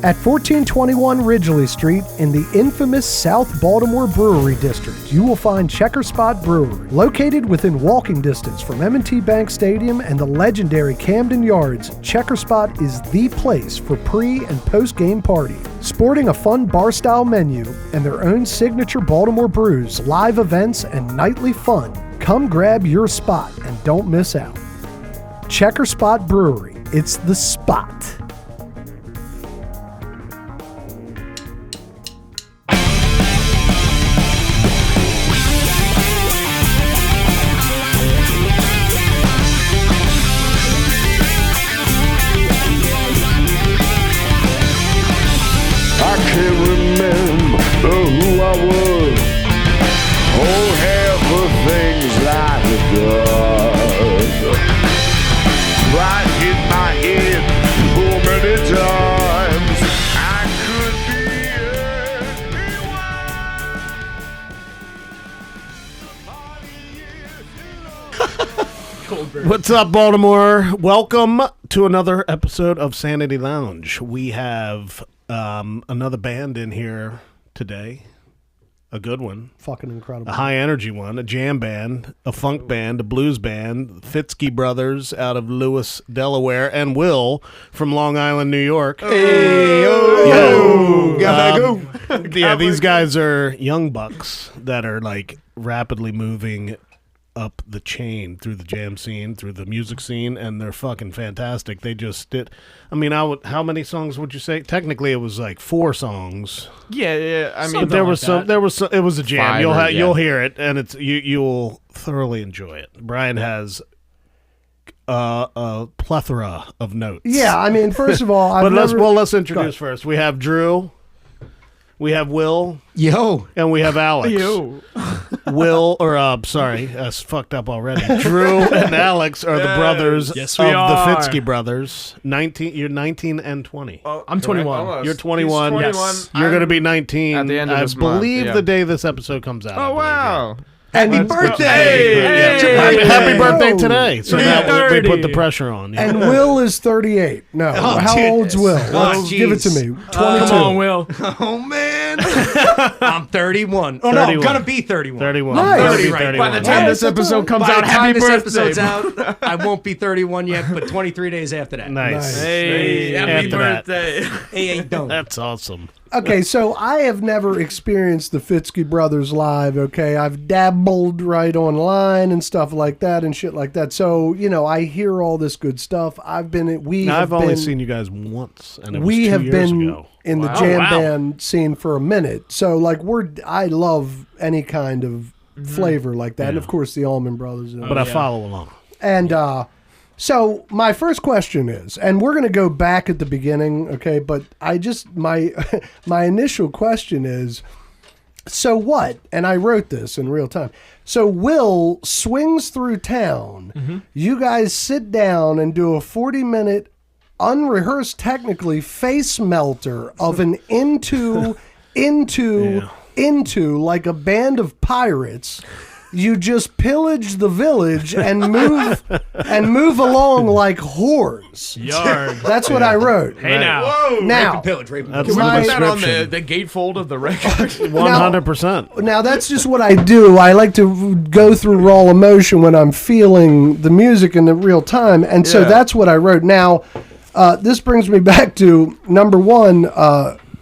At 1421 Ridgely Street in the infamous South Baltimore Brewery District, you will find Checker Spot Brewery. Located within walking distance from M&T Bank Stadium and the legendary Camden Yards, Checker Spot is the place for pre- and post-game party. Sporting a fun bar-style menu and their own signature Baltimore brews, live events, and nightly fun, come grab your spot and don't miss out. Checker Spot Brewery, it's the spot. I can't remember who I was. Oh, half the things I've done. Right hit my head so many times. I could be What's up, Baltimore? Welcome to another episode of Sanity Lounge. We have another band in here today. A good one. Fucking incredible. A high energy one. A jam band. A funk band. A blues band. Fitzkee brothers out of Lewis, Delaware. And Will from Long Island, New York. Hey, Yeah, these guys are young bucks that are like rapidly moving up the chain through the jam scene, through the music scene, and they're fucking fantastic. They just did. I mean, how many songs would you say? Technically, it was like 4 songs. Yeah. I mean, But there was some. It was a jam. Five You'll hear it, and you'll thoroughly enjoy it. Brian has a plethora of notes. Yeah, I mean, first of all, let's introduce first. We have Drew. We have Will. Yo. And we have Alex. Yo. That's fucked up already. Drew and Alex are the brothers of the Fitzkee brothers. You're 19 and 20. I'm 21. You're 21. 21. Yes. You're going to be 19 at the end of this month. I believe Yeah. the day this episode comes out. Oh, wow. Happy birthday! Happy birthday today. So now we 30. put the pressure on. Yeah. And Will is 38. No. How old's Will? Let's give it to me. 22. Come on, Will. Oh, man. I'm 31. Oh, no, 31. I'm going to be 31. 31. Nice. Gonna be 30 right 31. By the time this episode comes By out, the happy time this birthday. episode's out, I won't be 31 yet, but 23 days after that. Nice. Hey, happy After that. birthday. Hey, ain't done. That's awesome. Okay, so I have never experienced the Fitzkee brothers live, okay? I've dabbled right online and stuff like that and shit like that. So, I hear all this good stuff. I've only seen you guys once, and it was we 2 have years been ago. in the jam band scene for a minute. So, like, I love any kind of flavor like that. And, of course, the Allman Brothers. But I follow along. And so my first question is, and we're going to go back at the beginning, okay? But my initial question is, so what? And I wrote this in real time. So Will swings through town. Mm-hmm. You guys sit down and do a 40-minute, unrehearsed, technically, face melter of an into like a band of pirates. You just pillage the village and move along like whores. Yard. That's what I wrote. Hey, now. Whoa. Now, Rape and pillage. That's Can we my put that on description. the gatefold of the record? 100%. Now that's just what I do. I like to go through raw emotion when I'm feeling the music in the real time, and so Yeah. that's what I wrote. Now, this brings me back to number one.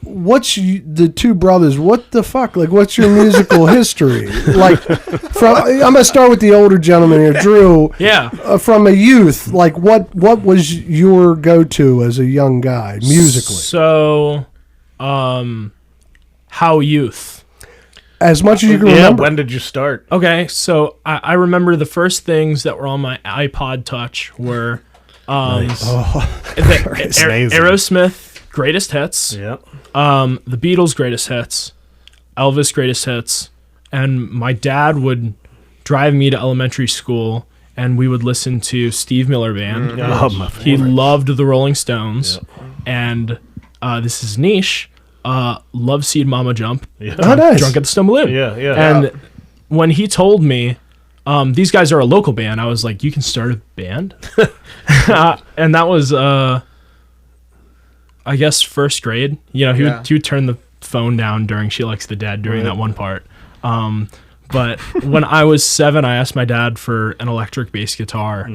The two brothers? What the fuck? Like, what's your musical history? Like, I'm gonna start with the older gentleman here, Drew. Yeah. From a youth, like, what was your go-to as a young guy musically? So, how youth? As much as you can remember. When did you start? Okay, so I remember the first things that were on my iPod Touch were Nice. Amazing. Aerosmith Greatest Hits, Yep. the Beatles Greatest Hits, Elvis Greatest Hits, and my dad would drive me to elementary school, and we would listen to Steve Miller Band. Oh, my He favorite. loved the Rolling Stones, and this is niche. Love Seed Mama Jump. Yeah. Oh, nice. Drunk at the Stone Balloon. Yeah. And when he told me, these guys are a local band, I was like, you can start a band? And that was I guess first grade. You know, he would turn the phone down during She Likes the Dead during that one part. But when I was 7, I asked my dad for an electric bass guitar,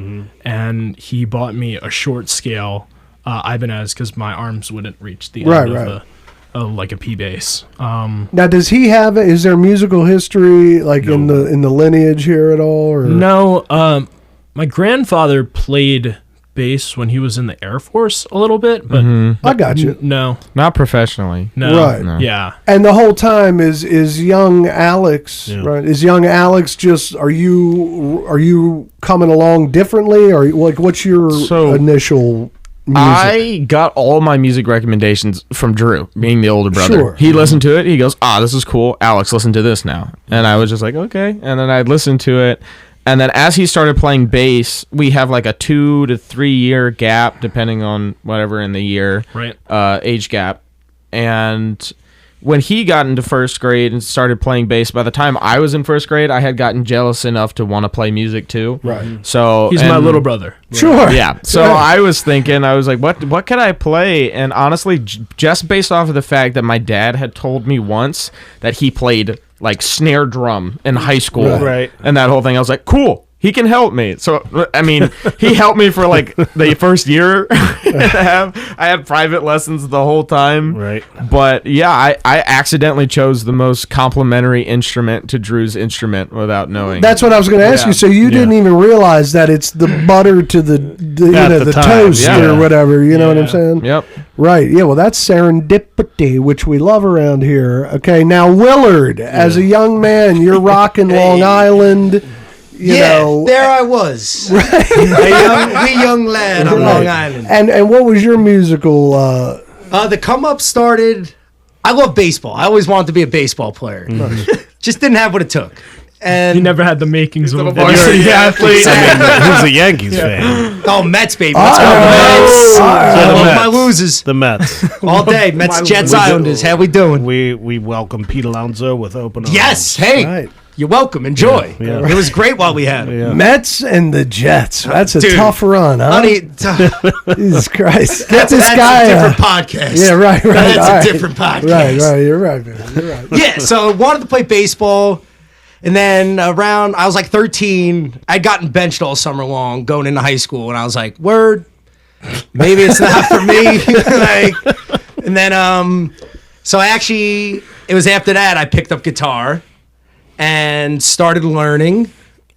and he bought me a short scale Ibanez because my arms wouldn't reach the end of like a P bass. Now, does he have? Is there musical history like in the lineage here at all? Or? No. My grandfather played bass when he was in the Air Force a little bit, but I got you. No, Not professionally. no, Right. No. yeah. And the whole time is young Alex, right? Is young Alex just are you coming along differently, or like what's your initial music? I got all my music recommendations from Drew, being the older brother. Sure. He listened to it. He goes, this is cool. Alex, listen to this now. And I was just like, okay. And then I'd listen to it. And then as he started playing bass, we have like a 2 to 3 year gap, depending on whatever in the year, age gap. And when he got into first grade and started playing bass, by the time I was in first grade, I had gotten jealous enough to want to play music too. Right. So He's my little brother. Sure. Yeah. So I was thinking, I was like, what could I play? And honestly, just based off of the fact that my dad had told me once that he played like snare drum in high school, Right. and that whole thing, I was like, cool. He can help me. So, I mean, he helped me for like the first year and a half. I had private lessons the whole time. Right. But yeah, I accidentally chose the most complimentary instrument to Drew's instrument without knowing. That's what I was going to ask you. So you didn't even realize that it's the butter to the time, toast or whatever. You know what I'm saying? Yep. Right. Yeah. Well, that's serendipity, which we love around here. Okay. Now, Willard, as a young man, you're rocking Long Island. You know, there I was, a young lad on Long Island. And what was your musical? The come up started. I love baseball. I always wanted to be a baseball player. Just didn't have what it took. And He never had the makings of a varsity varsity athlete. Who's a Yankees fan? oh, Mets, baby. Oh, Let's go Mets. I the love Mets. my losers The Mets. all day. Mets, Jets, Islanders. How we doing? We welcome Pete Alonso with open arms. Yes. Hey, Right. you're welcome. Enjoy. Yeah. It was great while we had it. Yeah. Mets and the Jets. That's a Dude. tough run, huh? Honey, Jesus Christ. that's this guy. a different podcast. Yeah, right. That's all a right. different podcast. Right. You're right, man. You're right. Yeah, so I wanted to play baseball. And then I was like 13. I'd gotten benched all summer long going into high school. And I was like, word, maybe it's not for me. And then, so it was after that I picked up guitar and started learning.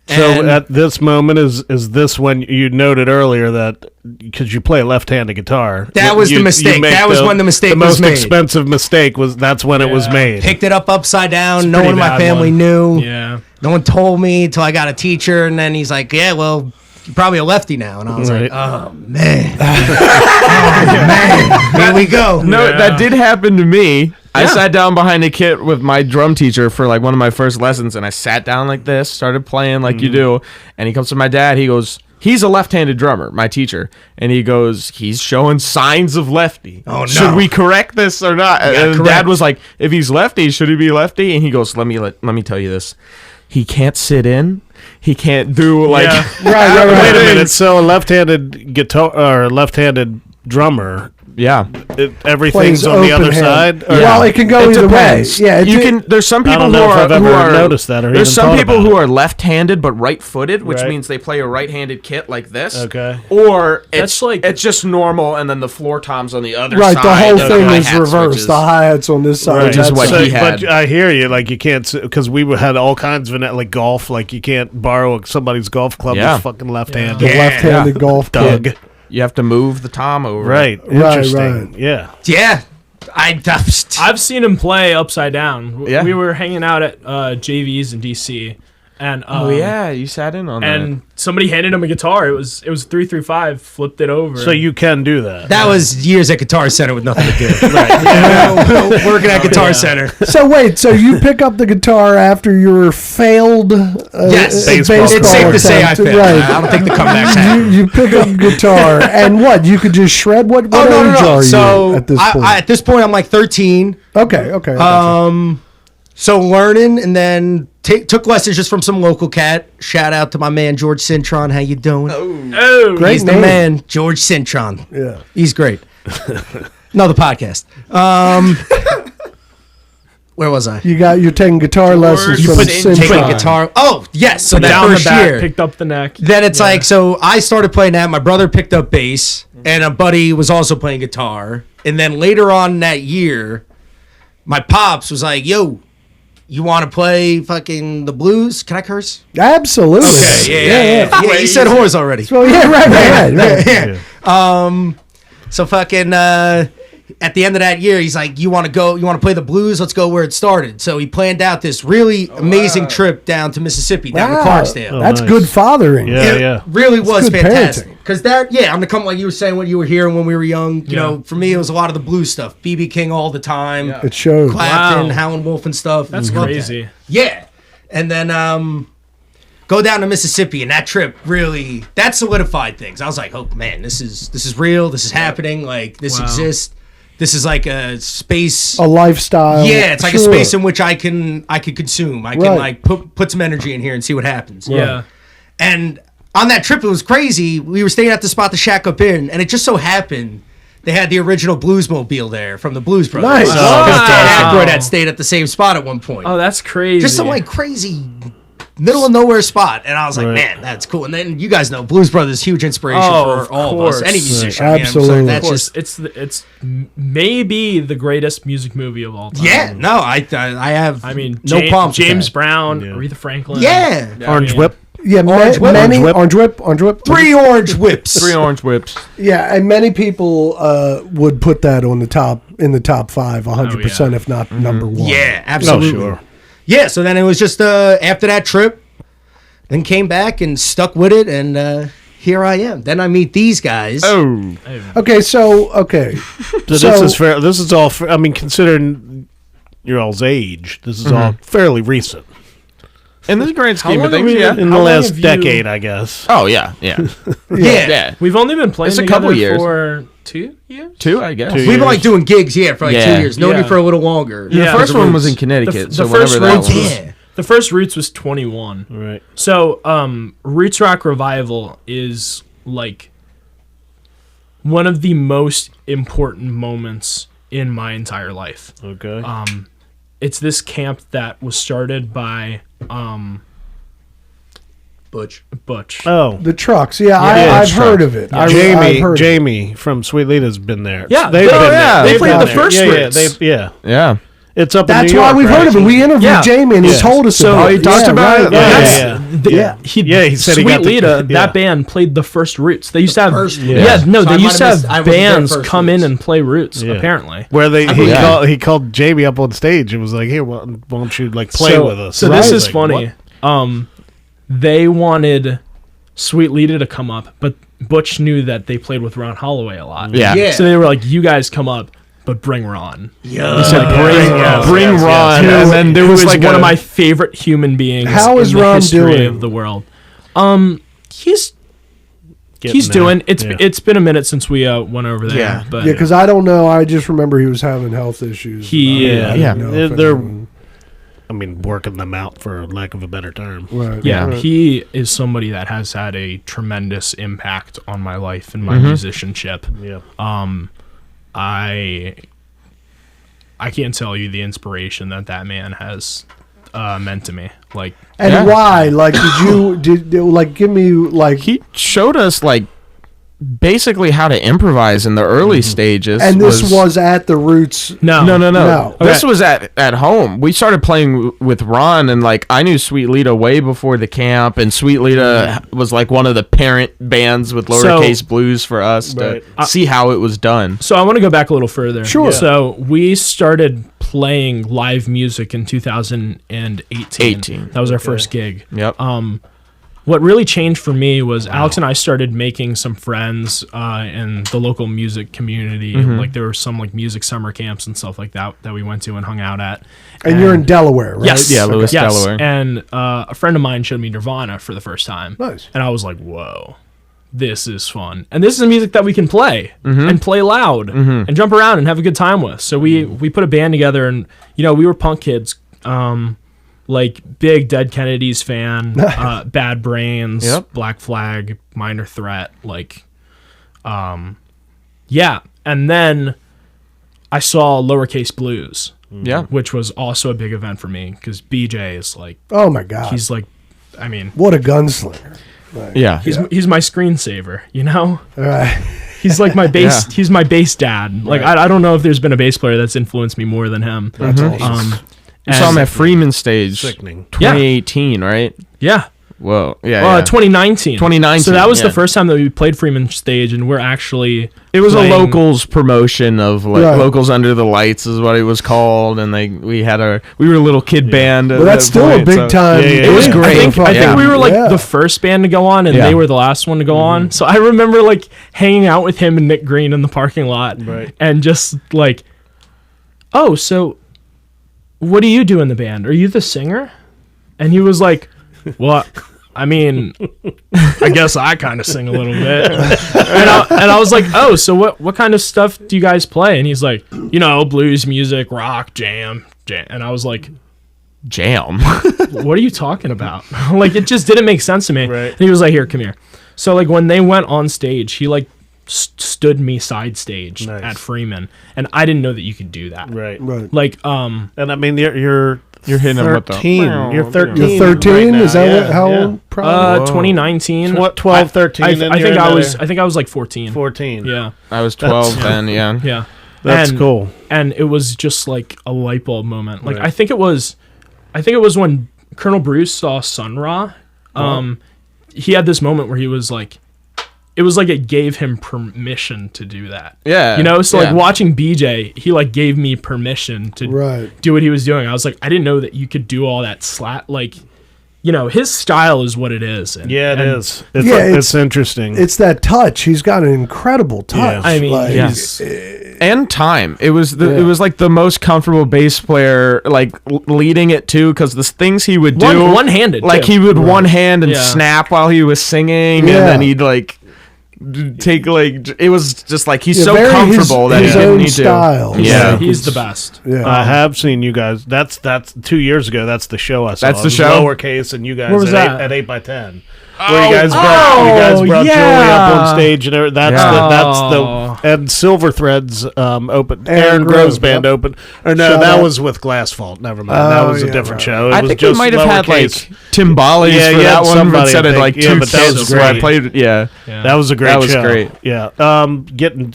So And- at this moment, is this when you noted earlier that because you play a left-handed guitar? That was the mistake. make That was when the mistake was The made. most expensive mistake that's when it was made. Picked it up upside down. No pretty one in my bad family one. knew. Yeah. No one told me until I got a teacher. And then he's like, yeah, well, you're probably a lefty now. And I was Right. like, oh, man. Oh, man. Here we go. No, that did happen to me. I sat down behind a kit with my drum teacher for like one of my first lessons, and I sat down like this, started playing like you do, and he comes to my dad. He goes, he's a left-handed drummer, my teacher, and he goes, he's showing signs of lefty. Oh, no. Should we correct this or not? And correct. Dad was like, if he's lefty, should he be lefty? And he goes, let me tell you this. He can't sit in. He can't do like Right. Wait a minute. So a left-handed guitar or a left-handed drummer, yeah. everything's Plays on the open other hand. side. Or- Well, it can go It either depends. way. Yeah, you can. There's some people don't who know if are I've ever who are noticed that or there's even some thought people about who it. are left-handed but right-footed, which Right. means they play a right-handed kit like this. Okay. Or That's like- it's just normal, and then the floor toms on the other Right, side. the whole and thing is hi-hat reversed. switches. The hi-hats on this side. Right. Which is That's- what he had. But I hear you. Like you can't because we had all kinds of like golf. Like you can't borrow somebody's golf club Yeah. with fucking left-handed. the left-handed golf Doug. kit. You have to move the tom over. Right. Right, Interesting. right. Yeah. Yeah. I've seen him play upside down. Yeah. We were hanging out at JVs in DC, and Oh yeah, you sat in on and somebody handed him a guitar. It was 335. Flipped it over. So you can do that. That was years at Guitar Center with nothing to do. Working at Guitar Center. So wait, so you pick up the guitar after your failed Yes. Baseball It's safe to say I attempt, failed. right. I don't think the comeback's happening. You pick up guitar and what? You could just shred. What Oh, age are you So at this point? at this point, I'm like 13. Okay. I gotcha. So learning, and then took lessons just from some local cat. Shout out to my man George Cintron. How you doing? oh, Great He's name. the man, George Cintron. Yeah. He's great. No, the podcast. Where was I? You're taking guitar lessons You from put Sim Taking Time. guitar. Oh, yes. So Put that down the first back, year. picked up the neck. Then it's like, so I started playing that. My brother picked up bass, and a buddy was also playing guitar. And then later on that year, my pops was like, yo, you want to play fucking the blues? Can I curse? Absolutely. Yeah, you said horse already. Well, yeah, right. So fucking at the end of that year, he's like, you want to play the blues? Let's go where it started. So he planned out this really amazing trip down to Mississippi, down to Clarksdale. That's nice. good fathering. Yeah. It really was good fantastic. parenting. Because I'm the come like you were saying when you were here and when we were young. You know, for me, it was a lot of the blues stuff. B.B. King all the time. It shows. Clapton, Wow. Howlin' Wolf and stuff. That's Loved that. crazy. Yeah. And then go down to Mississippi, and that trip really that solidified things. I was like, oh man, this is real. This is happening. Like this Wow. exists. This is like a space. A lifestyle. Yeah, it's like a Sure. space in which I can consume. I can Right. like put some energy in here and see what happens. Yeah. And on that trip, it was crazy. We were staying at the spot, the Shack Up Inn, and it just so happened they had the original Bluesmobile there from the Blues Brothers. Nice. Because Dan Wow. Aykroyd had stayed at the same spot at one point. Oh, that's crazy. Just some like crazy middle of nowhere spot, and I was like, Right. man, that's cool. And then you guys know Blues Brothers, huge inspiration Oh, for all of course. us, any musician. Right. You know, so Absolutely. that's Of course, just it's maybe the greatest music movie of all time. yeah. No, I have. I mean, no problems with James that. Brown, Yeah. Aretha Franklin. Yeah. Orange Yeah. Whip. Yeah, Orange whip. many Orange whip. orange whip. 3 orange whips. 3 orange whips. Yeah, and many people would put that on the top 5, 100%, yeah. if not number one. Yeah, Oh, absolutely. sure. Yeah, so then it was just after that trip, then came back and stuck with it, and here I am. Then I meet these guys. Oh. Okay. So this So- is fair. This is all. I mean, considering your all's age, this is all fairly recent. In this grand scheme long of have things, we yeah. been- In How the long last have you- decade, I guess. Oh, yeah, yeah. Yeah. Yeah. We've only been playing It's a together couple years. for 2 years. 2, I guess. 2 We've years. been like doing gigs, for like Yeah. 2 years. Known Yeah. you for a little longer. The Yeah. first one was in The Connecticut, f- so the first whatever that Roots was. was- Yeah. The first Roots was 21. Right. So, Roots Rock Revival is like one of the most important moments in my entire life. Okay. It's this camp that was started by Butch. Butch. Oh. The trucks. Yeah, Yeah, I've truck. heard of it. I've Jamie, heard of it. Jamie from Sweet Lita's been there. Yeah, they've they- been oh, there. yeah, they They've played been the there. first yeah, Roots. yeah. Yeah. It's up That's in New why York, we've right? heard of it. We interviewed Yeah. Jamie, and he Yeah. told us So- about Oh, it. he talked about it? right, Yeah, right. yeah. He said he Sweet got the- Lita, yeah. that band played the first Roots. They used to have First yeah, Roots. no, So they I used to might have missed- I have wasn't there bands first come Roots. in and play Roots. Yeah. Apparently, Where Yeah. he called Jamie up on stage and was like, "Here, why don't you like play so, with us?" So And I this was is like, funny. "What?" They wanted Sweet Lita to come up, but Butch knew that they played with Ron Holloway a lot. Yeah. Yeah. So they were like, "You guys come up, but bring Ron." Yeah. He said, "Bring yes, Ron." yes. And then there Who was is like one a- of my favorite human beings. How is in the Ron history doing? of the world? He's Getting he's there. doing. Yeah. It's been a minute since we went over there. Yeah. but Yeah, because I don't know. I just remember he was having health issues. He- I yeah. don't know if They're- anyone- I mean, working them out for lack of a better term. right. yeah, right. he is somebody that has had a tremendous impact on my life and my Mm-hmm. musicianship. Yeah. I can't tell you the inspiration that man has meant to me. Like, And Yeah. why? Like, did like give me like He showed us, like, basically how to improvise in the early stages. and this was at the Roots. no, No. This was at home. We started playing with Ron, and like I knew Sweet Lita way before the camp, and Sweet Lita was like one of the parent bands with lowercase blues for us to Right. see how it was done. So I want to go back a little further. Sure. So we started playing live music in 2018. That was our first gig. Yep. What really changed for me was Alex and I started making some friends in the local music community. Like there were some like music summer camps and stuff like that we went to and hung out at. And you're in Delaware, right? Yes. Yeah, Lewis, yes. Delaware. And a friend of mine showed me Nirvana for the first time. Nice. And I was like, whoa, this is fun. And this is music that we can play and play loud and jump around and have a good time with. So we put a band together and, you know, we were punk kids. Like big Dead Kennedys fan, Bad Brains, Yep. Black Flag, Minor Threat, like, yeah. And then I saw Lowercase Blues, Yeah. which was also a big event for me because BJ is like, Oh my God. he's like, I mean, What a gunslinger. Yeah. he's my screensaver, you know? All right. He's like my bass. Yeah. He's my bass dad. Like I don't know if there's been a bass player that's influenced me more than him. That's awesome. You saw him at Freeman stage, Sickening. 2018, right? Yeah. Whoa. Yeah. 2019. 2019, So that was yeah. the first time that we played Freeman stage, and we're actually. It was playing- a locals promotion of like Right. Locals Under the Lights is what it was called, and we were a little kid band. But that's still a big time. Yeah, yeah, It was yeah. great. I think Yeah. we were like Yeah. the first band to go on, and Yeah. they were the last one to go on. So I remember like hanging out with him and Nick Green in the parking lot, Right. and just like, oh, so what do you do in the band? Are you the singer? And he was like, well, I mean, I guess I kind of sing a little bit. And I was like, oh, so what kind of stuff do you guys play? And he's like, blues music, rock, jam. And I was like, Jam. what are you talking about? Like, it just didn't make sense to me. Right. And he was like, here, come here. So like when they went on stage, he like stood me side stage Nice. at Freeman, and I didn't know that you could do that. Right. Right. Like, And I mean, you're hitting him with the- 13. You're 13. You're 13? right Is that now. what, how Yeah. old? Probably. 2019. What, 12, 13, I and think you're I another was like 14. 14. Yeah. I was 12 then, yeah. Yeah. That's And- cool. And it was just like a light bulb moment. Like Right. I think it was when Colonel Bruce saw Sun Ra. He had this moment where he was like, it was like it gave him permission to do that. Yeah. So like watching BJ, he like gave me permission to Right. do what he was doing. I was like, I didn't know that you could do all that like, his style is what it is. And, Yeah, it and is. It's, Yeah, it's interesting. It's that touch. He's got an incredible touch. Yeah. I mean, Like, he's and time. It was Yeah. it was like the most comfortable bass player, like leading it too, because the things he would do, one-handed, like too. he would one hand and Yeah. snap while he was singing, Yeah. and then he'd like take like it was just like he's Yeah, so very comfortable that his he didn't own need style. to. Yeah, he's the best. Yeah. I have seen you guys. That's 2 years ago. That's the show I saw. That's the It was show? Lowercase, and you guys Where was at that? 8x10. Where you guys brought yeah. Julie up on stage, and that's Yeah. the and Silver Threads open. Aaron Aaron Grove's Grove, band yep. open. Or no, Shout that out. was with Glass Fault. Never mind. That Oh, was a yeah, different right. show. It I was think we just might have had like Lowercase. timbales Yeah, for you that had one somebody, instead I of think. like Yeah, two but that was kids where I great. played. Yeah. That was a great That was show. great. Yeah.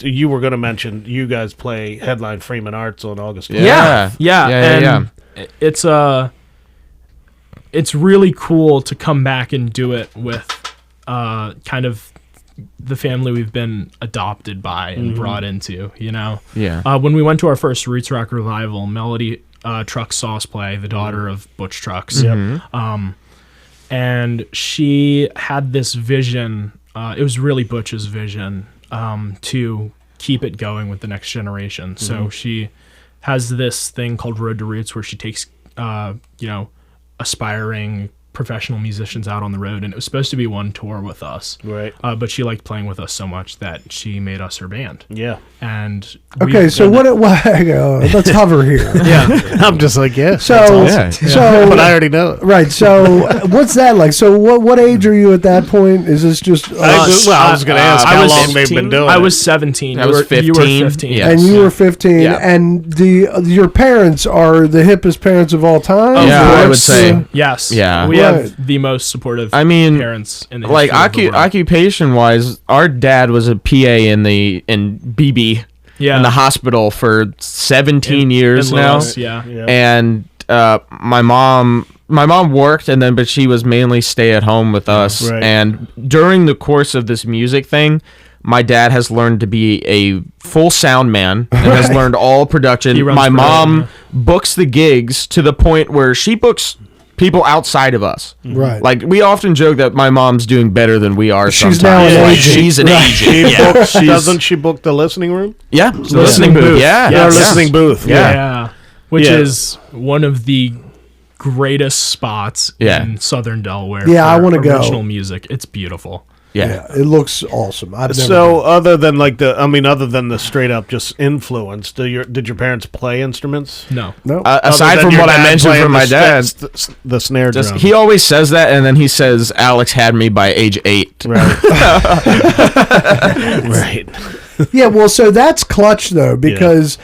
You were going to mention you guys play headline Freeman Arts on August 12th. Yeah. Yeah. Yeah. And it's really cool to come back and do it with kind of the family we've been adopted by and brought into, Yeah. when we went to our first Roots Rock revival, Melody Truck Sauce play, the daughter of Butch Trucks. And she had this vision, it was really Butch's vision, to keep it going with the next generation. So she has this thing called Road to Roots where she takes, aspiring professional musicians out on the road, and it was supposed to be one tour with us. Right. But she liked playing with us so much that she made us her band. Yeah. And Okay, we've so done let's hover here. I'm just like, yeah. So, Yeah. so But I already know it. right. So, what's that like? So, what age are you at that point? Is this just? I was going to ask I how was long they've 15. been doing I it. was 17. I You was were- You were 15. 15. Yeah. and you were 15, Yeah. and your parents are the hippest parents of all time. Yeah, I would What's, say. Yes. Yeah. We Right. have the most supportive I mean, parents in the like history of the world. occupation wise, our dad was a PA in BB Yeah. in the hospital for 17 years in now. Lewis, yeah. And my mom worked, but she was mainly stay at home with us. Right. And during the course of this music thing, my dad has learned to be a full sound man and has learned all production. He runs My production, mom books the gigs to the point where she books people outside of us. Right. Like, we often joke that my mom's doing better than we are She's sometimes. now an Like, agent. she's an Right. agent. Yeah. Doesn't she book the listening room? Yeah. Listening booth. Yeah. Yeah, Yes. listening booth. Yeah. Yeah. Which Yeah. is one of the greatest spots Yeah. in Southern Delaware. Yeah, I for wanna go. original music. It's beautiful. Yeah. Yeah, it looks awesome. I've never So other than other than the straight up just influence, did your parents play instruments? No. no. Aside Other than from your what I dad mentioned playing from my dad, the snare just, drum. he always says that, and then he says, Alex had me by age 8. Right. Right. Yeah, well, so that's clutch though, because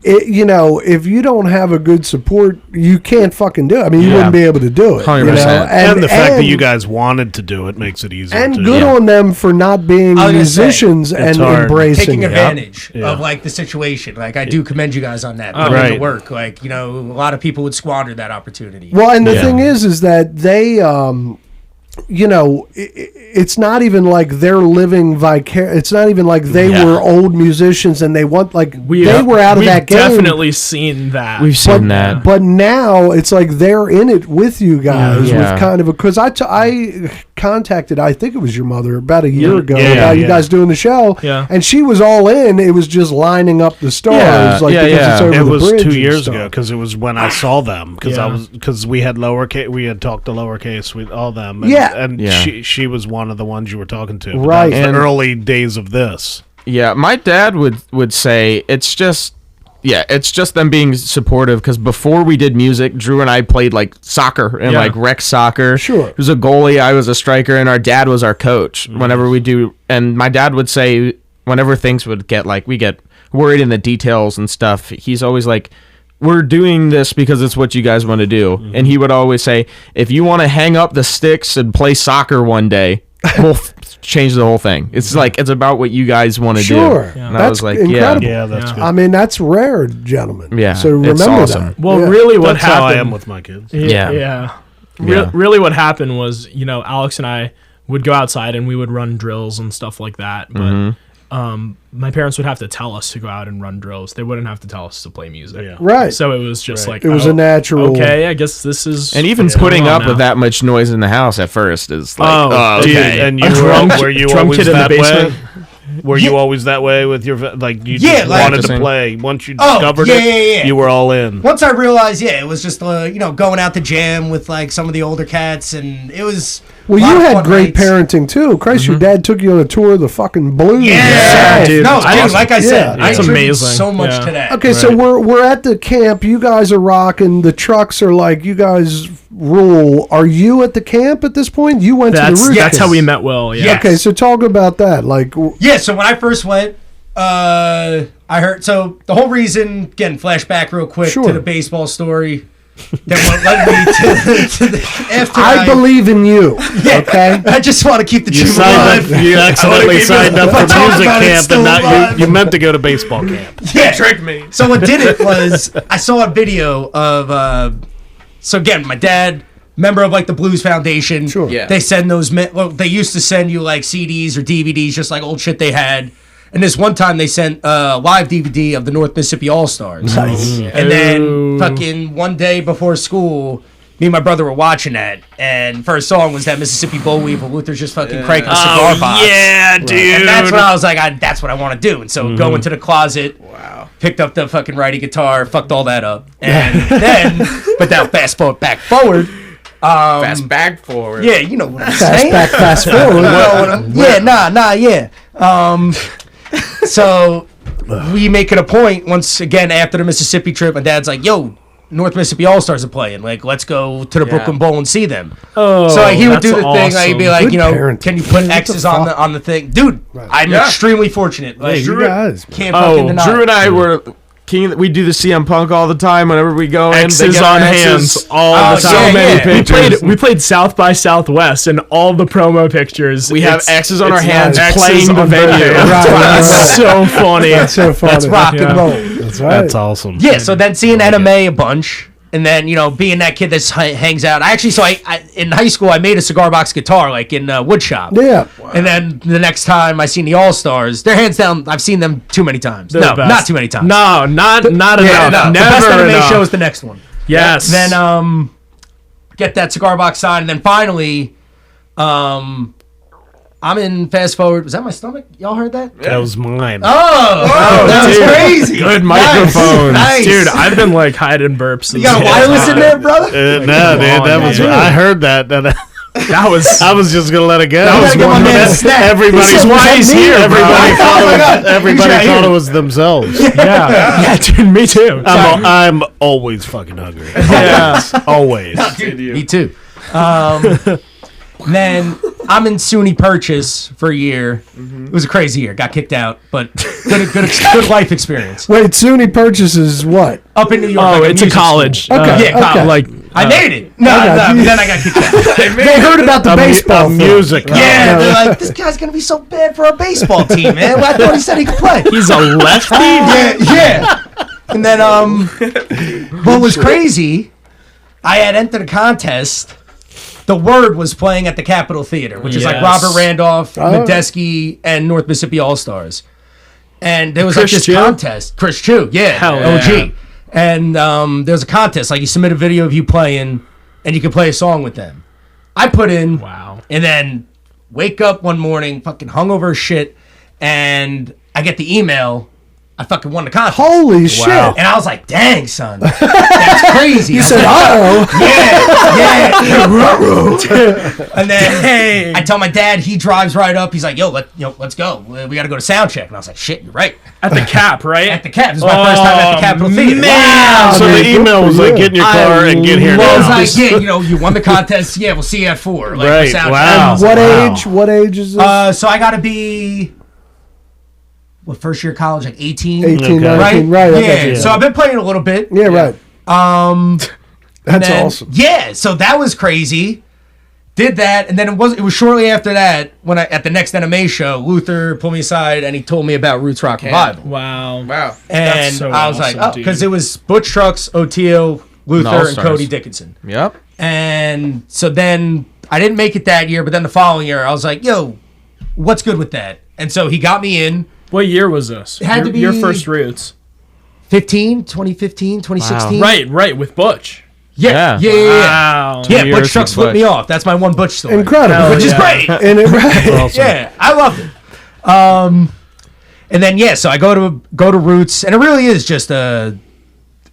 if you don't have a good support, you can't fucking do it. I mean, you wouldn't be able to do it. 100%. And the fact that you guys wanted to do it makes it easier. And too. good on them for not being I was gonna say, musicians and hard. embracing taking it. advantage Yeah. of like the situation. Like I do commend you guys on that. Oh, Putting in right. the work. Like a lot of people would squander that opportunity. Well, and the thing is that they, it's not even like they're living vicarious. It's not even like they were old musicians and they want they were out of that game. We've definitely seen that. We've seen that. But now it's like they're in it with you guys Yeah. with kind of because I contacted, I think it was your mother about a year ago Yeah, about you yeah. guys doing the show, and she was all in. It was just lining up the stars, because it's over It the was bridge 2 and years stuff. ago because it was when I saw them because we had lowercase. We had talked to lowercase with all them. And, and she was one of the ones you were talking to. But Right. that was the And- early days of this. Yeah, my dad would say it's just them being supportive because before we did music, Drew and I played like soccer and like rec soccer. Sure. He was a goalie, I was a striker, and our dad was our coach whenever we do. And my dad would say whenever things would get like we get worried in the details and stuff, he's always like, we're doing this because it's what you guys want to do. And he would always say, if you want to hang up the sticks and play soccer one day, we'll change the whole thing. It's like, it's about what you guys want to do. Sure. And That's I was like, incredible. Yeah, that's good. I mean, that's rare, gentlemen. Yeah, So it's remember awesome. that. Well, Yeah. really, what That's happened? how I am with my kids. Yeah. Yeah. Really, what happened was, Alex and I would go outside and we would run drills and stuff like that. But my parents would have to tell us to go out and run drills. They wouldn't have to tell us to play music. Yeah. Right. So it was just like It was a natural. Okay, I guess this is. And even what's putting going on up with now. that much noise in the house at first is like, Oh, Dude, okay. and you were you drum always kit in the that way? basement. Were you always that way with your like you just like- wanted to Practicing. play? Once you Oh, discovered yeah, it, yeah, yeah. you were all in. Once I realized, it was just going out to jam with like some of the older cats, and it was. Well, a lot you of had fun great nights. parenting too. Christ, your dad took you on a tour of the fucking blues. Yeah, dude, No, it's dude, awesome. like I said, Yeah. I It's attribute amazing. so much Yeah. to that. Okay, so we're at the camp. You guys are rocking. The trucks are like, you guys rule. Are you at the camp at this point? You went to the That's roof. that's camp. how we met Will. Yeah. Yeah. Okay, so talk about that. Like, Yeah, so when I first went, I heard. So the whole reason, again, flashback real quick Sure. to the baseball story. That what led me to the after I believe in you. Okay. I just want to keep the You dream signed alive. up. You accidentally signed up for Talk music about it, camp, still and not alive. you meant to go to baseball camp. Yeah, tricked me. So what did it was I saw a video of. So again, my dad, member of like the Blues Foundation. Sure. Yeah. They send those. Well, they used to send you like CDs or DVDs, just like old shit they had. And this one time they sent a live DVD of the North Mississippi All Stars. Nice. And then fucking one day before school, me and my brother were watching that, and first song was that Mississippi Boll Weevil. Luther's just fucking cranking a cigar box. Yeah, dude. And that's when I was like, that's what I want to do. And so go into the closet, picked up the fucking righty guitar, fucked all that up. And then, but now fast forward, back forward. Fast back forward. Yeah, you know what I'm Fast saying. back, fast forward. Yeah. So we make it a point once again after the Mississippi trip. My dad's like, "Yo, North Mississippi All Stars are playing. Like, let's go to the Brooklyn Bowl and see them." Oh, So like, he would do that's the thing. Like, he'd be awesome. like, Good parenting. can you put What the X's on fuck? the thing, dude? I'm extremely fortunate. Like, you guys. can't fucking deny. Drew and I were we do the CM Punk all the time whenever we go in. They X's get on X's. hands all Oh, the time. so many pictures. We played South by Southwest, and all the promo pictures. We have X's on our hands X's playing the on venue. Right. It's so funny. That's so funny. That's rock and Yeah. roll. That's right. That's awesome. Yeah, so then seeing NMA a bunch, and then being that kid that hangs out. I actually, I in high school I made a cigar box guitar like in wood shop. Yeah. And then the next time I seen the All Stars, they're hands down. I've seen them too many times. They're No, the best. not too many times. No, not Yeah, enough. no. The best Never anime enough. show is the next one. Yes. Then get that cigar box signed, and then finally, I'm in fast forward. Was that my stomach? Y'all heard that? That was mine. Oh, that was dude. crazy. Good microphones. Nice. Dude, I've been like hiding burps. You got a wireless in there, brother? No, dude, that was. man. I heard that. That was. I was just gonna let it go. That was gotta get my man a snack. Everybody's This is why he's here, bro. Everybody thought Oh my it God. was, everybody He's right thought here. it was themselves. Yeah, dude, me too. I'm always fucking hungry. Yeah. Always. Me too. Then I'm in SUNY Purchase for a year. It was a crazy year. Got kicked out, but good life experience. Wait, SUNY Purchases what? Up in New York. Oh, like it's a music college. school. Okay, Yeah, college. Like I made it. No, then I got kicked out. They heard about the baseball thing. music. Yeah, they're like, this guy's gonna be so bad for our baseball team, man. Well, I thought he said he could play. he's a lefty. Yeah. And then, what was crazy, I had entered a contest. The Word was playing at the Capitol Theater, which is like Yes. Robert Randolph, Medeski, and North Mississippi All-Stars. And there was like Chris this Chu? contest. Chris Chu, yeah, Hell OG. yeah. And there was a contest. Like, you submit a video of you playing, and you can play a song with them. I put in, Wow. and then wake up one morning, fucking hungover as shit, and I get the email. I fucking won the contest. Holy shit. And I was like, dang, son. That's crazy. You said, uh-oh. Yeah. And then I tell my dad, he drives right up. He's like, let's go. We got to go to sound check. And I was like, shit, you're right. At the Cap, right? At the Cap. This is my first time at the Capitol Theater. man. So the email was like, get in your car and get here Well, now. it's like, you won the contest. Yeah, we'll see you at 4. Like, Right, for sound wow. check. What age is this? So I got to be, first year of college, like 18? 18, Okay. 19, right. I got Yeah. you. So I've been playing a little bit. Yeah, right. That's then- awesome. Yeah, so that was crazy. Did that, and then it was shortly after that when at the next NMA show, Luther pulled me aside and he told me about Roots Rock Revival. Wow. Wow. And That's so I was like, awesome, oh, because dude. it was Butch Trucks, Otio, Luther, and All-Stars. Cody Dickinson. Yep. And so then I didn't make it that year, but then the following year I was like, yo, what's good with that? And so he got me in. What year was this? It had to be- your first Roots. 2015, 2016. Right, with Butch. Yeah. Wow. Yeah, years Butch Trucks with flipped me Butch. off. That's my one Butch story. Incredible. Which is great. And it, right. Yeah, I loved it. And then so I go to Roots, and it really is just a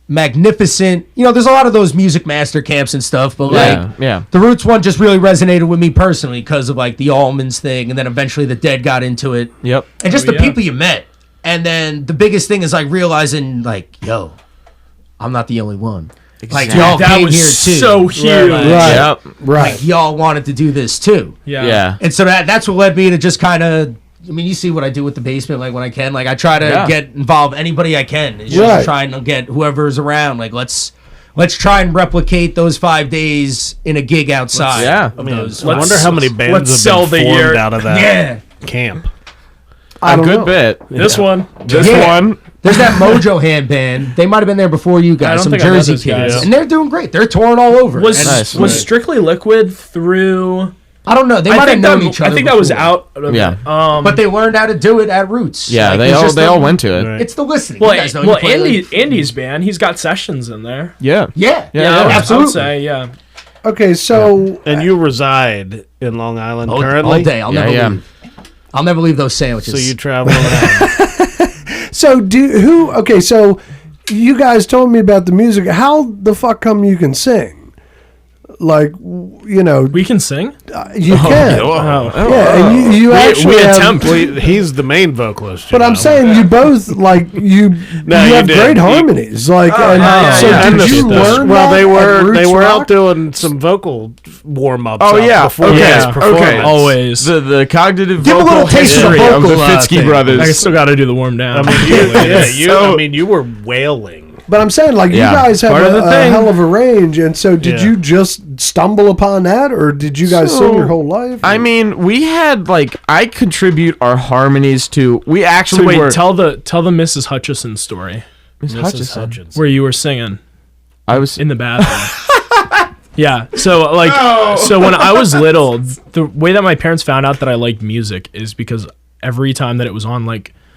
magnificent. There's a lot of those music master camps and stuff, but Yeah. the Roots one just really resonated with me personally because of like the Almonds thing, and then eventually the Dead got into it, Yep. and just Oh, the yeah. people you met. And then the biggest thing is like realizing like, yo, I'm not the only one. Like y'all That came was here too. so huge. Like, Yep. Right. like y'all wanted to do this too. Yeah. And so that's what led me to just kind of, you see what I do with the basement, like when I can, like I try to get involved anybody I can. It's Right. just trying to get whoever's around. Like let's try and replicate those 5 days in a gig outside. Yeah. I mean, those- I wonder how many bands let's have sell been the formed year. out of that Yeah. camp. I A don't good know. bit. This one. This Yeah. one. There's that Mojo Hand band. They might have been there before you I guys. don't Some think I know Jersey those kids, guys. and they're doing great. They're touring all over. Was And Nice. was Strictly Liquid through? I don't know. They I might have think known each other. I think that was before. out. Of Yeah. it. But they learned how to do it at Roots. Yeah, Like, they it's all just they the- all went to it. Right. It's the listening. Well, you guys know. You play, like- Andy's band, he's got sessions in there. Yeah. Yeah. Yeah, I would absolutely. say, yeah. Okay, so And you reside in Long Island All currently? day. I'll Yeah, never yeah. leave. I'll never leave those sandwiches. So you travel around. so you guys told me about the music. How the fuck come you can sing? Like, We can sing. you can. Oh. Yeah, and you actually we have, attempt. Well, he's the main vocalist. But I'm saying you both like you No, you have did. great You- harmonies. Like, and yeah, so yeah. did And you learn? well, that they at were Roots out Rock? doing some vocal warm ups. Oh yeah. before Okay. his Yeah. performance. Okay. Always. The cognitive Give a vocal little taste of the history of the vocal, Fitzkee thing. brothers. I still got to do the warm down. I mean, you were wailing. But I'm saying, like, Yeah. you guys have Part of the a thing. hell of a range, and so did Yeah. you just stumble upon that, or did you guys sing your whole life? I mean, we had I contribute our harmonies to. We actually so wait, were. tell the Mrs. Hutchison story Miss Hutchison. where you were singing I was in the bathroom. Yeah. So so when I was little, the way that my parents found out that I liked music is because every time that it was on,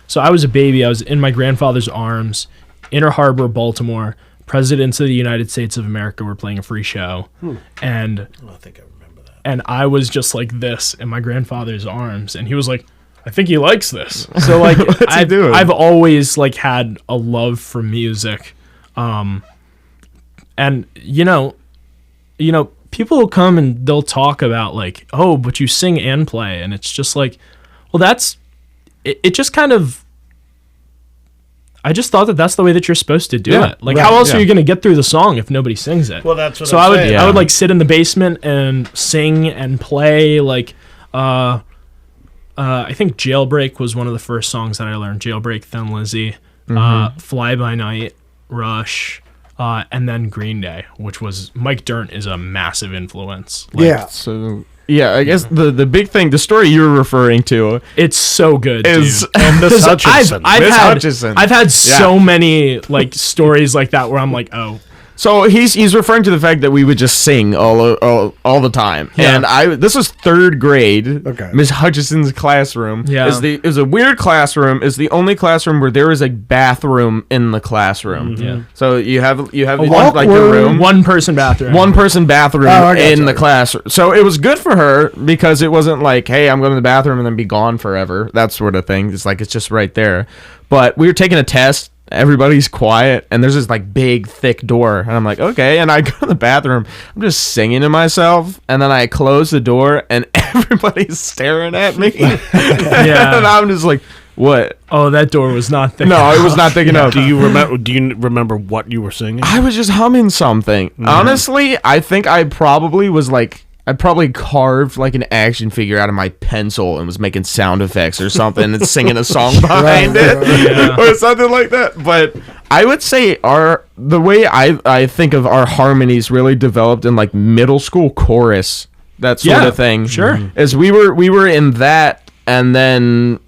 so I was a baby, I was in my grandfather's arms, Inner Harbor, Baltimore. Presidents of the United States of America were playing a free show, and I think I remember that. and I was just like this in my grandfather's arms, and he was like, I think he likes this. So I've always had a love for music, and people will come and they'll talk about oh, but you sing and play, and it's just well, that's it. Just kind of. I just thought that that's the way that you're supposed to do Yeah, it. right, How else yeah. are you going to get through the song if nobody sings it? Well, that's what so I'm I would saying. I would sit in the basement and sing and play I think Jailbreak was one of the first songs that I learned. Jailbreak, Thin Lizzy, Fly By Night, Rush, and then Green Day, which was Mike Dirnt is a massive influence. Yeah. So yeah, I guess the big thing, the story you're referring to, It's so good, is dude. And Miss 'Cause Hutchinson. I've had so many like stories like that where I'm like, oh, So he's referring to the fact that we would just sing all the time, Yeah. and this was third grade. Okay. Miss Hutchison's classroom. Yeah. It was a weird classroom. It's the only classroom where there is a bathroom in the classroom. Yeah. So you have one, walk like your room. room. one person bathroom. One person bathroom Oh, I gotcha. in the classroom. So it was good for her because it wasn't like, hey, I'm going to the bathroom and then be gone forever. That sort of thing. It's like, it's just right there. But we were taking a test. Everybody's quiet. And there's this like big, thick door. And I'm like, okay. And I go to the bathroom. I'm just singing to myself. And then I close the door and everybody's staring at me. Yeah. And I'm just like, what? Oh, that door was not thick. No, it was not thick enough. Do you remember what you were singing? I was just humming something. Honestly, I think I probably carved like an action figure out of my pencil and was making sound effects or something and singing a song behind it or something like that. But I would say the way I think of our harmonies really developed in like middle school chorus, that sort of thing. Sure. Is we were in that, and then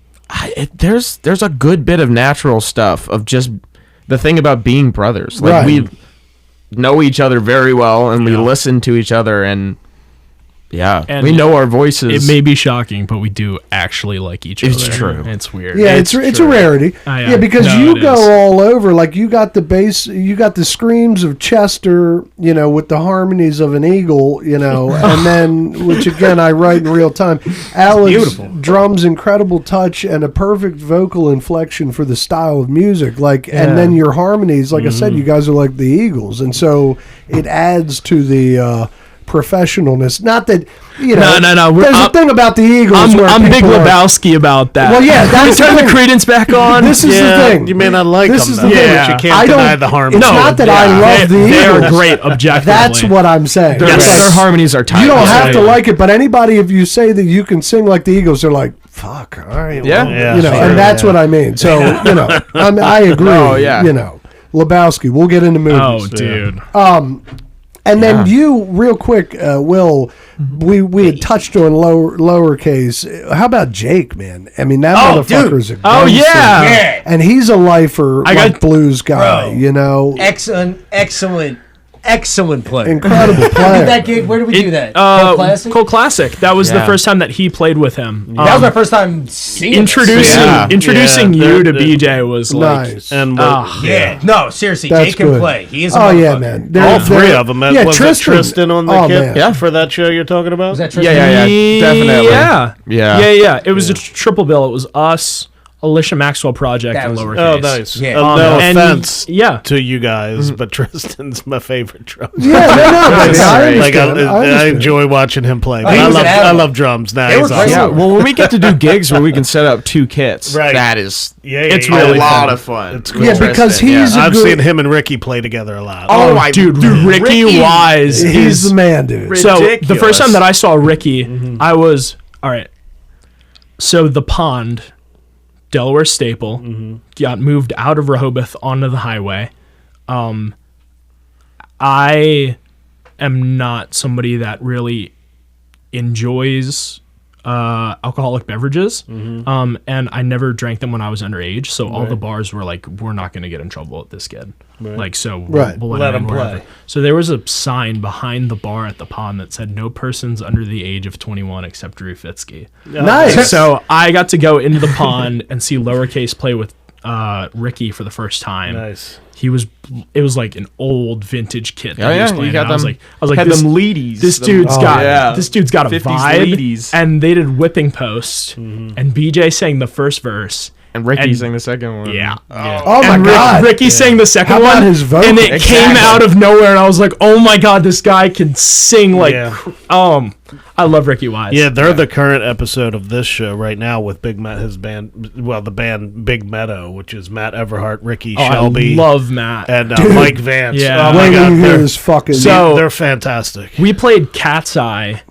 there's a good bit of natural stuff of just the thing about being brothers. Like we know each other very well and we listen to each other and And we know our voices. It may be shocking, but we do actually like each other. It's true. It's weird. Yeah, it's a rarity. yeah. Because No, you it go is. all over. Like you got the bass, you got the screams of Chester, with the harmonies of an eagle, and then which again I write in real time. Alex drums incredible touch and a perfect vocal inflection for the style of music. And then your harmonies, like I said, you guys are like the Eagles, and so it adds to the professionalness. Not that No. There's a thing about the Eagles. where I'm Big people are- Lebowski about that. Well, yeah, that's turn the the thing. credence back on. This is the thing. You may not like This them, is though, the thing. but you can't I don't- deny the harmony. It's not that I love the They're Eagles. great objectively. That's what I'm saying. their, It's like, their harmonies are tight. you don't have to Yeah. like it, but anybody, if you say that you can sing like the Eagles, they're like, fuck, all right. Yeah. well, Yeah, sure, and that's yeah. what I mean. So, I agree. Oh, yeah. Lebowski, we'll get into movies. Oh, dude. And then you, real quick, Will, we had touched on lowercase. How about Jake, man? I mean, that motherfucker's a Oh, gangster. yeah. And he's a lifer, got- blues guy, Excellent play. Incredible player. That gig, where did we do that? Cole Classic? Cole Classic. That was the Yeah. first time that he played with him. That was my first time seeing it. Introducing Yeah, you to the- BJ was like, Nice. And Yeah. No, seriously, That's Jake can good. play. He is a Oh, yeah, motherfucker. man. all three of them. Yeah, Was Tristan. it Tristan on the Oh, kit man. Yeah. for that show you're talking about? Was that Yeah, Tristan? definitely. Yeah. It was a triple bill. It was us, Alicia Maxwell Project, That and was- Lowercase. Oh, nice. Yeah. No and- offense yeah. to you guys, but Tristan's my favorite drummer. Yeah, no, baby, I Like, Like understand. I understand. enjoy watching him play. he was an I animal. love drums. Now They he's were great. awesome. Yeah, well, when we get to do gigs where we can set up two kits, Right. that is It's a really lot fun. of fun. It's cool. Yeah, because he's a I've good, seen him and Ricky play together a lot. Oh, my Dude, Ricky Wise he's is the man, dude. So the ridiculous. first time that I saw Ricky, I was all right. So the Pond, Delaware staple, got moved out of Rehoboth onto the highway. I am not somebody that really enjoys alcoholic beverages, and I never drank them when I was underage. So all the bars were like, "We're not going to get in trouble with this kid." Like, so we'll let him play. So there was a sign behind the bar at the Pond that said, "No persons under the age of 21 except Drew Fitzkee." Nice. So I got to go into the Pond and see Lowercase play with Ricky for the first time. Nice. It was like an old vintage kit. Oh, that he was yeah, playing. you got And I was them. like, Had this, them leadies. this them- dude's got yeah. a 50s vibe. ladies. And they did Whipping Post, and BJ sang the first verse. And Ricky and- sang the second one. Yeah. Oh my And God. Ricky sang the second How about one, his vocal? and it came Exactly. out of nowhere, and I was like, "Oh my God, this guy can sing like." Yeah. I love Ricky Wise. Yeah, they're the current episode of this show right now with Big Matt, his band, the band Big Meadow, which is Matt Everhart, Ricky Shelby, I love Matt. and Mike Vance. Yeah. Oh my Wait till God, you hear they're, this fucking. So- they're fantastic. We played Cat's Eye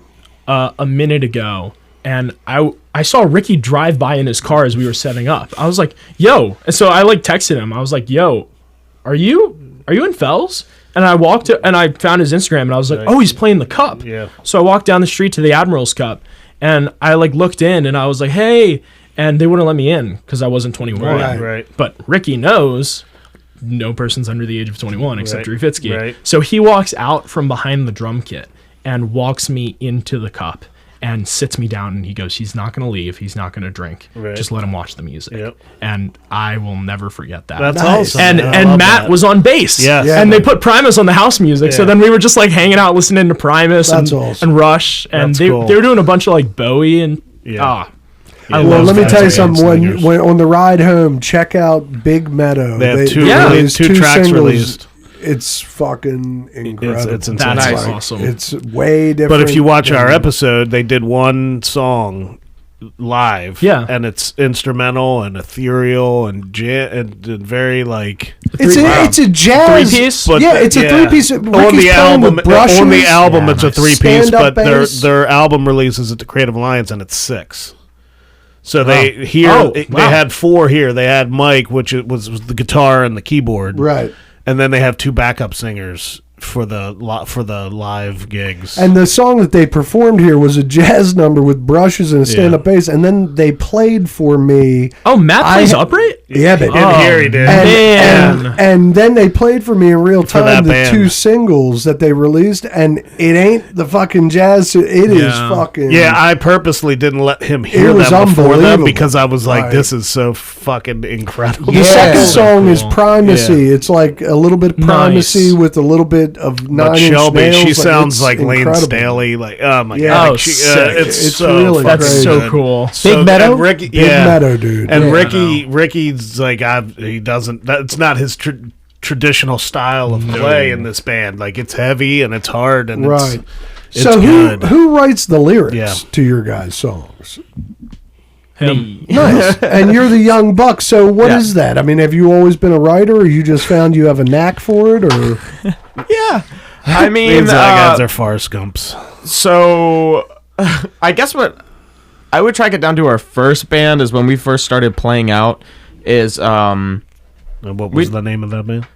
a minute ago, and I saw Ricky drive by in his car as we were setting up. I was like, "Yo!" And so I like texted him. I was like, "Yo, are you in Fells?" And I walked to, and I found his Instagram, and I was like, "Oh, he's playing the Cup." Yeah. So I walked down the street to the Admiral's Cup, and I like looked in, and I was like, "Hey," and they wouldn't let me in because I wasn't 21. Right. But Ricky knows no person's under the age of 21 except Drew Fitzkee. Right. So he walks out from behind the drum kit and walks me into the Cup and sits me down, and he goes, "He's not going to leave. He's not going to drink. Right. Just let him watch the music." Yep. And I will never forget that. That's Nice. awesome. and man. I and love Matt that. was on bass. Yes. Yeah, and they man. put Primus on the house music. So Yeah. then we were just like hanging out listening to Primus That's and, awesome. and Rush. And That's they cool. were doing a bunch of like Bowie and Yeah. I Well, love let me that. tell you guys are something. singers. When on the ride home, check out Big Meadow. They have two, released two tracks singles. released. It's fucking incredible. It's insane. That's Nice. awesome. It's way different. But if you watch our than- episode, they did one song live. Yeah. And it's instrumental and ethereal and very like it's a jazz Three-piece? But yeah, it's a three-piece. on Ricky's the playing album. with brushes. On the album, Yeah, it's a nice. 3-piece, Stand-up but bass. their album releases at the Creative Alliance, and it's 6. So they Oh, they wow. had 4 here. They had Mike, which was the guitar and the keyboard, Right. and then they have 2 backup singers for the live gigs. And the song that they performed here was a jazz number with brushes and a stand-up bass, and then they played for me. Oh, Matt plays I- upright? Yeah, baby. in here he did. Man. And then they played for me in real For that time the band. 2 singles that they released, and it ain't the fucking jazz. It is Yeah. fucking. Yeah, I purposely didn't let him hear was them before them unbelievable. because I was like, Right. "This is so fucking incredible." The Yeah. second So song is cool. Primacy. It's like a little bit of Primacy Nice. with a little bit of Nine But Inch Shelby, Nails. she Like, sounds it's like Lane incredible. Staley. Like, oh my Yeah. god, Oh, like she, sick. it's It's so really fucking That's so good. cool. So, Big Meadow? and Ricky, Big yeah. Meadow, dude. And Yeah. Ricky's like, he doesn't. That's not his traditional style of play in this band. Like, it's heavy and it's hard and Right. It's So good. who writes the lyrics Yeah. to your guys' songs? Him. Nice. And you're the young buck. So what is Yeah. that? I mean, have you always been a writer, or you just found you have a knack for it, or Yeah. I Me mean, and guys are far scumps. so I guess what I would track it down to our first band is when we first started playing out is And what was the name of that band?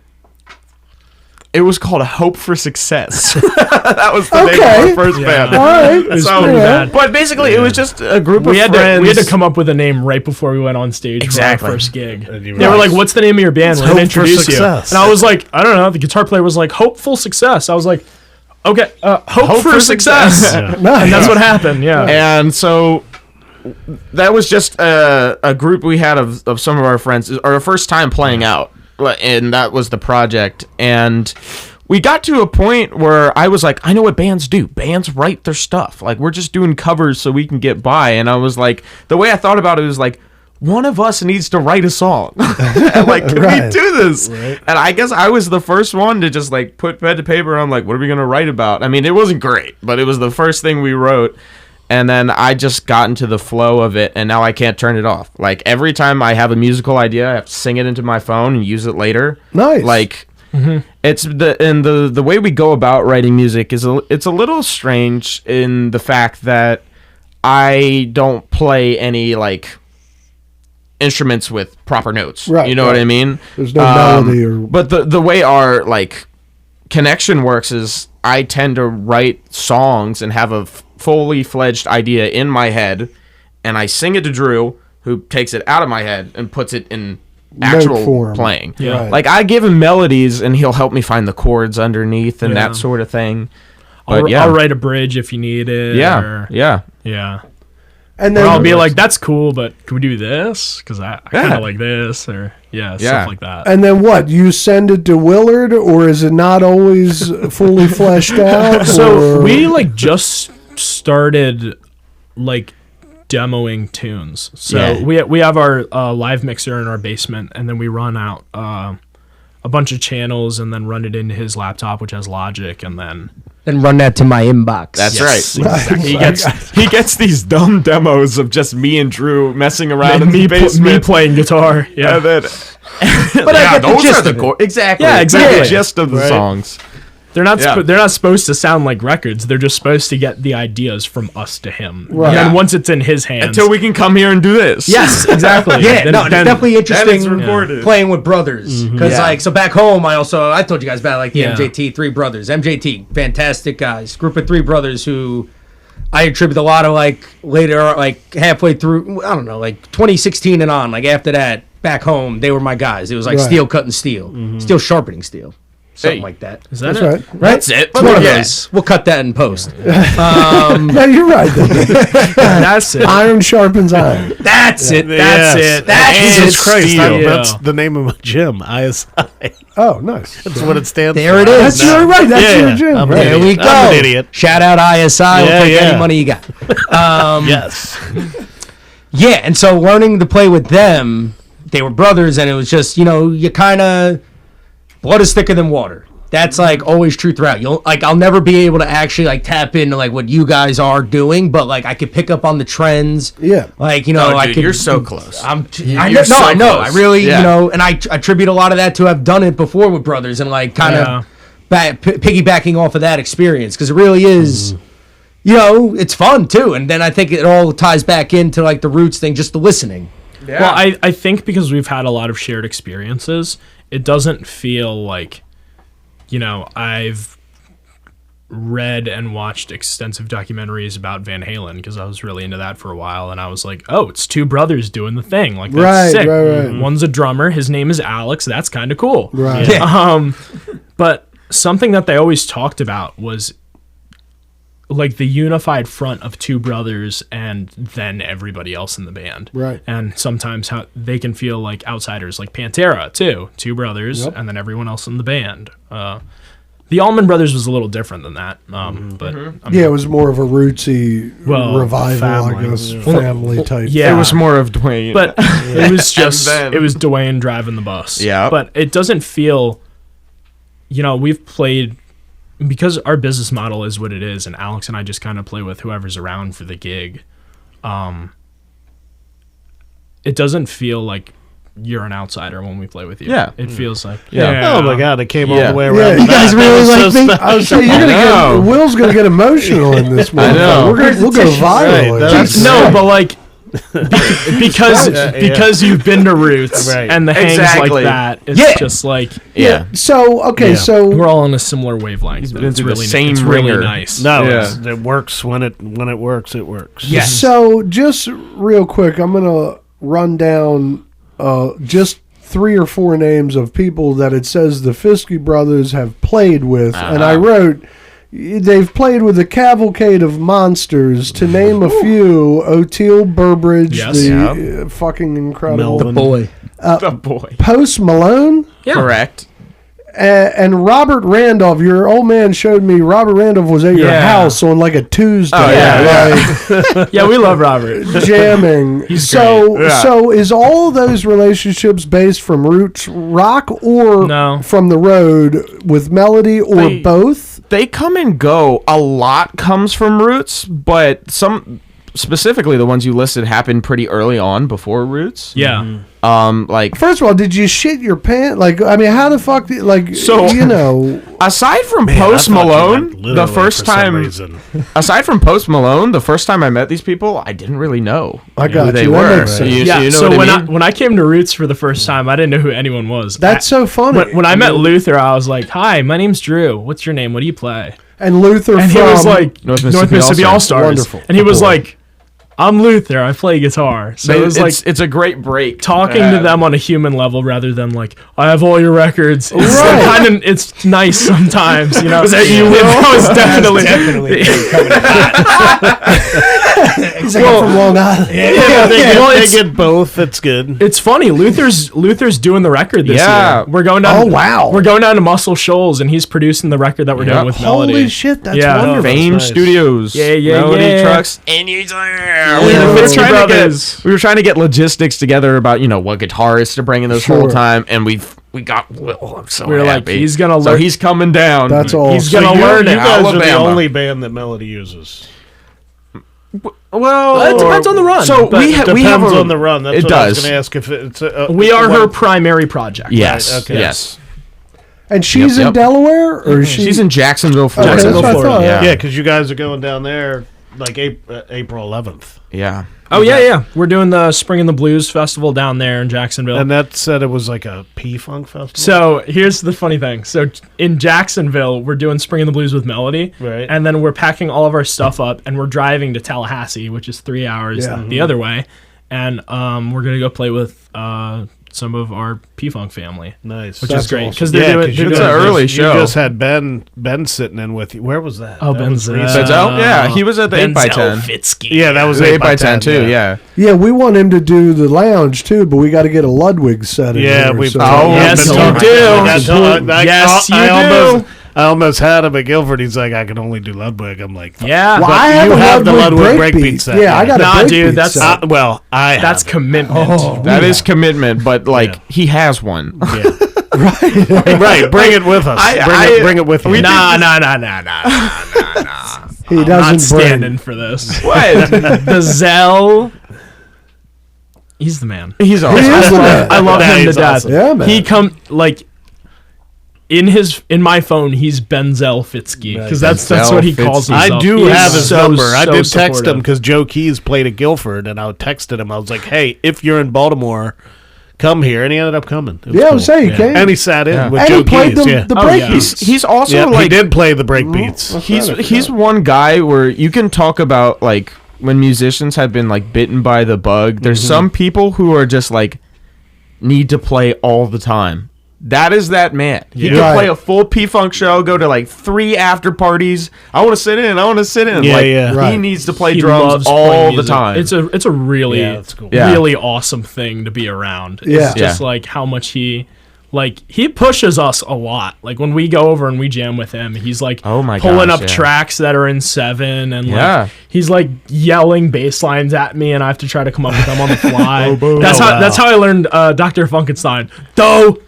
it was called Hope for Success. That was the name Okay. of our first band. all right? It was So, pretty bad. but basically, it was just a group We of had friends. to we had to come up with a name right before we went on stage Exactly. for our first gig. And you They were were like, "What's the name of your band? We're gonna Hope for introduce you." Success. And I was like, "I don't know." The guitar player was like, "Hopeful Success." I was like, "Okay, hope for Success." Yeah. Nice. And that's what happened. Yeah. And so that was just a group we had of some of our friends, our first time playing out, and that was the project. And we got to a point where I was like, I know what bands do. Bands write their stuff. Like, we're just doing covers so we can get by. And I was like, the way I thought about it was like, one of us needs to write a song. And like, can we Right. do this? And I guess I was the first one to just like put pen to paper. I'm like, what are we going to write about? I mean, it wasn't great, but it was the first thing we wrote. And then I just got into the flow of it, and now I can't turn it off. Like, every time I have a musical idea, I have to sing it into my phone and use it later. Nice. Like, it's the way we go about writing music is it's a little strange in the fact that I don't play any like instruments with proper notes. Right, You know right. what I mean? There's no melody or But the way our like connection works is I tend to write songs and have a fully fledged idea in my head, and I sing it to Drew, who takes it out of my head and puts it in actual form. playing. Yeah. Right. Like, I give him melodies and he'll help me find the chords underneath and Yeah. that sort of thing. I'll, But yeah. I'll write a bridge if you need it. Yeah. or- Yeah. yeah. and Or then I'll be like, "That's cool, but can we do this? Because I kind Yeah. of like this." Or Yeah. stuff like that. and then what? You send it to Willard, or is it not always fully fleshed out? So or- we like just started like demoing tunes. So Yeah. we have our live mixer in our basement, and then we run out a bunch of channels and then run it into his laptop, which has Logic, and then Then run that to my inbox. That's Yes, right. exactly. He gets these dumb demos of just me and Drew messing around in me, the basement. me playing guitar. Yeah. And then, But I get the those gist are the of it. exactly. Yeah, exactly. The gist of the Right. songs. They're not. Yeah. They're not supposed to sound like records. They're just supposed to get the ideas from us to him. Right. And then Yeah. once it's in his hands, Until we can come here and do this. yes, exactly. Yeah, no, it's definitely Then it's interesting recorded. playing with brothers. Because, Yeah. like, so back home, I told you guys about, like, the Yeah. MJT, three brothers. MJT, fantastic guys. Group of three brothers who I attribute a lot of, like, later, like, halfway through, I don't know, like, 2016 and on, like, after that, back home, they were my guys. It was, like, Right. steel cutting steel. Steel sharpening steel. Something Hey. like that. Is that That's it? right. That's it. One of Yeah. those. We'll cut that in post. No, you're right. That's it. Iron sharpens iron. That's it. That's it. That's Jesus it. Christ, Steel. that's the name of my gym, ISI. Oh, nice. That's what it stands There for. it is. That's you're right. That's Yeah, your yeah. gym. I'm Right. There we go. I'm an idiot. Shout out ISI. We'll Yeah, take yeah. any money you got. Yes. Yeah, and so learning to play with them, they were brothers, and it was just, you kind of, blood is thicker than water. That's like always true throughout. I'll never be able to actually like tap into like what you guys are doing, but like I could pick up on the trends. Yeah. Like Oh, I dude, could. you're so close. I You're know. so I know. close. I really, Yeah. and I attribute a lot of that to have done it before with brothers and like kind of piggybacking off of that experience because it really is. It's fun too, and then I think it all ties back into like the roots thing, just the listening. Yeah. Well, I think because we've had a lot of shared experiences, it doesn't feel like, I've read and watched extensive documentaries about Van Halen because I was really into that for a while, and I was like, oh, it's two brothers doing the thing. Like, that's Right, sick. right. One's a drummer. His name is Alex. That's kind of cool. Right. Yeah. But something that they always talked about was like the unified front of two brothers and then everybody else in the band. Right. And sometimes how they can feel like outsiders, like Pantera too, two brothers Yep. and then everyone else in the band. The Allman Brothers was a little different than that. But Yeah, it was more of a rootsy revival, I family, guess, yeah. family type. yeah. It was more of Dwayne. but it was just then- it was Dwayne driving the bus. Yeah. But it doesn't feel, we've played because our business model is what it is, and Alex and I just kind of play with whoever's around for the gig. It doesn't feel like you're an outsider when we play with you. Yeah. It feels like Yeah. Oh my God, it came all Yeah. the way Yeah, around. you guys really like me? I was saying, you're know. Will's gonna get emotional in this one. know. We'll go viral. Right, that's- no, but like because you've been to Roots Right. and the hangs Exactly. like that. It's Yeah. just like yeah. So okay, Yeah. so we're all on a similar wavelength. been It's through the really same it's really ringer. nice. No, Yeah. it works when it works. It works. Yes. So just real quick, I'm gonna run down just 3 or 4 names of people that it says the Fitzkee brothers have played with, and I wrote they've played with a cavalcade of monsters. To name a few: O'Teal Burbridge, Yes. the fucking incredible Melvin. Boy. The boy. Post Malone. Correct. And Robert Randolph, your old man showed me Robert Randolph was at your Yeah. house on like a Tuesday, Oh, yeah, like Yeah, we love Robert. jamming. So great. Yeah. so is all of those relationships based from roots rock or No. from the road with melody or They- both? They come and go. A lot comes from Roots, but some, specifically the ones you listed, happened pretty early on before Roots. Yeah. Like First of all, did you shit your pants? Like, I mean, how the fuck? So- aside from Man, I Post thought you Malone, meant literally the first for some time. reason. Aside from Post Malone, the first time I met these people, I didn't really know I got who they you. That were. makes sense. You Yeah. know So what when I I mean? when I came to Roots for the first time, I didn't know who anyone was. That's so funny. When I met Luther, I was like, "Hi, my name's Drew. What's your name? What do you play?" and Luther And from he was like, North "North Mississippi Mississippi All-Stars. All-Stars." Wonderful. And he was Boy. like, "I'm Luther. I play guitar." So it was like it's a great break. talking to them on a human level rather than like, "I have all your records." It's Right. kind of it's nice sometimes, you know. Was that you, Will? That was definitely. he's like, I'm from Long Island. Yeah, well, They it's, get both. It's good. it's funny. Luther's doing the record this Yeah. year. We're going down. Oh, wow. We're going down to Muscle Shoals, and he's producing the record that we're Yeah. doing with Melody. Holy shit, that's Yeah. wonderful. Fame nice. Studios. Yeah, yeah, Melody yeah. Trucks. And he's there. Yeah, We were Fitzkee trying to brothers. get we were trying to get logistics together about what guitarists to bring in this whole Sure. time, and we got Will. I'm so We were like, happy. he's gonna So learn- he's coming down. That's all. He's So gonna you, learn you it. guys are the Alabama. only band that Melody uses. Well, It depends on the run. So but we have Depends a, on the run. That's it what I was does. going to ask if it's. we are her primary project. Yes. Right, okay. Yes. And she's in Yep. Delaware, or is she? She's in Jacksonville, Okay, Florida. that's what I thought. Yeah, because you guys are going down there like April 11th. Yeah. Oh yeah. We're doing the Spring in the Blues festival down there in Jacksonville. And that said it was like a P-Funk festival. So here's the funny thing. So in Jacksonville, we're doing Spring in the Blues with Melody. Right. And then we're packing all of our stuff up and we're driving to Tallahassee, which is 3 hours the other way. And we're going to go play with some of our P-Funk family. Nice. Which That's is great. awesome. Because they're Yeah, doing, 'cause they're you It's doing an early show. You just had Ben sitting in with you. Where was that? Oh, That was Ben's recent. Benzel? Yeah, he was at the 8x10. Fitzkee. Yeah, that was The 8x10 too, yeah. Yeah, we want him to do the lounge too, but we got to get a Ludwig set in Yeah, here, we've so- Yes, been you talking- do. Yes, you do. I almost had him at Guilford. He's like, I can only do Ludwig. I'm like, Yeah. Well, But I have you a have the Ludwig Ludwig breakbeat breakbeat set, Yeah, yeah. I got a Nah, breakbeat dude, that's- set. That's commitment. That is commitment, but like Yeah. he has one. right. Bring it with us. Bring it with you. Nah. He Not doesn't standing bring. for this. What? The Zell. He's the man. He's awesome. He is the man. I love Yeah, him to he's death. awesome. Yeah, man. He like in my phone. He's Benzel Fitzkee because that's Benzel what he calls Fitzkee. himself. I do He is have his so, number. I so did text him supportive. because Joe Keys played at Guilford, and I texted him. I was like, "Hey, if you're in Baltimore, come here." And he ended up coming. It was Yeah, I cool. was saying, he came. And he sat in with And Joe he played Keys. the Oh, yeah. breakbeats. He's also Yeah, like he did play the break beats. he's one guy where you can talk about like when musicians have been like bitten by the bug. There's some people who are just like need to play all the time. That is that man. He Yeah. can Right. play a full P-Funk show, go to like 3 after parties. I want to sit in. Yeah, like, yeah. He Right. needs to play He drums loves playing all the music. time. It's a really Yeah, that's cool. Yeah. really awesome thing to be around. Yeah. It's just like how much he pushes us a lot. Like when we go over and we jam with him, he's like Oh my pulling gosh, up yeah. tracks that are in 7 and Yeah. like he's like yelling bass lines at me and I have to try to come up with them on the fly. That's how I learned Dr. Funkenstein. Do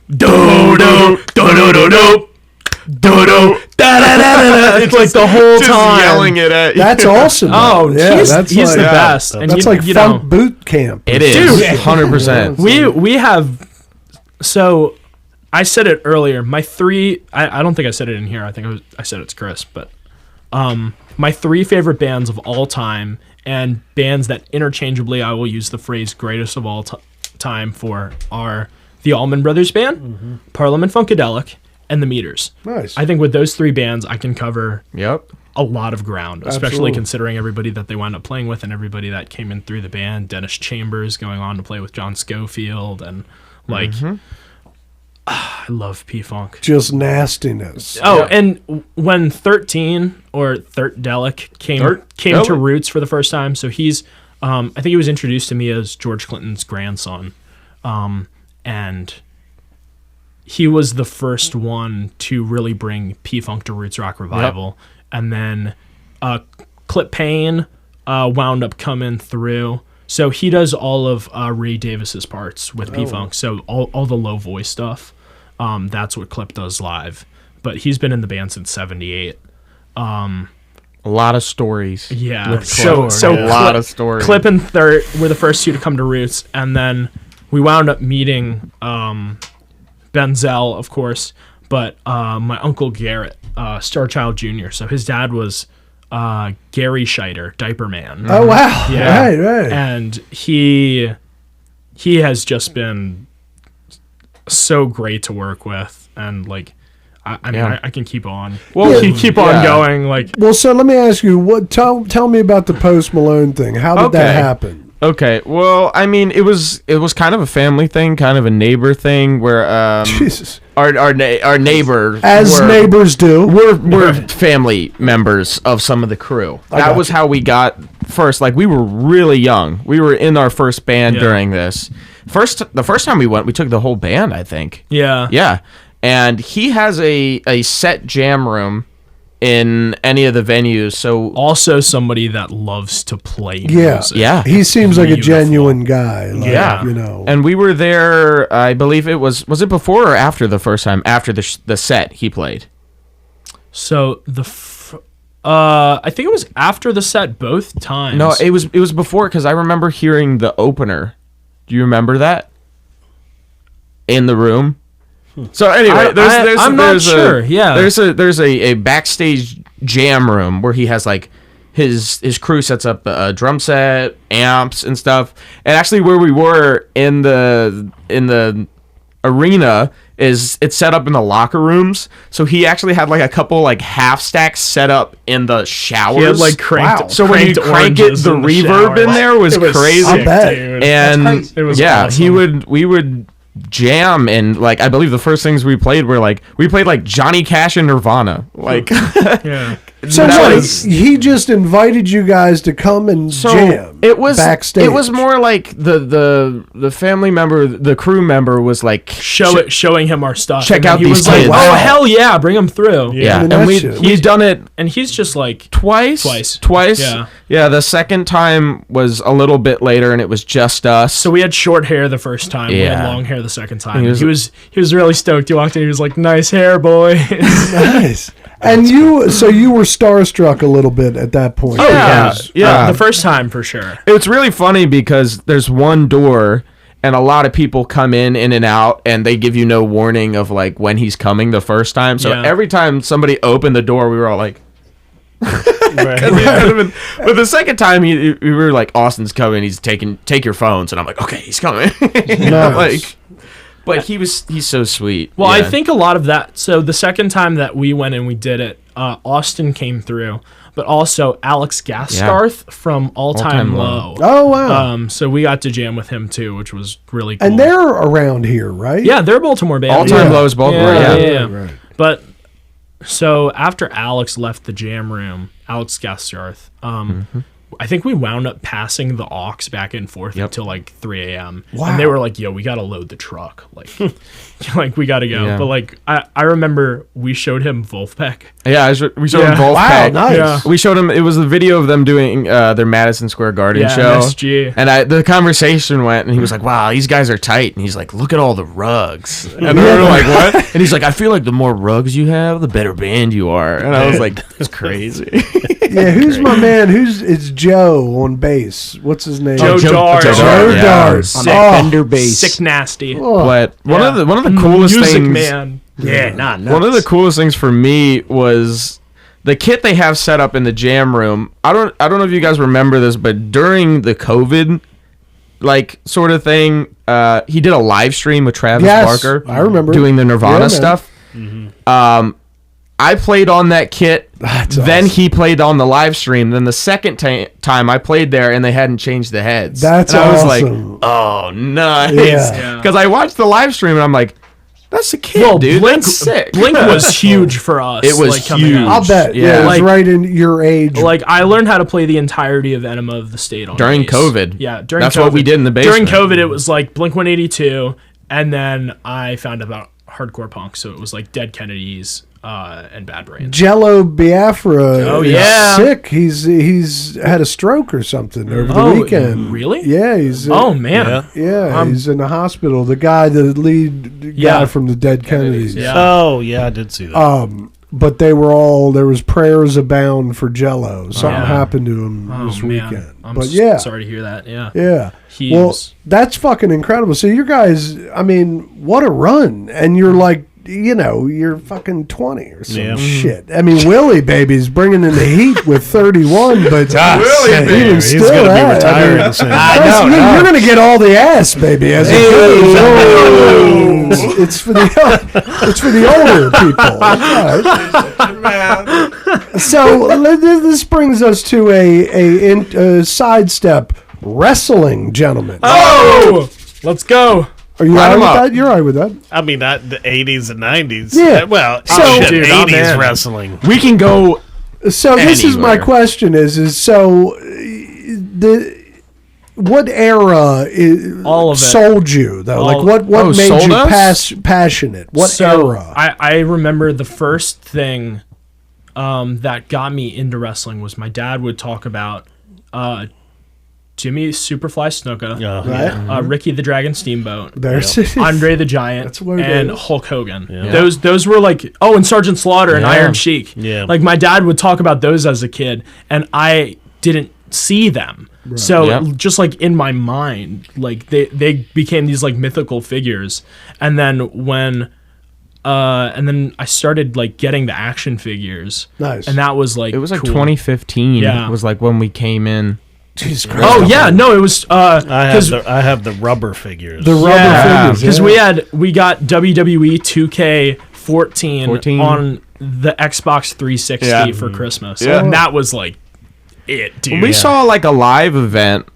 do do do do do do do do da da da da. It's like the whole just time yelling it at you. That's awesome. Oh, man. he's that's the like, best. And That's like funk boot camp. It is Dude. 100%. We have. So, I said it earlier. My 3. I don't think I said it in here. I think I said it's Chris. But my 3 favorite bands of all time and bands that interchangeably I will use the phrase "greatest of all time" for are the Allman Brothers Band, Parliament Funkadelic, and the Meters. Nice. I think with those 3 bands, I can cover Yep. a lot of ground, especially Absolutely. considering everybody that they wound up playing with and everybody that came in through the band. Dennis Chambers going on to play with John Schofield and like I love P-Funk. Just nastiness. Oh, and when 13 or Delic came to Delic. Roots for the first time, so he's I think he was introduced to me as George Clinton's grandson. And he was the first one to really bring P-Funk to Roots Rock Revival. And then Clip Payne wound up coming through. So he does all of Ray Davis's parts with P-Funk. So all the low voice stuff, that's what Clip does live. But he's been in the band since 78. A lot of stories. Yeah. So a lot of stories. Clip and Third were the first 2 to come to Roots. And then we wound up meeting Benzel, of course, but my uncle Garrett, Starchild Jr. So his dad was Gary Scheider, Diaper Man. Oh wow! Yeah. Right. And he has just been so great to work with, and like I mean Yeah. I can keep on. Well, keep on yeah. going. Like Well, so let me ask you. What? Tell me about the Post Malone thing. How did that Okay. happen? Okay, well, I mean, it was kind of a family thing, kind of a neighbor thing, where Jesus. our neighbor, As neighbors do. we're family members of some of the crew. That got was you. how we got first. Like we were really young. We were in our first band Yeah. during this. The first time we went, we took the whole band. I think. yeah. Yeah, and he has a set jam room in any of the venues. So Also somebody that loves to play Yeah. music. yeah, He seems like a Beautiful. genuine guy. Like, Yeah. You know. and we were there. I believe it was it before or after the first time? After the set he played. So I think it was after the set both times. No, it was before because I remember hearing the opener. Do you remember that? In the room. So anyway, I'm not sure. Yeah. there's a backstage jam room where he has like his crew sets up a drum set, amps and stuff. And actually, where we were in the arena is it's set up in the locker rooms. So he actually had like a couple like half stacks set up in the showers. He had like cranked. So when you crank it, the reverb in there was crazy. I bet. Dude. And It was yeah, awesome. we would jam, and like I believe the first things we played were like we played like Johnny Cash and Nirvana. Like Yeah. So that what, was- he just invited you guys to come and jam. it was backstage. It was more like the family member, the crew member was like Showing him our stuff. Check And then out he these was like, kids. "Oh hell yeah, bring him through." yeah, I mean, and that we shit- he's done it And he's just like, twice. Yeah. Yeah. The second time was a little bit later, and it was just us. so we had short hair the first time. We had Yeah. long hair the second time. He He was- was really stoked. He walked in. He was like, "Nice hair, boy." Nice. And you were starstruck a little bit at that point. Oh, yeah. because- Yeah. The first time for sure. It's really funny because there's one door and a lot of people come in and out, and they give you no warning of like when he's coming the first time. So Yeah. every time somebody opened the door, we were all like, Right. but the second time we were like, Austin's coming, take your phones, and I'm like, okay, he's coming. You know, Nice. but he's so sweet. Well, I Yeah. think a lot of that. So the second time that we went and we did it, Austin came through, but also Alex Gaskarth from All Time Low. Oh wow. So we got to jam with him too, which was really cool. And they're around here, right? yeah, they're Baltimore band. All Time Yeah. Low is Baltimore. Yeah, Yeah. yeah. Right. But so after Alex left the jam room, Alex Gaskarth, I think we wound up passing the aux back and forth Yep. until like 3 a.m. Wow. And they were like, "Yo, we gotta load the truck, like, like we gotta go." Yeah. But like, I remember we showed him Wolfpack. Yeah, we showed him Yeah. Wolfpack. Wow, nice. Yeah. We showed him. It was the video of them doing their Madison Square Garden Yeah, show. MSG. And the conversation went, and he was like, "Wow, these guys are tight." And he's like, "Look at all the rugs." And we were like, "What?" And he's like, "I feel like the more rugs you have, the better band you are." And I was like, "That's crazy." Yeah, who's my man? It's Joe on bass. What's his name? Joe Dart. Joe Yeah. Dart. On Oh, that Fender bass. Sick nasty. But one of the And coolest music things, man. Yeah, not nuts. one of the coolest things for me was the kit they have set up in the jam room. I don't know if you guys remember this, but during the COVID like sort of thing, he did a live stream with Travis Yes, Barker. I remember. doing the Nirvana Yeah, man. stuff. I played on that kit. That's then awesome. he played on the live stream. Then the second time I played there, and they hadn't changed the heads. That's and I was awesome. like, oh, nice. Yeah. Because I watched the live stream, and I'm like, that's a kid, Well, dude. Blink, That's sick. Blink was huge for us. It was like, coming huge. out. I'll bet. Yeah, Yeah. it was Like- right in your age. Like I learned how to play the entirety of Enema of the State on During bass. COVID. Yeah, during That's COVID. what we did in the basement. During COVID, it was like Blink 182, and then I found out about hardcore punk, so it was like Dead Kennedys and Bad Brains. Jello Biafra. Oh, is yeah. sick. He's had a stroke or something over the Oh, weekend. really? Yeah, he's. Oh man, Yeah. he's in the hospital. The lead guy Yeah. from the Dead Kennedys. Yeah. Oh, yeah, I did see that. But there was prayers abound for Jello. Something Yeah. happened to him Oh this man, weekend. I'm But yeah, sorry to hear that. Yeah, yeah. He Well, was- that's fucking incredible. So you guys, I mean, what a run! And you're like, you're fucking 20 or some Yeah. shit. I mean, Willie baby's bringing in the heat with 31, but Willie, even baby, he's still, gonna be that, retiring I mean, soon. you're gonna get all the ass, baby. As it goes. It's for the older people. All right. So this brings us to a sidestep wrestling, gentlemen. Oh, let's go. Are you Line all right 'em with up. that? You're all right with that? I mean, the 80s and 90s. Yeah. Well, So- shit, Dude, I'm 80s in. wrestling. We can go. So this is my Anywhere. question: is so what era All of it. sold you though? All- Like what made sold you us? passionate? What So, era? I remember the first thing that got me into wrestling was my dad would talk about Jimmy Superfly Snuka, Right? Ricky the Dragon Steamboat, There's it. Andre the Giant, That's what it and is. Hulk Hogan. Yeah. Those were like and Sergeant Slaughter and Yeah. Iron Sheik. Yeah. Like my dad would talk about those as a kid, and I didn't see them. So Yep. just like in my mind, like they became these like mythical figures. And then when and then I started like getting the action figures. Nice. And that was like It was like cool. 2015. Yeah. It was like when we came in. Jesus Christ. Oh yeah, no, it was I because have the rubber figures. The rubber figures. because yeah. we got WWE 2K14 14. on the Xbox 360 Yeah. for Christmas, Yeah. and that was like it, dude. We saw like a live event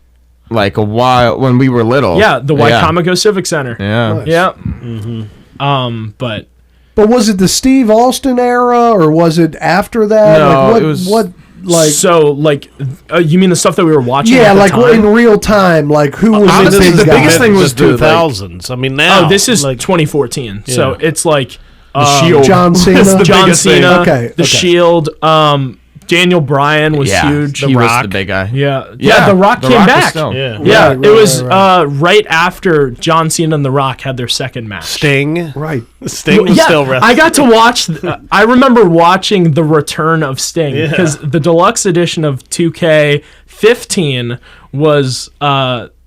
like a while when we were little. yeah, the Waikamago Civic Center. Yeah. Nice. Yeah. But But was it the Steve Austin era or was it after that? No, like what, it was- what like so like you mean the stuff that we were watching? yeah, at the like time? in real time, like who was honestly, the big the guy? biggest thing was the 2000s. I mean, now. Oh, this is like, 2014. So Yeah. it's like Shield. John Cena. was the John biggest thing. Cena, Okay, the okay. Shield, Daniel Bryan was huge. He was Rock. the big guy. Yeah. Yeah, The Rock The came Rock was back. still- Yeah. Yeah, Right, it was right. right after John Cena and The Rock had their second match. Sting. Right. Sting was Yeah, still wrestling. I got to watch. I remember watching the return of Sting because the deluxe edition of 2K15 was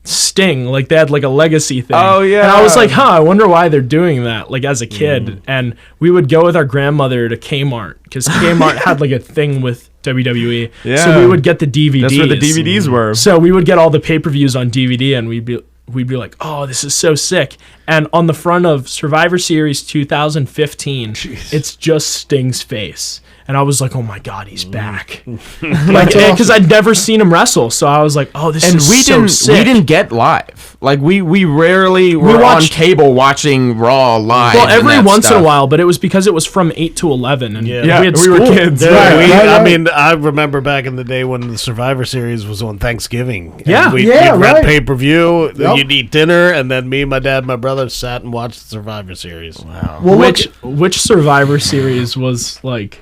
Sting. Like they had like a legacy thing. Oh, yeah. And I was like, huh, I wonder why they're doing that. Like as a kid, and we would go with our grandmother to Kmart because Kmart had like a thing with WWE. Yeah. So we would get the DVDs. That's where the DVDs were. So we would get all the pay-per-views on DVD, and we'd be like, oh, this is so sick. And on the front of Survivor Series 2015, it's just Sting's face. And I was like, oh my God, he's back. Like, because I'd never seen him wrestle. So I was like, oh, this And is we so didn't sick. we didn't get live. Like we rarely were watched- on cable watching Raw live. Well, and every that once in stuff. a while, but it was because it was from 8 to 11. And Yeah. we had we were school. kids. Yeah, Right, right, I right. mean, I remember back in the day when the Survivor Series was on Thanksgiving. And Yeah. we'd Yeah, rent right. pay-per-view, Yep. you'd eat dinner, and then me, my dad, my brother sat and watched the Survivor Series. Wow. Well, Which Survivor Series was like...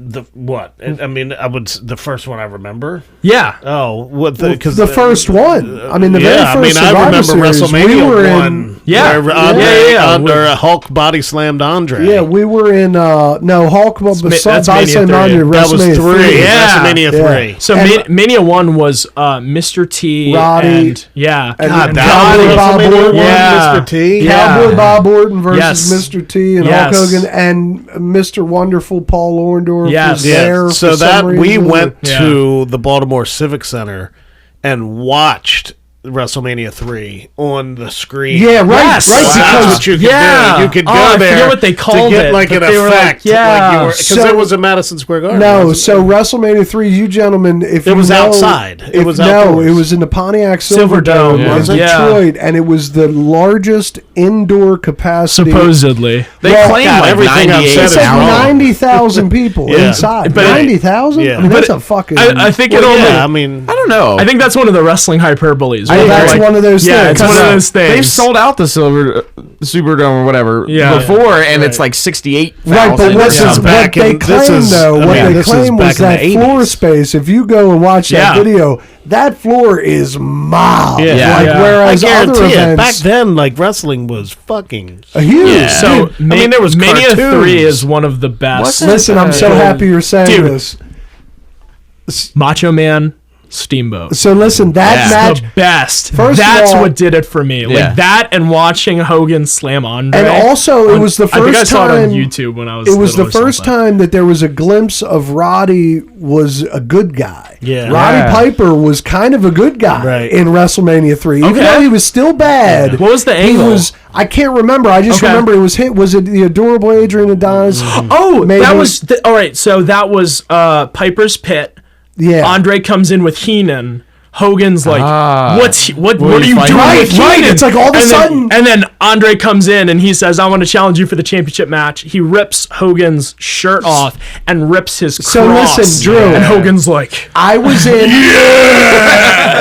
The what? I mean, the first one I remember. Yeah. Oh, what the? well, Because the first one. I mean, the very yeah, first I Survivor remember Series, WrestleMania we were one. in. Yeah. where Yeah, Andre, yeah, yeah. Under Hulk body slammed Andre. Yeah, we were in. No, Hulk. that's Besides Mania Slam 3. Andre, that was WrestleMania 3. Yeah. WrestleMania Yeah. 3. So And- Mania 1 was Mr. T, Roddy, and yeah, and God, and that Cowboy was Bob WrestleMania Orton. one, Yeah. Mr. T. Yeah. Cowboy Bob Orton versus Yes. Mr. T and Yes. Hulk Hogan and Mr. Wonderful Paul Orndorff Yes. was Yeah. there. So for some that we reason. went Yeah. to the Baltimore Civic Center and watched WrestleMania 3 on the screen. Yeah, right, Yes. right. So that's Because what you could yeah. do. You could Oh, go I there forget what they called to get it, like but an they were like, effect. yeah. Because So- it was in Madison Square Garden. no, wasn't so WrestleMania 3, you gentlemen, if It you was know, outside. It if- was no, outdoors. it was in the Pontiac Silverdome, Silverdome in was it? Detroit, and it was the largest indoor capacity. supposedly. They Well, claim God, like everything I've 98 said It is said wrong. 90,000 people Yeah. inside. But- 90,000? Yeah. I mean, that's But a fucking. I think it Well, only. yeah, I mean, I don't know. I think that's one of the wrestling hyperboles. I where think they're that's like- one of those Yeah, things. it's one of those things. They've sold out the Superdome or whatever Yeah. before, and it's like 68,000. Right, but This is what back they in- this claim, is- though, I what mean, they this is claim was back in the that floor 80s. space. If you go and watch that Yeah. video, that floor is mobbed. Yeah. Like, Yeah. I whereas other guarantee it. Back events, then, like wrestling was fucking. huge. Yeah. So Dude, mean, there was Mania cartoons. 3 is one of the best. What's listen, I'm so happy you're saying Dude. this. Macho Man, Steamboat. So listen, that Yeah. match, The best. First of That's all- what did it for me. Yeah. Like that and watching Hogan slam Andre. and also it was the I think I first saw it on time. YouTube when I was. It was the little or first something. time that there was a glimpse of Roddy was a good guy. Yeah. Roddy Yeah. Piper was kind of a good guy Right. in WrestleMania 3. Even Okay. though he was still bad. What was the He angle? was. I can't remember. I just Okay. remember it was hit. Was it the adorable Adrian Adonis? Oh, Maybe. that was all right. So that was Piper's Pit. Yeah. Andre comes in with Heenan. Hogan's like, Ah. what are you fight? doing Right, with right. Heenan? It's like all of a And then- sudden- and then Andre comes in and he says, I want to challenge you for the championship match. He rips Hogan's shirt off and rips his So cross. listen, Drew. And Hogan's like, I was in.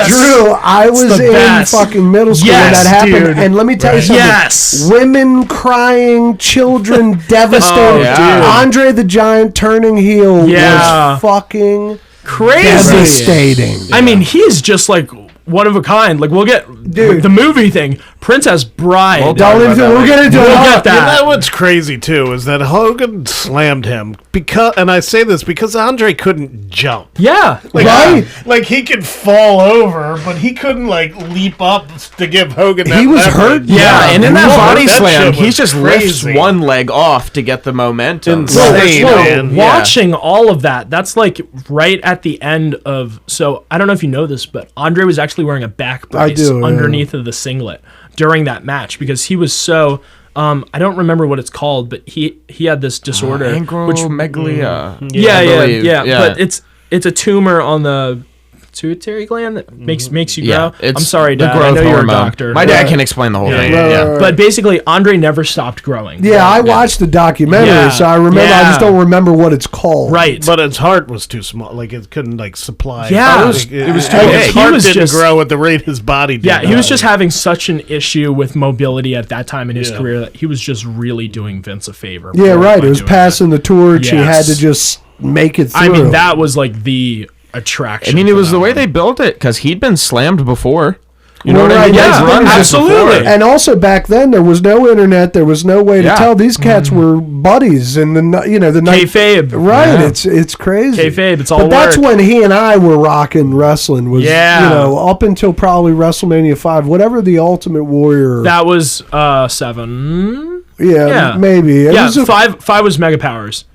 Drew, I was the in best. fucking middle school Yes, when that happened. dude. And let me tell you something. Yes. Women crying, children devastated. yeah. Andre the Giant turning heel Yeah. was fucking crazy. devastating. I mean, he's just like one of a kind. Like, we'll get Dude. the movie thing, Princess Bride. Well, Don't even, we'll get into it. We'll get You that. know what's crazy too is that Hogan slammed him because, and I say this because Andre couldn't jump. Yeah. Like, Right. Like he could fall over, but he couldn't like leap up to give Hogan that He was leverage. hurt. Yeah, and in that body That slam, shit he was just crazy. lifts one leg off to get the momentum. Insane, Bro, man. watching all of that, that's like right at the end of. So I don't know if you know this, but Andre was actually wearing a back brace do, yeah. underneath of the singlet during that match because he was so. I don't remember what it's called, but he had this disorder, Acromegalia. yeah. But it's a tumor on the pituitary gland that makes you grow. I'm sorry, the Dad. I growth know you're a hormone. doctor. My dad can explain the whole thing. Yeah. But basically, Andre never stopped growing. Yeah, I watched the documentary, Yeah. so I remember. I just Yeah. don't remember what it's called. Right. But his heart was too small. Like it couldn't like supply. Yeah. it was too His big. heart He was didn't just- grow at the rate his body did. Yeah, he was just having such an issue with mobility at that time in his Yeah. career that he was just really doing Vince a favor. Yeah, right. by It was doing passing the torch. He had Yes. to just make it through. that. I mean, that was like the attraction. I mean, it for was that the way one. they built it because he'd been slammed before. You know Well, what I right, mean? yeah, He's run this absolutely. before. And also back then there was no internet. There was no way to Yeah. tell these cats were buddies. And the the night Kayfabe. right? Yeah. It's crazy. Kayfabe, it's all But that's work. when he and I were rocking wrestling. Was Yeah. up until probably WrestleMania 5, whatever the Ultimate Warrior. That was 7. yeah, maybe. It Yeah, was a- 5 was Mega Powers.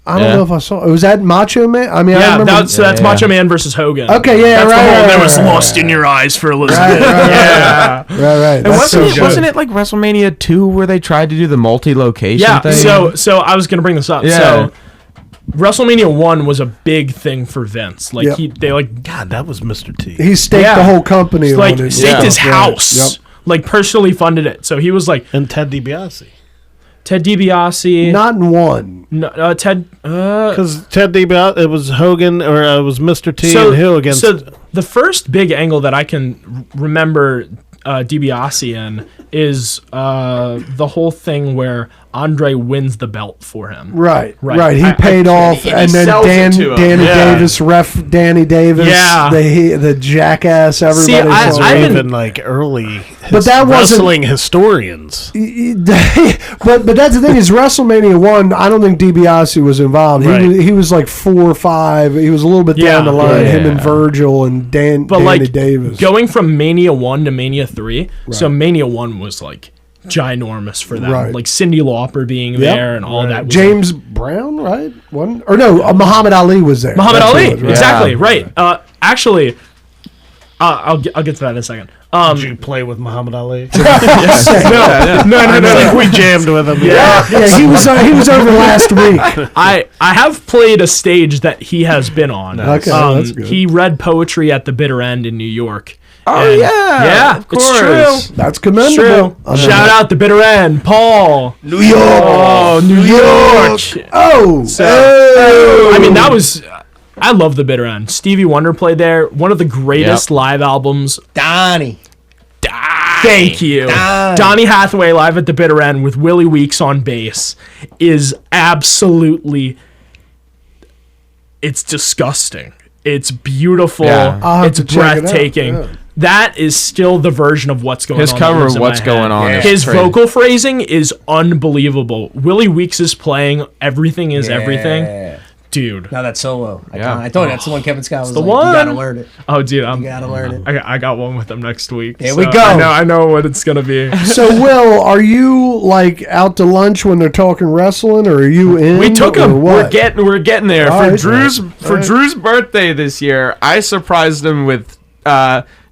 I don't Yeah. know if I saw. Was that Macho Man? I mean, I Yeah, remember. that's Macho Man versus Hogan. Okay, yeah, that's right, the whole. right, There was right, lust in your eyes for Elizabeth. Right. And That's wasn't, so it, good. wasn't it like WrestleMania 2 where they tried to do the multi-location Yeah. thing? So I was gonna bring this up. Yeah. So WrestleMania 1 was a big thing for Vince. Like Yep. they like God, that was Mr. T. He staked Yeah. the whole company like on it. staked his Yeah. house. Yep. Like personally funded it. So he was like and Ted DiBiase. Ted DiBiase. Not in one. No, Ted. Because Ted DiBiase, it was Hogan or it was Mr. T So and Hill against. so the first big angle that I can remember DiBiase in is the whole thing where Andre wins the belt for him. Right. Right. He paid off, and he and then sells it to him. Danny Yeah. Davis, Danny Davis, Yeah. the jackass. Everybody. I- those saw. were I've been- even like early But that wasn't- wrestling historians. but that's the thing is WrestleMania 1. I don't think DiBiase was involved. Right. He was like 4 or 5. He was a little bit down the line. Yeah. Him and Virgil and Danny But Davis. going from Mania 1 to Mania 3, so Mania 1 was like ginormous for them. Right. Like Cyndi Lauper being Yep. there and all that. Was James Brown, right? One or no? Muhammad Ali was there. Muhammad That's Ali, who it was, exactly, Yeah. right. Actually, I'll get to that in a second. Did you play with Muhammad Ali? No, I think we jammed with him. Yeah, he was over last week. I have played a stage that he has been on. Okay, that's good. He read poetry at the Bitter End in New York. Oh, And- yeah. yeah, Of it's course. true. That's It's commendable. true. Shout out the Bitter End, Paul. New York. Oh, New York. Oh, I mean, that was. I love the Bitter End. Stevie Wonder played there. One of the greatest live albums. Donnie. Thank you. Donny Hathaway live at the Bitter End with Willie Weeks on bass is absolutely. It's disgusting. It's beautiful. Yeah. I'll have It's to check it out, breathtaking. yeah. That is still the version of what's going His on. cover that lives of in What's my Going head. On is His crazy. vocal phrasing is unbelievable. Willie Weeks is playing Everything Is Everything. Dude. Now that solo. Yeah. I told you that's the one Kevin Scott was the like, one. you gotta learn it. Oh, dude, You gotta learn it. I got one with him next week. Here so we go. I know what it's gonna be. So, Will, are you like out to lunch when they're talking wrestling, or are you in? We took or him. What? We're getting there All for right. Drew's birthday this year. I surprised him with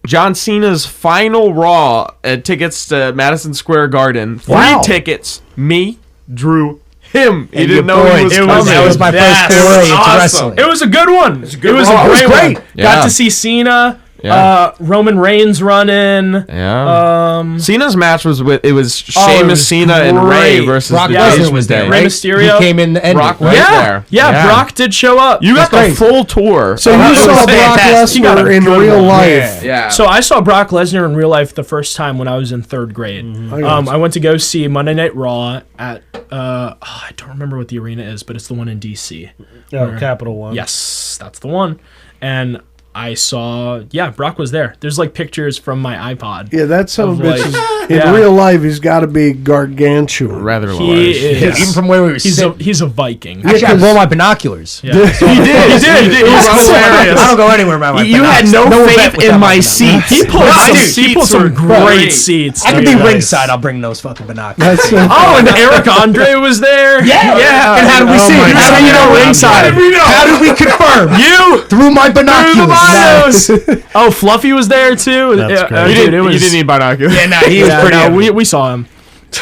John Cena's final Raw tickets to Madison Square Garden. 3 Wow. tickets. Me, Drew, him. He And didn't your know he boy. was It coming. was- That was my first Yes. foray into Awesome. wrestling. It was a good one. It was a Raw. It was great great. one. Yeah. Got to see Cena. Yeah. Roman Reigns run in. Yeah. Cena's match was with it was Oh, it Sheamus, was Cena, and Ray great. versus Brock the Lesnar Judgment was there, Day. Rey right? Mysterio. He came in the end. Brock right? was Yeah, there. yeah, Brock did show up. You got the crazy. full tour. So you It saw was Brock fantastic. You got a Lesnar in good real one. life. Yeah. So I saw Brock Lesnar in real life the first time when I was in 3rd grade. I went to go see Monday Night Raw at I don't remember what the arena is, but it's the one in DC. Oh, Capital One. Yes, that's the one. And I saw, Brock was there. There's like pictures from my iPod. Yeah, that son of a Of, bitch. like- In Yeah. real life, he's got to be gargantuan. Rather He large. is. Even from where we were He's sitting. he's a Viking. Actually, I wore my binoculars. Yeah. He did. It was hilarious. I don't go anywhere without my You had binoculars. no event faith without in my binoculars. seats. He pulled My some, seats he pulled some were great seats. I could be dude. ringside. I'll bring those fucking binoculars. That's Oh, and Eric Andre was there. Yeah. And how did we Oh see my it? How God. do you know ringside? How did we confirm? You Through my binoculars. Oh, Fluffy was there too. That's great. Dude, it was. You didn't need binoculars. Yeah, nah, he was Yeah, pretty. no, we saw him.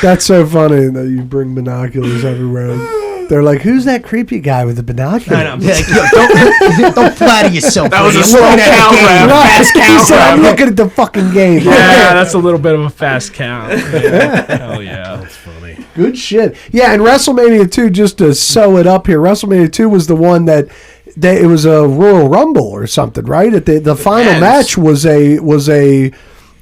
That's so funny that you bring binoculars everywhere. They're like, who's that creepy guy with the binoculars? I know. Like, yo, don't flatter yourself. That was a buddy. slow Looking at the count game. round. Right. He said, I'm looking at the fucking game. Yeah, that's a little bit of a fast count. Yeah. Hell yeah. Funny. Good shit. Yeah, and WrestleMania 2, just to sew it up here, WrestleMania 2 was the one that it was a Royal Rumble or something, right? At the final match was a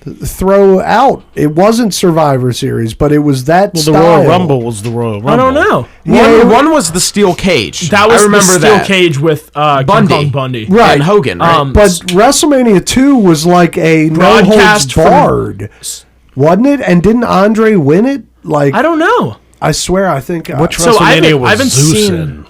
throw out. It wasn't Survivor Series, but it was that Well, style. the Royal Rumble was the Royal Rumble. I don't know. Yeah, One was the steel cage. That was I remember the steel that. cage with King Bundy. Kong Bundy. Right. And Hogan, right? But WrestleMania 2 was like a no holds Broadcast from- barred, wasn't it? And didn't Andre win it? Like I don't know. I swear, I think Which So I WrestleMania haven't- was I haven't Zeus seen- in?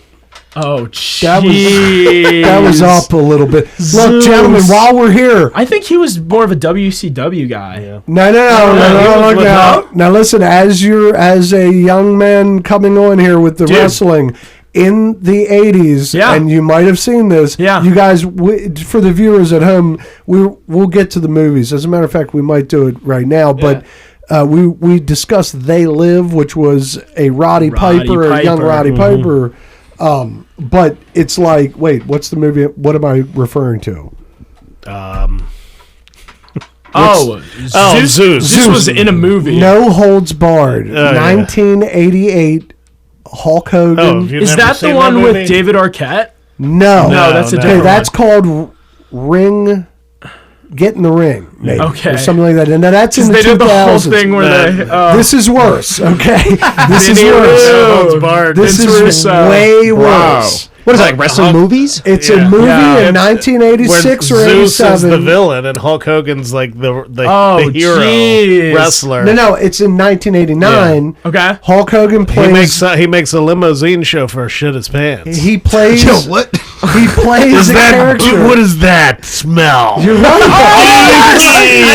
Oh, that was up a little bit. Look, gentlemen, while we're here, I think he was more of a WCW guy. Yeah. no, look now. Now listen, as a young man coming on here with the wrestling in the 80s, Yeah. and you might have seen this. Yeah. You guys, for the viewers at home, we'll get to the movies. As a matter of fact, we might do it right now, but. We discussed They Live, which was a Roddy Piper, a young Roddy Piper. But it's like, wait, what's the movie? What am I referring to? Zeus. Zeus was in a movie. No Holds Barred, yeah. 1988. Hulk Hogan. Oh, have you Is never that the seen one movie? with David Arquette? No, that's a no. different That's one. called Ring. Get in the Ring, maybe, Okay. or something like that. And now that's in the They did the whole 2000s. thing where they. This is worse. Okay, this is Vinny worse. Russo. Holds Barred. This Vince is Russo. way Wow. worse. What is it, like wrestling movies? It's Yeah. a movie Yeah. in 1986 or Zeus is 87. the villain and Hulk Hogan's like the Oh, hero jeez. wrestler. No, it's in 1989. Okay. Hulk Hogan plays. He makes a limousine chauffeur shit his pants. He plays. Yo, what? He plays a character. What is that smell? You're right.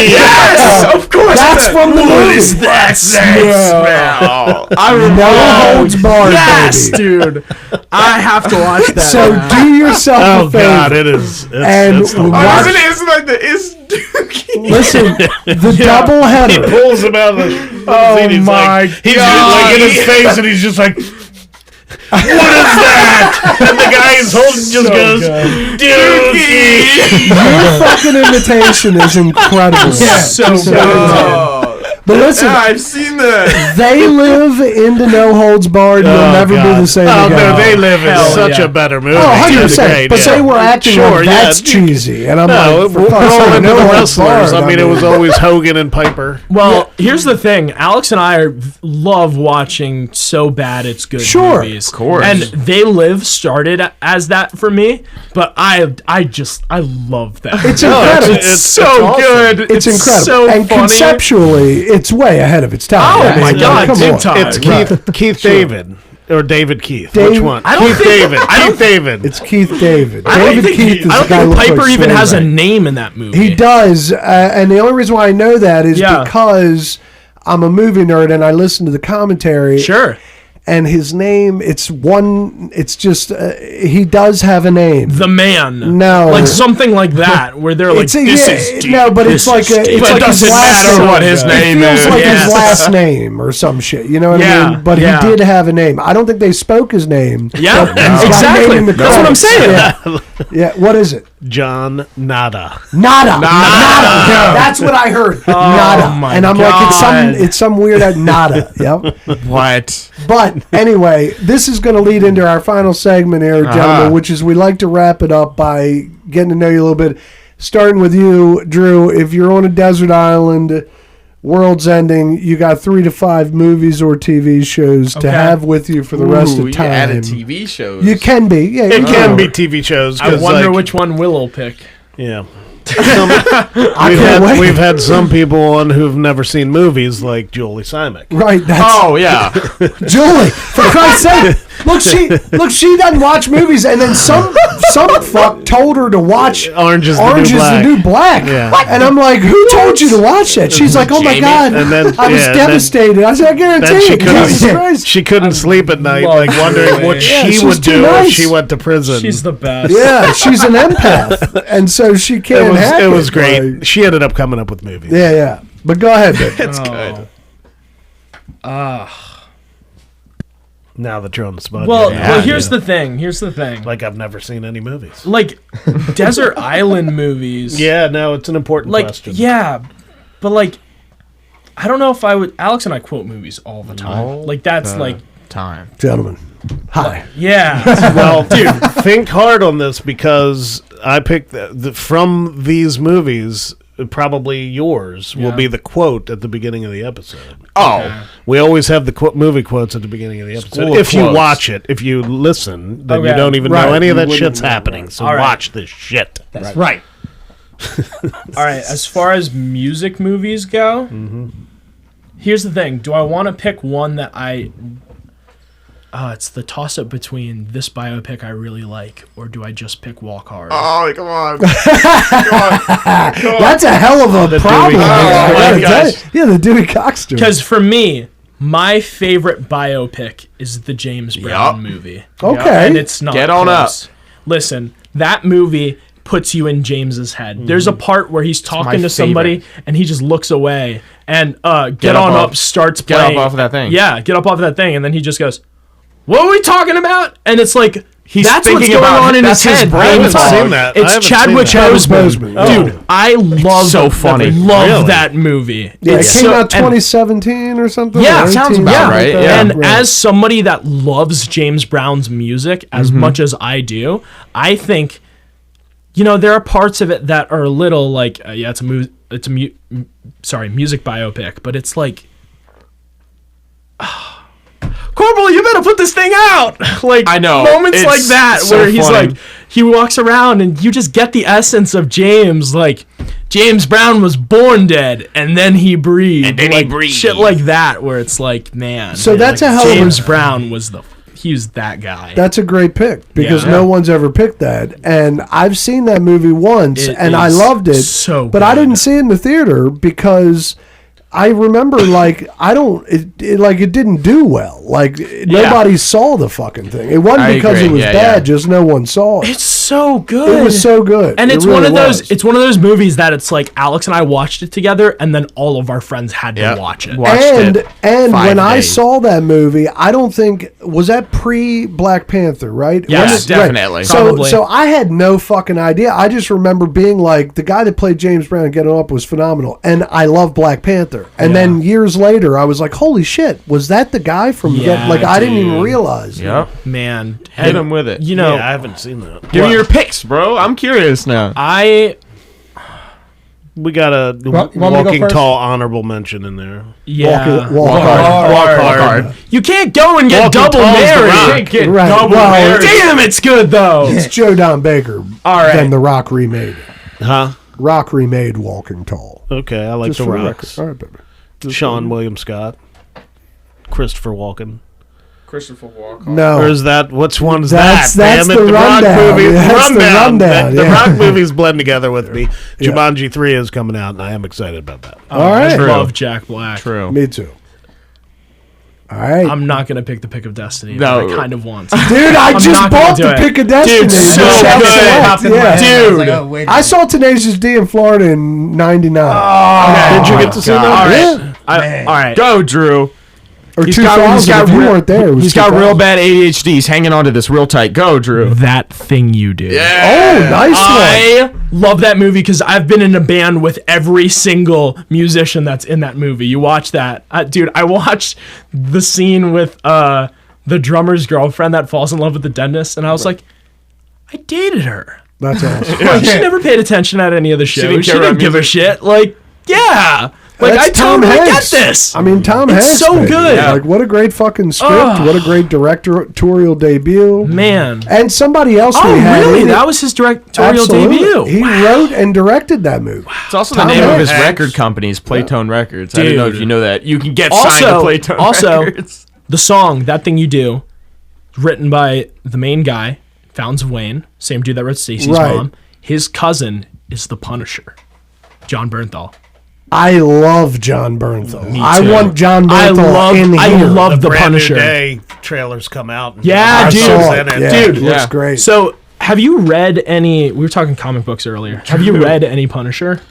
Yes, of course. That's from the movie. that smell? I remember. No holds barred, Yes, baby. dude. I have to watch that. So now. do yourself Oh a favor. God, it is. And It's watch- It's like the is Dookie. Listen, the double he header. pulls him out of the limousine. He's my like, he's just like in his face, and he's just like, "What is that?" And the guy is holding just goes, "Dookie." Your fucking imitation is incredible. so good. But listen, I've seen that. They Live into No Holds Barred. You'll Oh, never be God. the same Oh again. no, They Live is Hell such yeah. a better movie. Oh, 100%. Great, But yeah. they were acting Sure, like yeah. that's cheesy. And I'm No, like, for we're fuck's all sake, into no the holds wrestlers. barred. I mean, it was always Hogan and Piper. Well, here's the thing. Alex and I love watching so bad it's good Sure, movies. of course. And They Live started as that for me, but I love that. It's incredible. It's so good. It's incredible. So and funny. conceptually, it's way ahead of its time. Oh I mean, my God, come big on. time. It's Keith David or David Keith. Dave- Which one? I don't Keith think- David. I don't Keith David. It's Keith David. I don't David think, Keith is I the don't guy who think looks Piper like even has a Swayze. name in that movie. He does, and the only reason why I know that is Yeah. because I'm a movie nerd and I listen to the commentary. Sure. And his name, it's just, he does have a name. The Man. No. Like something like that, where they're like, It's this yeah, is deep. no, but it's this like is a, deep." it's But like it his doesn't last matter name. what his name It feels is. like Yes. his last name or some shit. You know what Yeah, I mean? But yeah. he did have a name. I don't think they spoke his name. Yeah, but he's got a exactly. name in the That's what I'm credits. saying. Yeah. What is it? John Nada. Nada. That's what I heard. Nada. my And I'm God. like, it's some weird nada. Yep. What? But anyway, this is going to lead into our final segment here, gentlemen, which is we like to wrap it up by getting to know you a little bit. Starting with you, Drew, if you're on a desert island, world's ending, you got 3 to 5 movies or TV shows to Okay. have with you for the rest of You time. added TV shows. You can be. Yeah, It you can be TV shows. I 'cause, wonder like, which one Will will pick. Yeah. can't wait. We've had some people on who've never seen movies, like Julie Simek. Right. That's Oh yeah. Julie. For Christ's sake, look, she doesn't watch movies, and then some fuck told her to watch Orange is the New Black. Yeah. What? And I'm like, who told you to watch that? She's like, oh my Jamie. god. And then- I was yeah, and devastated. I said, I Then guarantee she it. Jesus couldn't, Christ. she couldn't sleep at night, love like wondering what Julie. Yeah, she she's would too do nice. if she went to prison. She's the best. Yeah, she's an empath, and so she can't hack It was great. Like, She ended up coming up with movies. yeah. But go ahead, babe. It's good. Now that you're on the spot. Well, yeah. well, here's the thing. Here's the thing. Like I've never seen any movies. Like desert island movies. Yeah, no, it's an important Like question. yeah, but like I don't know if I would. Alex and I quote movies all the time. Like that's like Time. Gentlemen, hi. yeah. Well, dude, think hard on this because I picked from these movies. Probably yours will Yeah. be the quote at the beginning of the episode. Oh. We always have the movie quotes at the beginning of the episode. School of If you quotes. watch it, if you listen, then you Okay. don't even Right. know any of You that wouldn't shit's know, happening. right. So All right. watch this shit. That's right. All right. As far as music movies go, here's the thing. Do I want to pick one that I? It's the toss up between this biopic I really like, or do I just pick Walk Hard? Oh, come on. That's a hell of a problem. Dewey Cox. I gotta Oh, tell gosh. you. Yeah, the Dewey Cox story. Because for me, my favorite biopic is the James Brown movie. Okay. And it's not Get on close. Listen, that movie puts you in James's head. There's a part where he's talking to somebody and he just looks away and Get Up On Off- Up starts Get playing. Up Off of That Thing. Yeah, Get Up Off of That Thing. And then he just goes, what were we talking about? And it's like, He's that's what's thinking going about on in his that's his head. brain I haven't fog. seen that. I It's haven't Chadwick seen that. Boseman. Boseman. Dude, I love so funny. love Really? that movie. Yeah, it It's came so- out and- 2017 or something. Yeah, or sounds 18, about something right, like yeah. that. And as somebody that loves James Brown's music as much as I do, I think, there are parts of it that are a little like, it's a music biopic, but it's like, Corporal, you better put this thing out. Like I know. moments It's like that so where he's funny. like, he walks around and you just get the essence of James. Like James Brown was born dead and then he breathed. And then he like, breathed. Shit like that, where it's like, man. So that's a hell of a- James Brown was he was that guy. That's a great pick because Yeah. no one's ever picked that. And I've seen that movie once It and I is loved it. so but I good. didn't see it in the theater because I remember it didn't do well. Like nobody saw the fucking thing. It wasn't I because agree. it was Yeah, bad, yeah. just no one saw it. It's so good. It was so good. And It it's really one of those. was. It's one of those movies that it's like Alex and I watched it together, and then all of our friends had to Yep. watch it. Watched and it and 5 when I days. saw that movie, I don't think was that pre Black Panther, right? Yes, definitely. Probably. So I had no fucking idea. I just remember being like the guy that played James Brown in Get On Up was phenomenal, and I love Black Panther. And then years later, I was like, holy shit, was that the guy from Yeah, Get? I didn't even dude. realize. Yep. Man, Hit him with it. You know, Yeah, I haven't seen that. Give me your picks, bro. I'm curious now. We got a you want me to go Walking first? Tall honorable mention in there. Walk hard. Walk hard. You can't go and get Walking double Tall's The married. Rock. Can't get Right. double Well, married. Damn, it's good though. It's Joe Don Baker. All right. Then The Rock remade it. Huh? Rock remade Walking Tall. Okay, I like Just the for the Rocks. record. All right, baby. Sean William Scott. Christopher Walken. Christopher Walken. No. Or is that, which one is That's that? Damn it, the Rock rundown. movie. That's the rundown, The yeah. Rock movies blend together with me. Yeah. Jumanji 3 is coming out, and I am excited about that. All right. I True. love Jack Black. True. Me too. All right. I'm not gonna pick the pick of destiny. No. But I kind of want to. Dude, I I'm just not gonna bought do the it. Pick of Destiny. Dude, so The Chef good. Select, Popped in my yeah. head. I was like, Dude. oh, wait a I saw Tenacious D in Florida in '99. Did you get to see God. that? All Yeah. right. Go, Drew. Or He's 2000. got If you real- weren't there, it was He's got 2000. real bad ADHD. He's hanging on to this real tight. Go, Drew. That thing you do. Oh, nice one. I love that movie because I've been in a band with every single musician that's in that movie. You watch that, dude. I watched the scene with the drummer's girlfriend that falls in love with the dentist, and I was like, I dated her. That's awesome. Like, she never paid attention at any of the shows. didn't She care didn't about give a music. shit. Like, yeah, Like, That's I Tom totally Hanks. get this. I mean, Tom It's Hanks. so baby. good. Yeah. Like, what a great fucking script. What a great directorial debut. Man. And somebody else Oh, we had. really? in it. That was his directorial Absolutely. debut. He wrote and directed that movie. It's also Tom the name of his Hanks. record company is Playtone Records. I don't know if Dude. you know that. You can get signed to Playtone Records. The song "That Thing You Do," written by the main guy, Fountains of Wayne, same dude that wrote Stacy's Right. mom. His cousin is the Punisher, John Bernthal. I love John Bernthal. Me I too. want John I Bernthal in here. love the Brand New Punisher. Day trailers come out. And Yeah, I dude. saw in it. it. Yeah, Dude. it looks Yeah. great. So, have you read any? We were talking comic books earlier. Have you read any Punisher?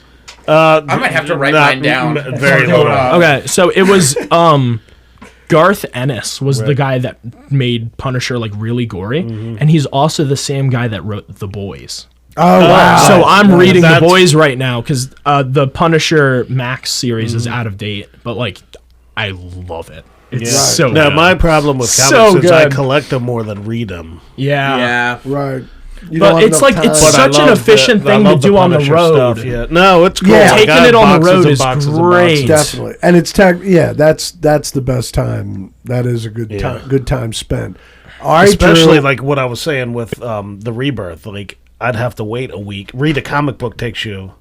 I might have to write mine down. Very Hold low. on. Okay, so it was Garth Ennis was the guy that made Punisher like really gory, and he's also the same guy that wrote The Boys. Oh, wow. So I'm reading The that's- Boys right now because the Punisher Max series is out of date, but like I love it. It's Yeah. so Now, good. my problem with So comics is I good. collect them more than read them. yeah. Yeah. Right. You don't But have it's enough like time. it's But I such an love efficient the- I thing to love do on the Punisher road. stuff, yeah. No, it's cool. Yeah. I Taking got it on the boxes road and is boxes and great. boxes. Definitely, and it's that's the best time. That is a good time. Good time spent. All right, Especially Drew. like what I was saying with the Rebirth. Like I'd have to wait a week. Read a comic book takes you,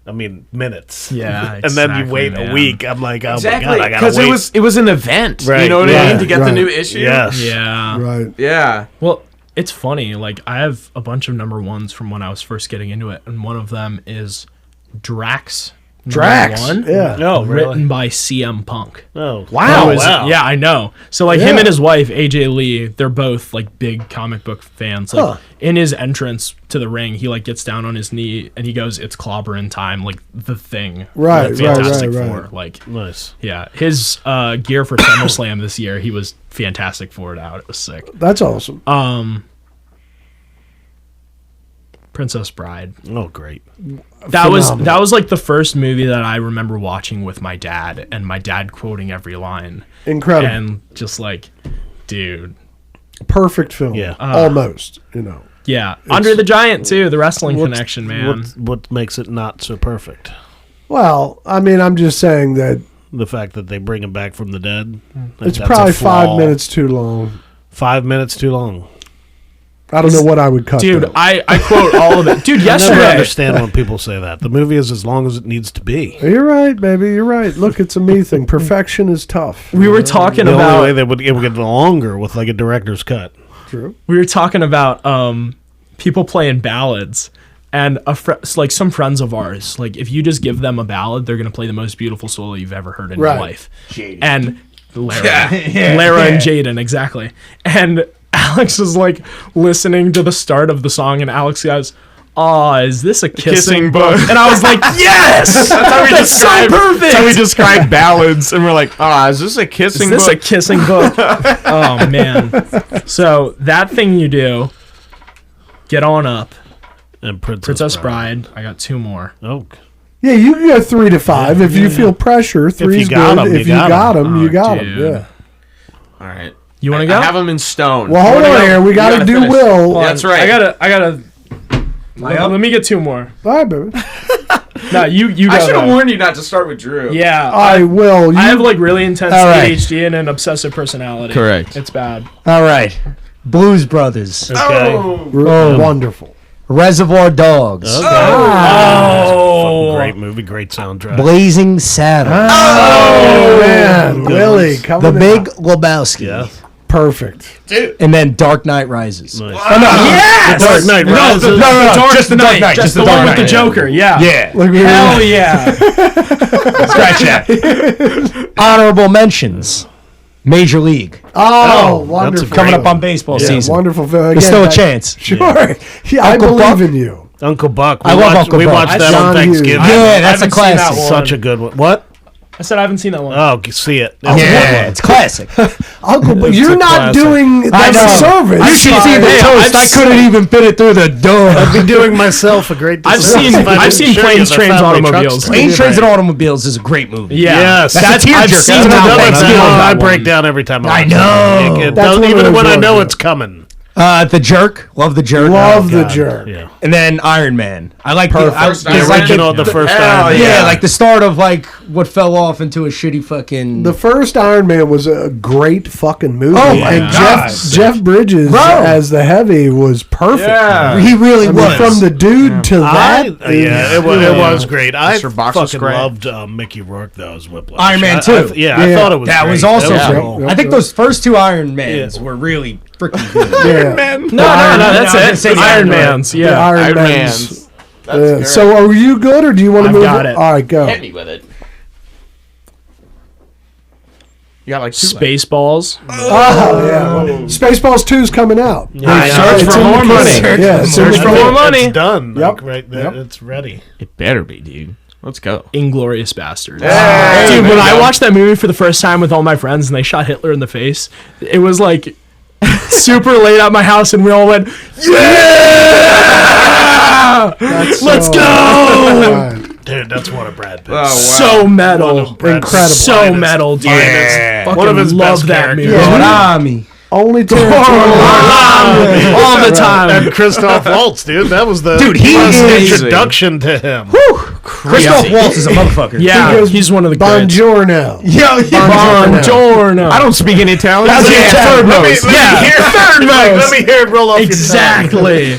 I mean, minutes. Yeah, and then you exactly, wait man. a week. I'm like, oh Exactly. my god, I gotta Because wait. it was an event. Right, You know what I right, mean? To get the right. new issue. Yes. Yeah. right. Yeah. Well, it's funny. Like I have a bunch of number ones from when I was first getting into it, and one of them is Drax. number Drax. one, Yeah. No, written by CM Punk. Oh, That was- wow. Yeah, I know. So like him Yeah. and his wife AJ Lee, they're both like big comic book fans. Like Huh. in his entrance to the ring, he like gets down on his knee and he goes, "It's clobbering time!" Like the Thing. Right, Like, right, Fantastic right, Four. right. Like Nice. yeah, his gear for SummerSlam this year, he was Fantastic Four out. It was sick. That's awesome. Princess Bride. Oh, great. That Phenomenal. was like the first movie that I remember watching with my dad, and my dad quoting every line, Incredible. and just like, dude, Perfect film. Yeah. Almost. You know. yeah. Andre the Giant too, the wrestling connection, man. What makes it not so perfect? Well, I mean, I'm just saying that The fact that they bring him back from the dead. it's That's a probably flaw. 5 minutes too long. 5 minutes too long. I don't know what I would cut. Dude, though. I quote all of it. Dude, I never yesterday. understand when people say that. The movie is as long as it needs to be. You're right, baby. You're right. Look, it's a me thing. Perfection is tough. We were talking The only way about they would it would get longer with like a director's cut. True. people playing ballads, and like some friends of ours, like if you just give them a ballad, they're gonna play the most beautiful solo you've ever heard in Right. your life. And Lara and Jaden, exactly. And Alex was like listening to the start of the song, and Alex goes, "Oh, is this a kissing book?" And I was like, "Yes, That's how we that's so describe. perfect." That's how we describe ballads, and we're like, is this a kissing Is this book? a kissing book? Oh man! So That Thing You Do, Get On Up, And Princess Bride. I got two more. Oh, Yeah, you can go 3 to 5 if you feel pressure. Three's got good. 'em, If you you got got 'em. them, you Oh, got them. dude. Yeah. All right. You want to I go? have them in stone. Well, hold You wanna on go? here. We You got to gotta do finish. Will. That's right. I gotta. Let me get two more. All right, baby. No, you go. I should have though. warned you not to start with Drew. Yeah, I will. You, I have like really intense All right. ADHD and an obsessive personality. Correct. It's bad. All right. Blues Brothers. okay. wonderful. Reservoir Dogs. Oh, Great movie, great soundtrack. Blazing Saddles. Oh, man. Willie, coming The in Big hot. Lebowski. Yeah. Perfect. And then Dark Knight Rises. Nice. yes! Dark Knight Rises. The Dark just the Dark Knight, just the one with the Joker. Yeah. Look at Hell that. yeah. Scratch that. Honorable mentions. Major League. Oh, that's a wonderful. great Coming up one. on baseball Yeah, season. wonderful film. There's still a Again, chance. Sure. Yeah, I Uncle believe Buck? in you. Uncle Buck. I love Uncle We Buck. watched that on John Hughes. Thanksgiving. Yeah, that's a haven't seen that classic. one. Such a good one. What? I said I haven't seen that one. Oh, see it. Yeah, it's classic. Uncle, but It's you're a not classic. doing I that know. service. You should see the Hey, toast. I couldn't even fit it through the door. I'd be doing myself a great I've disservice seen if I didn't Planes, show you the Trains, family Automobiles. truck Planes, story. Trains, and Automobiles is a great movie. Yeah. Yes. That's a I've tearjerker. seen That's that another one. one. I've seen I that break one. down every time. I watch know. it. That's one of Even those when I know ones, it's coming. The Jerk. Love the Jerk. Love Oh, the God. jerk. Yeah. And then Iron Man. I like First the Iron Man. like Original, the first Hell time. yeah, yeah. like the start of like what fell off into a shitty fucking. The first Iron Man was a great fucking movie. Oh my and God. Jeff Bridges as the Heavy was perfect. Yeah. He really I mean, was. from the dude to that. it was great. I Mr. Box was fucking great. loved Mickey Rourke though as Whiplash. Iron Man I 2. I thought it was that great. was also That was great. cool. I think those first two Iron Mans were really freaking good. Yeah. Man. No, that's I was it. gonna say Iron Iron Man's. The Yeah. Iron Iron Man's. Man's. So are you good, or do you want to I've move? got it. All right, go. Hit me with it. You got like 2 left. Spaceballs. Oh yeah, Spaceballs 2's coming out. Search It's for in the more can. money. Yeah, it's in Search the for can. more money. It's done. Yep. Like, right there. Yep. It's ready. It better be, dude. Let's go. Inglorious Bastards. Hey, Dude, when there you I go. watched that movie for the first time with all my friends and they shot Hitler in the face, it was like super late at my house and we all went, yeah! Let's go! Dude, that's one of Brad Pitt's. Oh, wow. So metal. Brad's Incredible. So finest- metal, dude. finest- Fucking One of his love best that characters. movie. Konami. Only Tarantino. All the time. And Christoph Waltz, dude. That was the Dude, he was the is- introduction to him. Christoph Waltz is a motherfucker. Yeah, goes, he's one of the greats. Buongiorno. Buongiorno. I don't speak any Italian. That's Yeah. third most. Let me hear it roll off Exactly.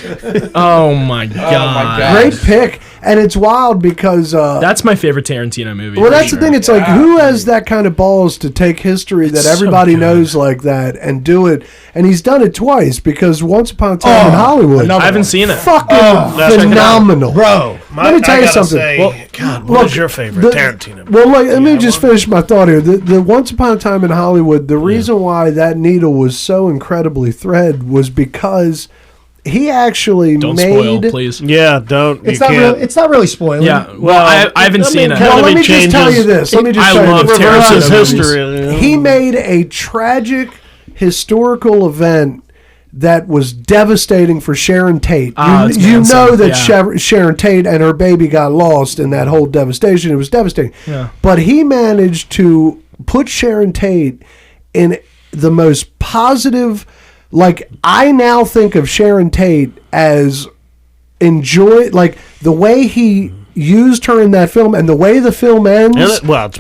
Oh my god. God. Great pick, and it's wild because. That's my favorite Tarantino movie. Well, for that's sure. the thing. It's like, who has that kind of balls to take history that so everybody good. knows like that and do it? And he's done it twice your Once Upon a Time in Hollywood. I haven't seen it. Fucking phenomenal, Bro. Let me tell you something. God, Look, what is your favorite Tarantino? Well, let me just finish my thought here. The Once Upon a Time in Hollywood, the reason why that needle was so incredibly thread was because he actually Don't made. spoil, please. Yeah, don't. It's you not can't. really, it's not really spoiling. Yeah. Well, I haven't seen it. Well, let Let me me just tell changes- you this. Let me just I tell you love this. Reverses Tarantino movies. history. He made a tragic historical event that was devastating for Sharon Tate. It's You Manson, know that yeah. Sharon Tate and her baby got lost in that whole devastation. It was devastating. Yeah. But he managed to put Sharon Tate in the most positive. Like, I now think of Sharon Tate as like the way he used her in that film and the way the film ends. It's ain't what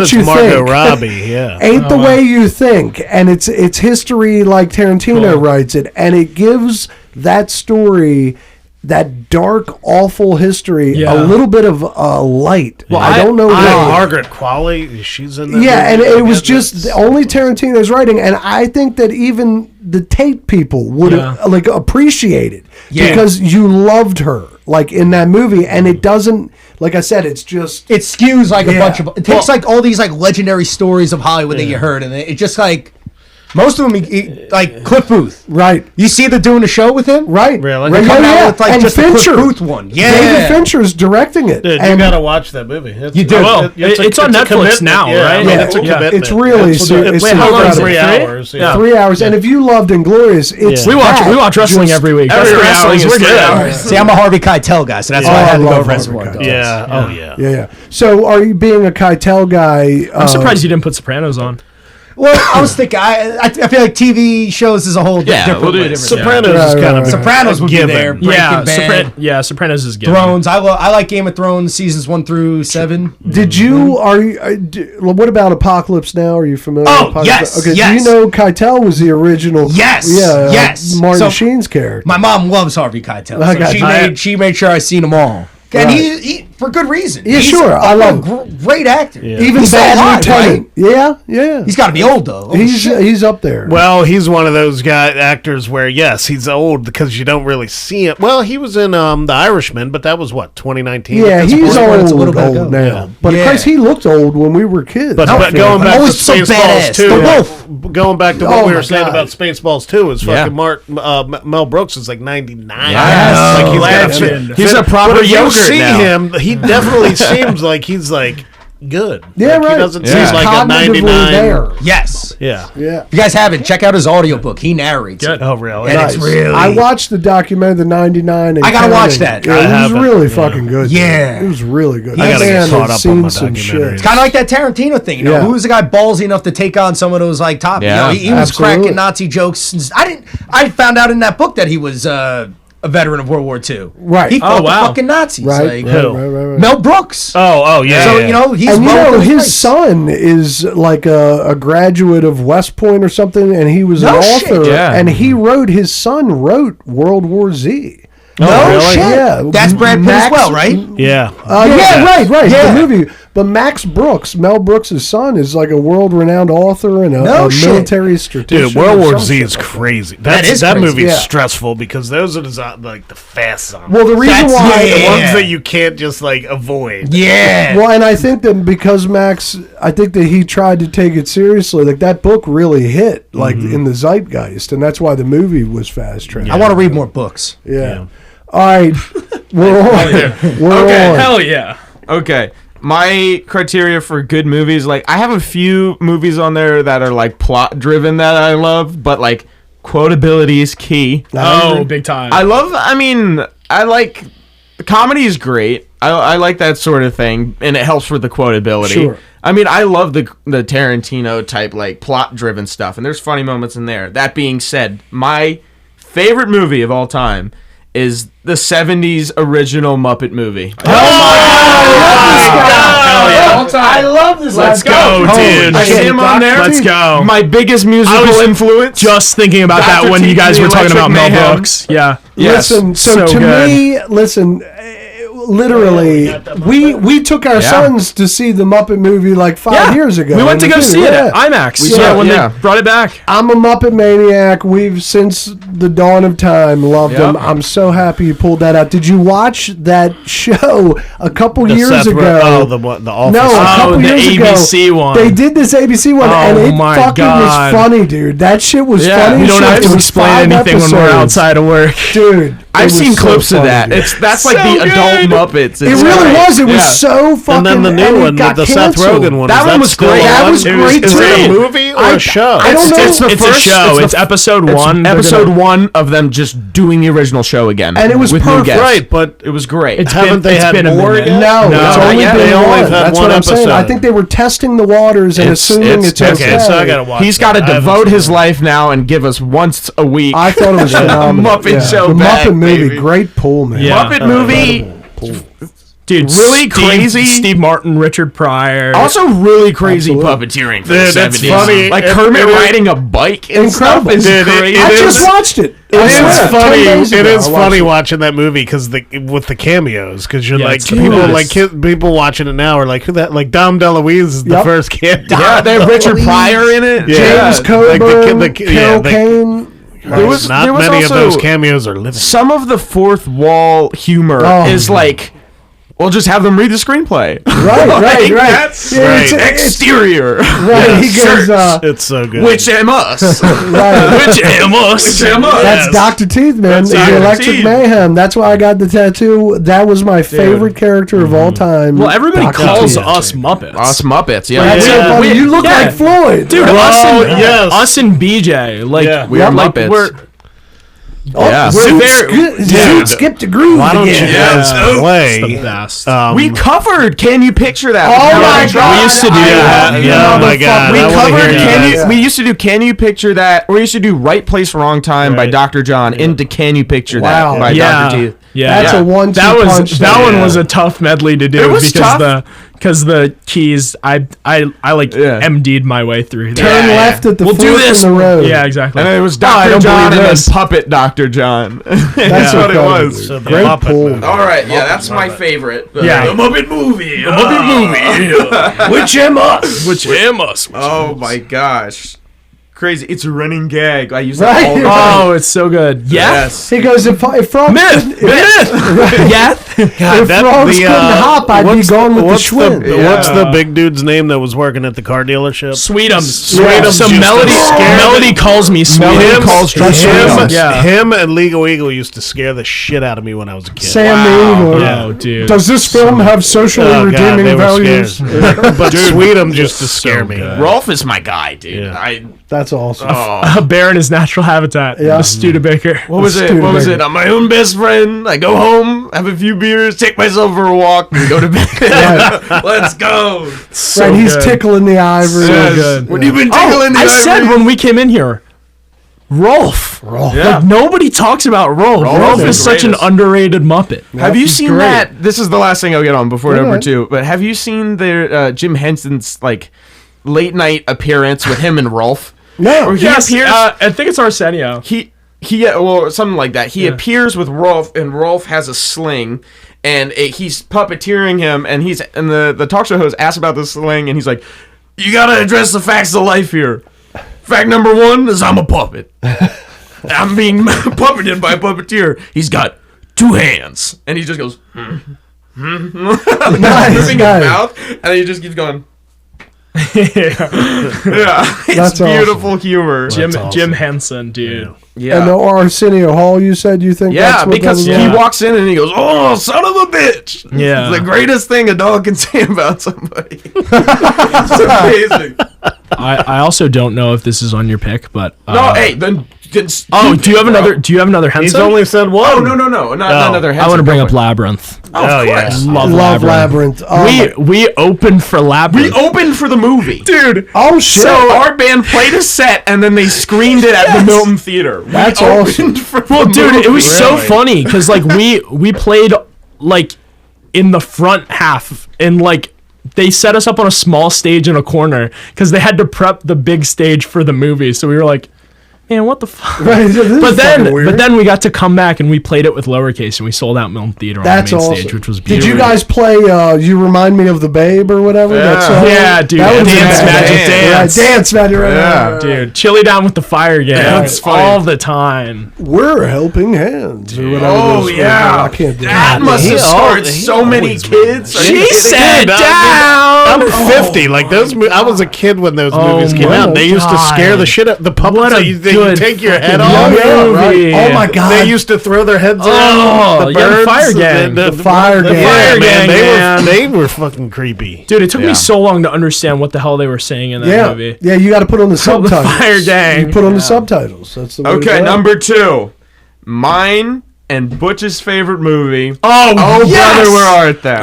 it's you Margot think. Robbie. Yeah. Ain't the way you think, and it's history like Tarantino writes it, and it gives that story, that dark, awful history, Yeah. a little bit of light. Well, I don't know why. Margaret Qualley, she's in that. Yeah, and movie. it was Yeah, just that's- only Tarantino's writing, and I think that even the Tate people would like appreciate it because you loved her like in that movie, and it doesn't. Like I said, it's just It skews like a Yeah. bunch of. It takes like all these like legendary stories of Hollywood that you heard, and it just like most of them, like Cliff Booth. right. You see they're doing a show with him. Right. Really? Right. They Coming out with like and just the Fincher. Cliff Booth one. Yeah. David Fincher's directing it. Dude, you and gotta watch that movie. It's, You do. It's on a Netflix commitment. now, Yeah, right? I mean, Yeah, it's a yeah. commitment. It's really It's it's Wait, how long is it? incredible. 3 hours. Yeah. 3 hours. And if you loved Inglorious, it's We watch that, wrestling just- every week. Every That's wrestling wrestling. is We're 3 good. hours. See, I'm a Harvey Keitel guy, so that's why I Oh, had to I go love Reservoir Harvey Dogs. Yeah. Oh yeah. Yeah. So, are you being a Keitel guy? I'm surprised you didn't put Sopranos on. Well, I was thinking, I feel like TV shows is a whole Yeah, different. well, way dude, different. Sopranos Yeah, is kind of right. Sopranos would be given. there. Breaking Bad, Sopranos is given. Thrones. I like Game of Thrones seasons 1 through 7. Did you what about Apocalypse Now? Are you familiar? Oh, with Apocalypse? yes, Okay. yes. Do you know Keitel was the original? Yes, Yeah. yes. Martin So, Sheen's character. My mom loves Harvey Keitel, I so got you. she made sure I seen them all, and Right. he for good reason. Yeah, He's sure. I love great actor. Even He's still Bad alive, Lieutenant. right? Yeah. He's got to be old though. Oh, shit. He's up there. Well, he's one of those actors where yes, he's old because you don't really see him. Well, he was in The Irishman, but that was what 2019. yeah, at this he's point? point, it's a little old bit ago. now. Yeah. But Yeah. Christ, he looked old when we were kids. But I feel going like. back to always so Spaceballs badass. 2, The Wolf. going back to Oh what we my were saying God. about Spaceballs 2 is Yeah. fucking Mel Brooks is like 99. Yes. Like he's got Legend. He's a proper But if you yogurt see now. him, he definitely seems like he's like good. Yeah, Like, right. He doesn't Yeah. seem He's like a cognitively 99. there. Yes. Yeah. Yeah. If you guys haven't, check out his audiobook. He narrates it. Oh, really? And it's really. I watched the documentary, the 99. And I gotta counting. watch that. Yeah, I it was haven't. really Yeah. fucking good. Yeah. It was really good. I That gotta get man caught has up on seen my some documentaries. shit. Kind of like that Tarantino thing, you know. Yeah. Who was the guy ballsy enough to take on some of those like top? Yeah, he was absolutely. cracking Nazi jokes. I found out in that book that he was a veteran of World War II. Right. He fought Oh, wow. the fucking Nazis. Right, Like, right. Mel Brooks. Oh, yeah. So, yeah. you know, he's And well his placed. son is like a graduate of West Point or something, and he was No an shit. author, Yeah. and his son wrote World War Z. No really? shit. Yeah. That's Brad Pitt as Max- well, right? Yeah. Right, Yeah. the movie. But Max Brooks, Mel Brooks' son, is like a world-renowned author and No a shit. military strategist. Dude, World or War some Z shit is like that. crazy. That is that crazy. movie is Yeah. stressful because those are like the fast zombies. Well, the reason That's- why... yeah. the ones that you can't just like avoid. Yeah. Well, and I think that because I think that he tried to take it seriously. Like that book really hit, like in the zeitgeist, and that's why the movie was fast tracked. I want to read more books. Yeah. All right, we're on. We're Okay, on. Hell yeah. Okay. My criteria for good movies, like I have a few movies on there that are like plot driven that I love, but like quotability is key. Oh, big time. I like comedy is great. I like that sort of thing, and it helps with the quotability. Sure. I mean, I love the Tarantino type like plot driven stuff, and there's funny moments in there. That being said, my favorite movie of all time is the 70s original Muppet movie. I love this. Let's go, dude. I see him on there. Let's go. My biggest musical influence. Just thinking about that Dr. when you Teeth guys and were the talking about Electric Mel Mayhem. Brooks. Yeah. Yes. Listen, so so to good. me, literally, we took our sons to see the Muppet movie like 5 years ago. We went to in the go theater. see it Yeah. at IMAX. We saw Yeah, it, when yeah. they brought it back. I'm a Muppet maniac. We've since the dawn of time loved them. Yep. I'm so happy you pulled that out. Did you watch that show a couple years Seth ago? Oh, the Office. No, a couple the years ago, ABC one. They did this ABC one, Oh and it my fucking God. was funny, dude. That shit was Yeah. funny. We don't Shit, have it to was explain 5 anything when we're episodes. outside of work. Dude. I've it was seen so clips of funny, that. dude. That's like the adult Muppets. It really was. It was so fucking. And then the new it one, got the Seth canceled. Rogen one. That is one was still great. That on? was great, Is it a too. movie or a show? I don't know. It's the It's first. a show. the It's episode one. They're Episode gonna- one of them just doing the original show again, And it was with new perfect. guests. Right, but It was great. It's Haven't they it's had been a more minute. yet? No, No, it's not only yet. been They only one. have had That's one what I'm saying. I episode. think they were testing the waters and assuming it's okay. okay. So I gotta watch. He's got to that. I haven't devote seen his that. life now and give us once a week. I thought it was phenomenal. Muppet show The back, Muppet movie, baby. great pull, man. Yeah. Muppet movie. Dude, Really crazy. Steve Martin, Richard Pryor. Also, really crazy Absolutely. puppeteering for Dude, the that's 70s. funny. Like It- Kermit it is- riding a bike and Incredible. stuff is Dude, crazy. I it just is- watched it. It I is swear, 10 funny. days It ago, is I watched funny it. watching that movie because with the cameos because you're Yeah, like it's people good. like people watching it now are like who that like Dom DeLuise is the Yep. first cameo. Yeah, they have Richard Pryor in it. Yeah. James Like Coburn, Carol the- Kane. There was not there was many of also those cameos are living. some of the fourth wall humor Oh. is like, we'll just have them read the screenplay. Right, right. That's Yeah, it's- right. Exterior. Right, he goes, It's so good. Which am us? right. Which am us? Which am us? That's Dr. Teeth, man. That's The Dr. Electric Teeth. Mayhem. That's why I got the tattoo. That was my favorite character of all time. well, everybody Dr. calls Teeth. us Muppets. Us Muppets. Yeah. That's so Yeah. funny. You look Yeah. like Floyd. Dude, Whoa, us yes. and BJ, like Yeah. We are like, Muppets. we're Yeah. Zoot skipped a groove Why don't you again. guys the play? best. We covered Can You Picture That? Oh my God. We used to do Yeah, that. yeah, oh my God. We I wanna covered hear Can that. You. We used to do Can You Picture That? Or we used to do Right Place, Wrong Time by Right. Dr. John into Can You Picture Wow. That by Yeah, Dr. Teeth. yeah. That's Yeah. a one-two That was punch. that there. one was a tough medley to do It was because tough. the keys I like Yeah. MD'd my way through. Turn that. left at the We'll do fork this. in the road. Yeah, exactly. And then it was Oh, I Dr. don't John believe and this. then Puppet Dr. John. That's That's what it incredible, was. dude. So the Great Muppet pull. movie. All right, yeah, that's my favorite. Yeah. The Muppet movie. The Muppet movie. Which am us? Which am us. Oh my gosh. Crazy. It's a running gag. I use that Right. all the time. Oh, it's so good. Yeah. Yes. He goes, if frogs Myth. couldn't, Yeah. if frogs couldn't hop, I'd be gone with the what's Schwinn. What's the big dude's name that was working at the car dealership? Sweetums. Sweetums So used to Melody scare Melody calls me Sweetums. calls him, Sweetums. Yeah. him and Legal Eagle used to scare the shit out of me when I was a kid. Sam the Eagle. Yeah. Oh, dude. Does this film have socially Oh, God, redeeming they were values? scared. But Sweetums used to scare me. good. Rolf is my guy, dude. Yeah. That's awesome. A bear in his natural habitat. Yeah. The Studebaker. What was it? Studebaker. What was it? I'm my own best friend. I go home, have a few beers, take myself for a walk, and go to bed. Let's go. Right, he's good. tickling the ivory. So good. When you've been Oh, tickling the I said ivory- when we came in here, Rolf. Yeah. Like nobody talks about Rolf. Rolf is is the such an greatest. underrated Muppet. Have you he's seen great. that? This is the last thing I'll get on before number ahead. 2. But have you seen their Jim Henson's like late night appearance with him and Rolf? No. Or he Yes, appears. I think it's Arsenio. Well, something like that. He appears with Rolf, and Rolf has a sling, and he's puppeteering him, and the talk show host asks about the sling, and he's like, "You gotta address the facts of life here. Fact number 1 is I'm a puppet. I'm being puppeted by a puppeteer. He's got 2 hands," and he just goes, Nice, moving his nice. mouth, and he just keeps going. Yeah, it's That's beautiful humor. Jim Henson, dude. Yeah. And the Arsenio Hall, you said you think Yeah, that's what because that he was? walks in and he goes, "Oh, son of a bitch!" Yeah. It's the greatest thing a dog can say about somebody. It's amazing. I also don't know if this is on your pick, but No, hey, then. oh, do you have another Henson? He's only said one. Oh no, not another. I want to bring up Labyrinth. Oh, yeah. Love Labyrinth. Oh, We opened for Labyrinth. We opened for the movie, dude. oh shit. So our band played a set and then they screened it at the Milton Theater. That's we awesome. opened for Well, the dude, movie. it was so Really? funny because like we played like in the front half and like they set us up on a small stage in a corner because they had to prep the big stage for the movie. So we were like, man, what the fuck? Right, this is But fucking then, weird. we got to come back and we played it with lowercase and we sold out Milton Theater That's on the main awesome. stage, which was Did beautiful. you guys play You Remind Me of the Babe or whatever? Yeah. That song? Yeah, dude. That was Dance bad. Magic Dance. Dance. Right, Dance Magic. Right, Yeah. right, right. Dude, Chili Down with the Fire Gang. That's funny. all the time. We're helping hands or whatever. Oh this was. yeah, I can't do that it. must have scarred so many kids. Are you She kidding said me? down. I'm 50. Like those, I was a kid when those Oh movies came my out. They used to scare God. the shit out the puppets. What a That you good take your head fucking off. movie. Oh my god. They used to throw their heads Oh, around. The yeah, the birds, Fire Gang. The Fire the Gang. Fire Fire Gang. Gang, They were fucking creepy. Dude, it took Yeah. me so long to understand what the hell they were saying in that Yeah, movie. yeah. You got to put on the subtitles. Fire Gang. You put on the subtitles. That's the way to Okay, go. number 2, mine and Butch's favorite movie. Oh, yes! Brother, where art thou?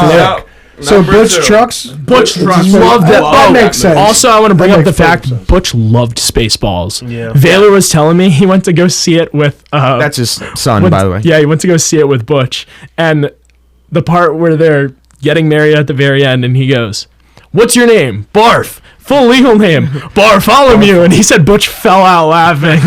Great Yep. flick. So Number Butch 2. Trucks. Butch Trucks. loved that. That makes sense. Also, I want to bring That up the makes fact perfect sense. Butch loved Spaceballs. Yeah. Baylor was telling me he went to go see it with. That's his son, went- by the way. Yeah, he went to go see it with Butch, and the part where they're getting married at the very end, and he goes, "What's your name?" Barf. Full legal name, Bartholomew, and he said Butch fell out laughing.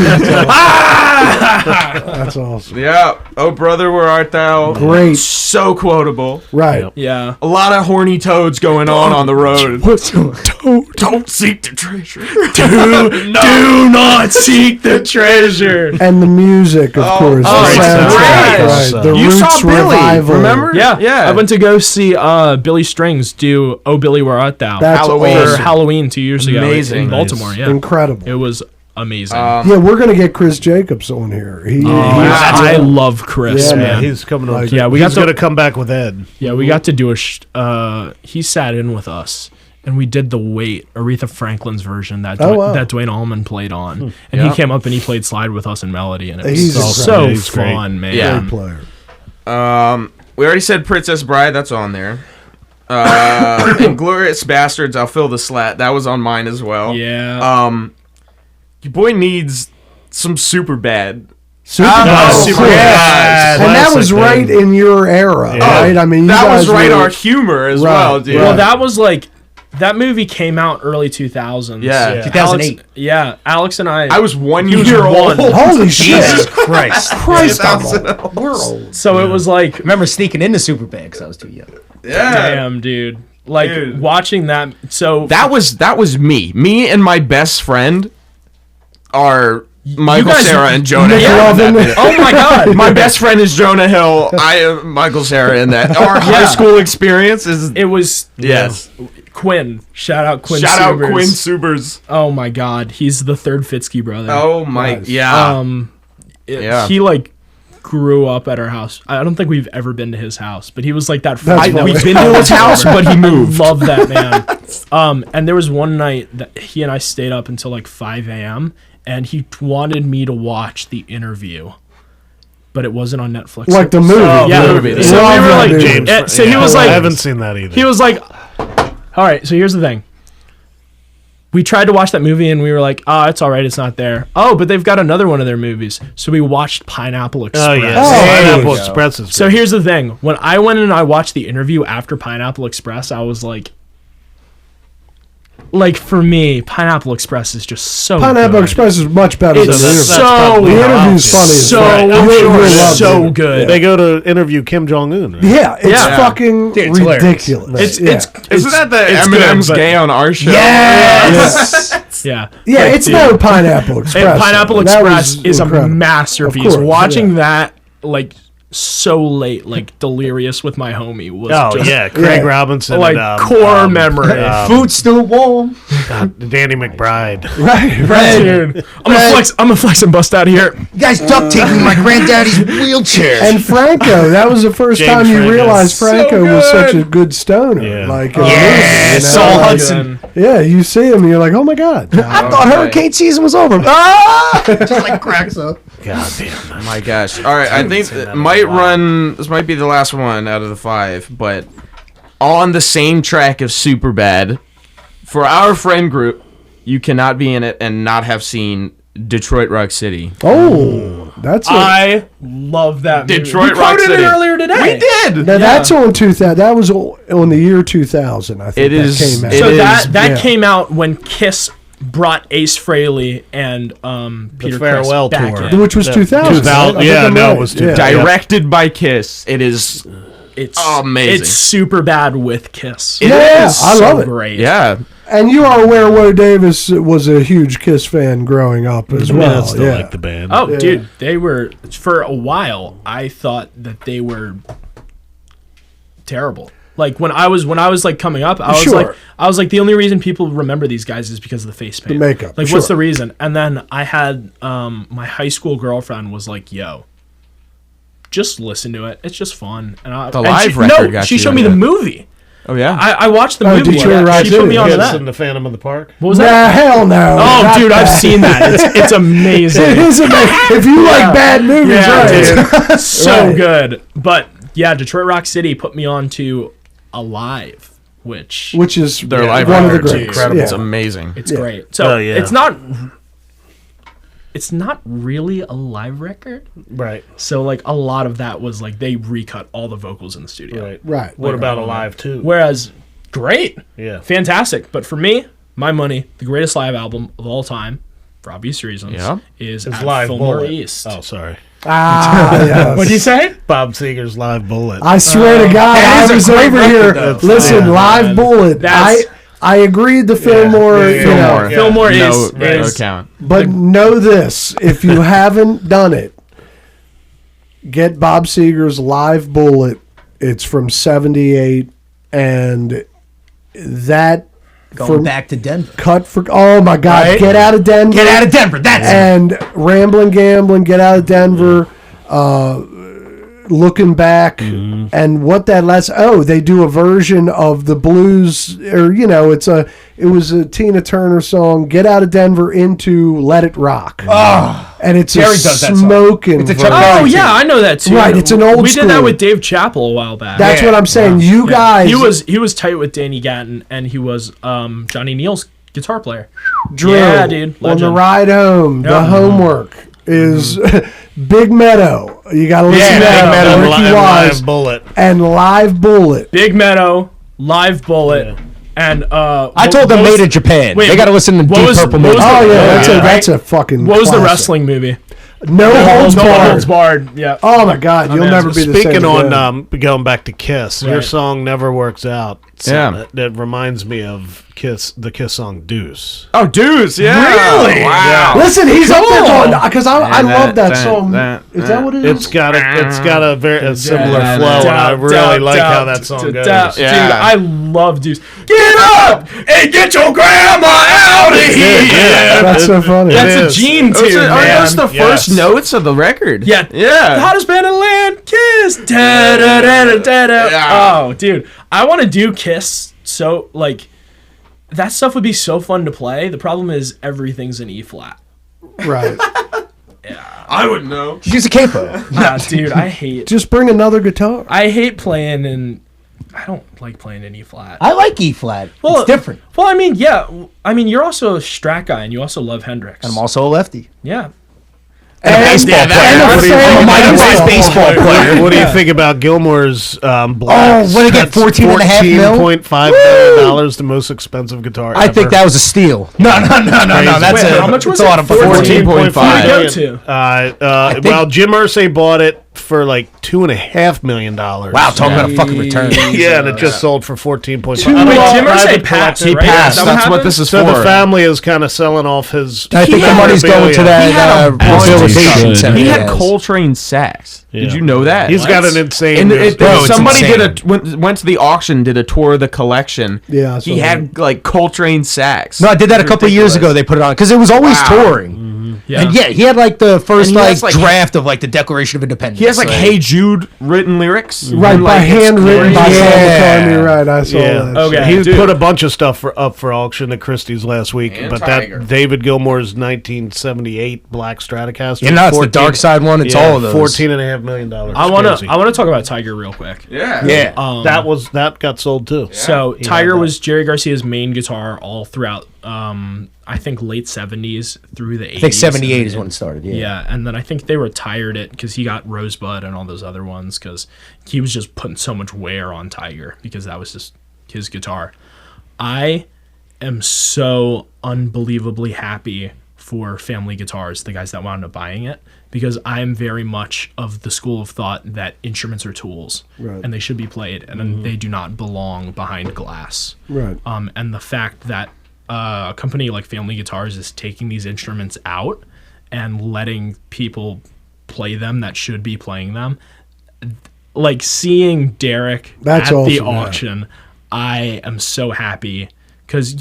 That's awesome. Yeah. Oh, brother, where art thou? Great. So quotable. Right. Yeah. A lot of horny toads going on the road. Don't seek the treasure. Do not seek the treasure. And the music, of course. oh, the it's soundtrack, great. right. The You Roots saw Billy, revival. remember? Yeah, Yeah. I went to go see Billy Strings do "Oh Billy, Where Art Thou" That's Halloween. for awesome. Halloween 2 years ago Amazing. in Baltimore. Yeah, Incredible. it was amazing. Yeah, we're gonna get Chris Jacobs on here. I love Chris, Yeah, man. He's coming on. Yeah, we he's got the- going to come back with Ed. Yeah, we got to do he sat in with us, and we did The Wait, Aretha Franklin's version that Oh, wow. that Dwayne Allman played on, and he came up and he played slide with us in melody, and it was He's so incredible. He's great. fun, man. Yeah. Great player. We already said Princess Bride. That's on there. Inglorious Bastards. I'll fill the slat. That was on mine as well. Yeah. Your boy needs some super bad. Super Super bad. And that was Classic, right in your era, right? I mean, you That was guys right were- our humor as Right, well, dude. right. Well, that was like that movie came out early 2000s. Yeah. 2008. Alex and I. I was 1 was year one. old. Holy shit! Christ. Christ, I'm 2000. old. We're old. so it was like, remember sneaking into Super Big because I was too young. Yeah. damn, dude. Like Dude. watching that. So That was me. Me and my best friend are Michael guys- Cera and Jonah Nick Hill. Lovin. oh my god, My best friend is Jonah Hill. I am Michael Cera in that. Our high school experience is it was yes. Quinn. Shout out Quinn. Shout out Subers. Quinn Subers. Oh my god, he's the third Fitzkee brother. Oh my Nice. yeah. Yeah. He like grew up at our house. I don't think we've ever been to his house, but he was like that. That's funny. We've been to his house, but he moved. Love that man. And there was one night that he and I stayed up until like 5 a.m. and he wanted me to watch The Interview, but it wasn't on Netflix. Like the movie. yeah, the movie. So Love we were that like, movie. James. so he was I like, haven't seen that either. he was like, all right. So here's the thing. we tried to watch that movie and we were like, oh, it's all right, it's not there. Oh, but they've got another one of their movies. So we watched Pineapple Express. Oh, yeah. Pineapple Express is So great. here's the thing. When I went and I watched the interview after Pineapple Express, I was like, for me, Pineapple Express is just so Pineapple good. Express is much better than It's the interview. so probably The how I interview's feel. funny as so, fuck. I'm You'll sure love it's so it. good. They go to interview Kim Jong-un, right? Yeah, it's Yeah. fucking Dude, it's hilarious. ridiculous. Isn't that the it's Eminem's good, but- gay on our show? Yes. Yeah. Yeah, Like, it's dude. no Pineapple Express. And Pineapple That Express was is incredible. a masterpiece. Of course, Watching yeah. that, so late, delirious with my homie was Oh, just, yeah. Craig Yeah. Robinson. core memory. Food's still warm. Danny McBride. Right. Dude, I'm gonna flex and bust out of here. You guys duct taping my granddaddy's wheelchair. And Franco, that was the first James time you Franco. realized Franco So was such good. a good stoner. Yeah. Like, Yeah, Saul like, Hudson. yeah, you see him and you're like, oh my God. I thought hurricane season was over. Just like cracks up. God damn. Oh my gosh. All right, I think this might be the last one out of the 5, but on the same track of Superbad, for our friend group, you cannot be in it and not have seen Detroit Rock City. Oh, that's I love that movie. Detroit we Rock quoted City. it earlier today. We did. Now that's on 2000. That was on the year 2000. I think It is- that came out. it So is- that yeah. came out when Kiss brought Ace Frehley and Peter farewell Criss back tour. in. Which was 2000. 2000, right? I think yeah, I'm no, right. it was Yeah. 2000. Directed by Kiss. It is It's amazing. It's super bad with Kiss. It Yeah, is I love it. Great. yeah. And you are aware Woe Davis was a huge Kiss fan growing up as well. I still yeah. like the band. Oh, Yeah. dude, they were for a while. I thought that they were terrible. Like when I was coming up, I was like the only reason people remember these guys is because of the face paint, makeup, Like sure. what's the reason? And then I had my high school girlfriend was like, "Yo, just listen to it. It's just fun." And The live record got she you showed me into the it. movie. Oh yeah. I watched the Oh, movie. Detroit Rock She put City. me on to Kiss that. and the Phantom of the Park. What was Nah, that? hell no. Oh, Not dude, I've that. seen that. It's amazing. It is amazing. If you like bad movies, Yeah, right? dude. So Right. good. But yeah, Detroit Rock City put me on to Alive, which Which is Their live one of the record's greats. incredible. Yeah. It's amazing. it's Yeah. great. So Oh, yeah. it's not really a live record. Right. So like a lot of that was like they recut all the vocals in the studio. Right. Right. What about Alive 2? Whereas great. Yeah. Fantastic. But for me, my money, the greatest live album of all time, for obvious reasons, Yeah. is It's at Live Fillmore Bullet. East. Oh, sorry. Yes. What'd you say? Bob Seger's Live Bullet. I swear to God, That I is was a great over record, here. though. Listen, Yeah, Live man. Bullet. That's- I agreed to Fillmore, yeah, you yeah. know, Fillmore. Fillmore no, is no count. but know this: if you haven't done it, get Bob Seger's Live Bullet. It's from '78, and that Going back to Denver. cut for. Oh my God! Right? Get out of Denver. Get out of Denver. That's it. And Ramblin' Gamblin', Get Out of Denver, Looking Back, and what that last, they do a version of the blues, or it was a Tina Turner song, Get Out of Denver into Let It Rock. And it's Jerry a does that song. smoking It's a version. Chuck Berry Oh yeah, I know that too. Right, it's an old We did that school. with Dave Chappell a while back. That's Yeah. what I'm saying. You guys He was tight with Danny Gatton, and he was Johnny Neal's guitar player. drill Yeah, dude, on the legend. ride home. The Yeah. homework is Big Meadow. You got to listen Yeah, to that. Big Meadow. And Ricky Live Wise Bullet. and Live Bullet. Big Meadow, Live Bullet, and I told them Made in Japan. Wait, they got to listen to what Deep was- Purple. what was Music. Oh the- yeah, yeah. that's a fucking. what was the classic. wrestling movie? No holds No barred. Holds Barred. Yeah. Oh my God, you'll man. never be the same. Speaking on again. going back to Kiss, your Right. song "Never Works Out." Yeah. that reminds me of Kiss, the Kiss song "Deuce." Oh, Deuce, yeah. Really? Wow. Listen, he's up there Cool. going because I And love that that- song. that- Is that what it It's is? got a very similar da- flow, and I Doubt, really doubt, like how doubt, that song goes. doubt. Yeah. Dude, I love Deuce. Get up and get your grandma out of here. That's so funny. That's a is. Gene Those tune, are man. those the first Yes. notes of the record? Yeah. Yeah. The hottest band in the land, Kiss. Da, da, da, da, da, da. Yeah. Oh, dude. I want to do Kiss so, like, that stuff would be so fun to play. The problem is everything's in E flat. Right. I would know. Use a capo. Yeah, dude, I hate Just bring another guitar. playing in I don't like playing in E flat. I like E flat. It's different. Well, I mean, yeah. I mean, you're also a Strat guy, and you also love Hendrix. And I'm also a lefty. Yeah. And a baseball player. I'm a mighty baseball player. What do you think about Gilmore's Blacks? what did he get, 14.5 mil? $14.5 million, the most expensive guitar I ever. think that was a steal. No. That's Wait, a, how much was that's a lot it? of money. 14.5. Where'd it go to? Well, Jim Irsay bought it for like $2.5 million. Wow, talking about a fucking return. Yeah, and it just sold for 14.5. Wait, Jim Irsay passed, He right? passed. Is that That's what happened? this is So for. the family is kind of selling off his. I think the money's going to that rehabilitation He center. He had Yes. Coltrane sax. Did Yeah. you know that? He's got an insane. And music- Bro, it's somebody insane. went to the auction, did a tour of the collection. Yeah, I saw he had like Coltrane sax. No, I did that a couple of years ago. They put it on because it was always touring. Yeah. And yeah, he had like the first And he has, like draft of like the Declaration of Independence. He has like "Hey Jude" written lyrics, Right, And, by like, it's handwritten by crazy. Paul Yeah. McCartney. Right, I saw Yeah. that. Okay. He Dude. put a bunch of stuff up for auction at Christie's last week, And but Tiger. that David Gilmour's 1978 Black Stratocaster. Yeah, no, it's the dark side one. It's all of those. $14.5 million. I want to talk about Tiger real quick. Yeah, Yeah. That got sold too. So He Tiger had that. was Jerry Garcia's main guitar all throughout. I think late 70s through the 80s. I think 78 and is then- when it started. Yeah. Yeah, and then I think they retired it because he got Rosebud and all those other ones because he was just putting so much wear on Tiger because that was just his guitar. I am so unbelievably happy for Family Guitars, the guys that wound up buying it, because I am very much of the school of thought that instruments are tools and they should be played and they do not belong behind glass. Right. And the fact that a company like Family Guitars is taking these instruments out and letting people play them that should be playing them, like seeing Derek That's at the awesome, yeah. auction, I am so happy because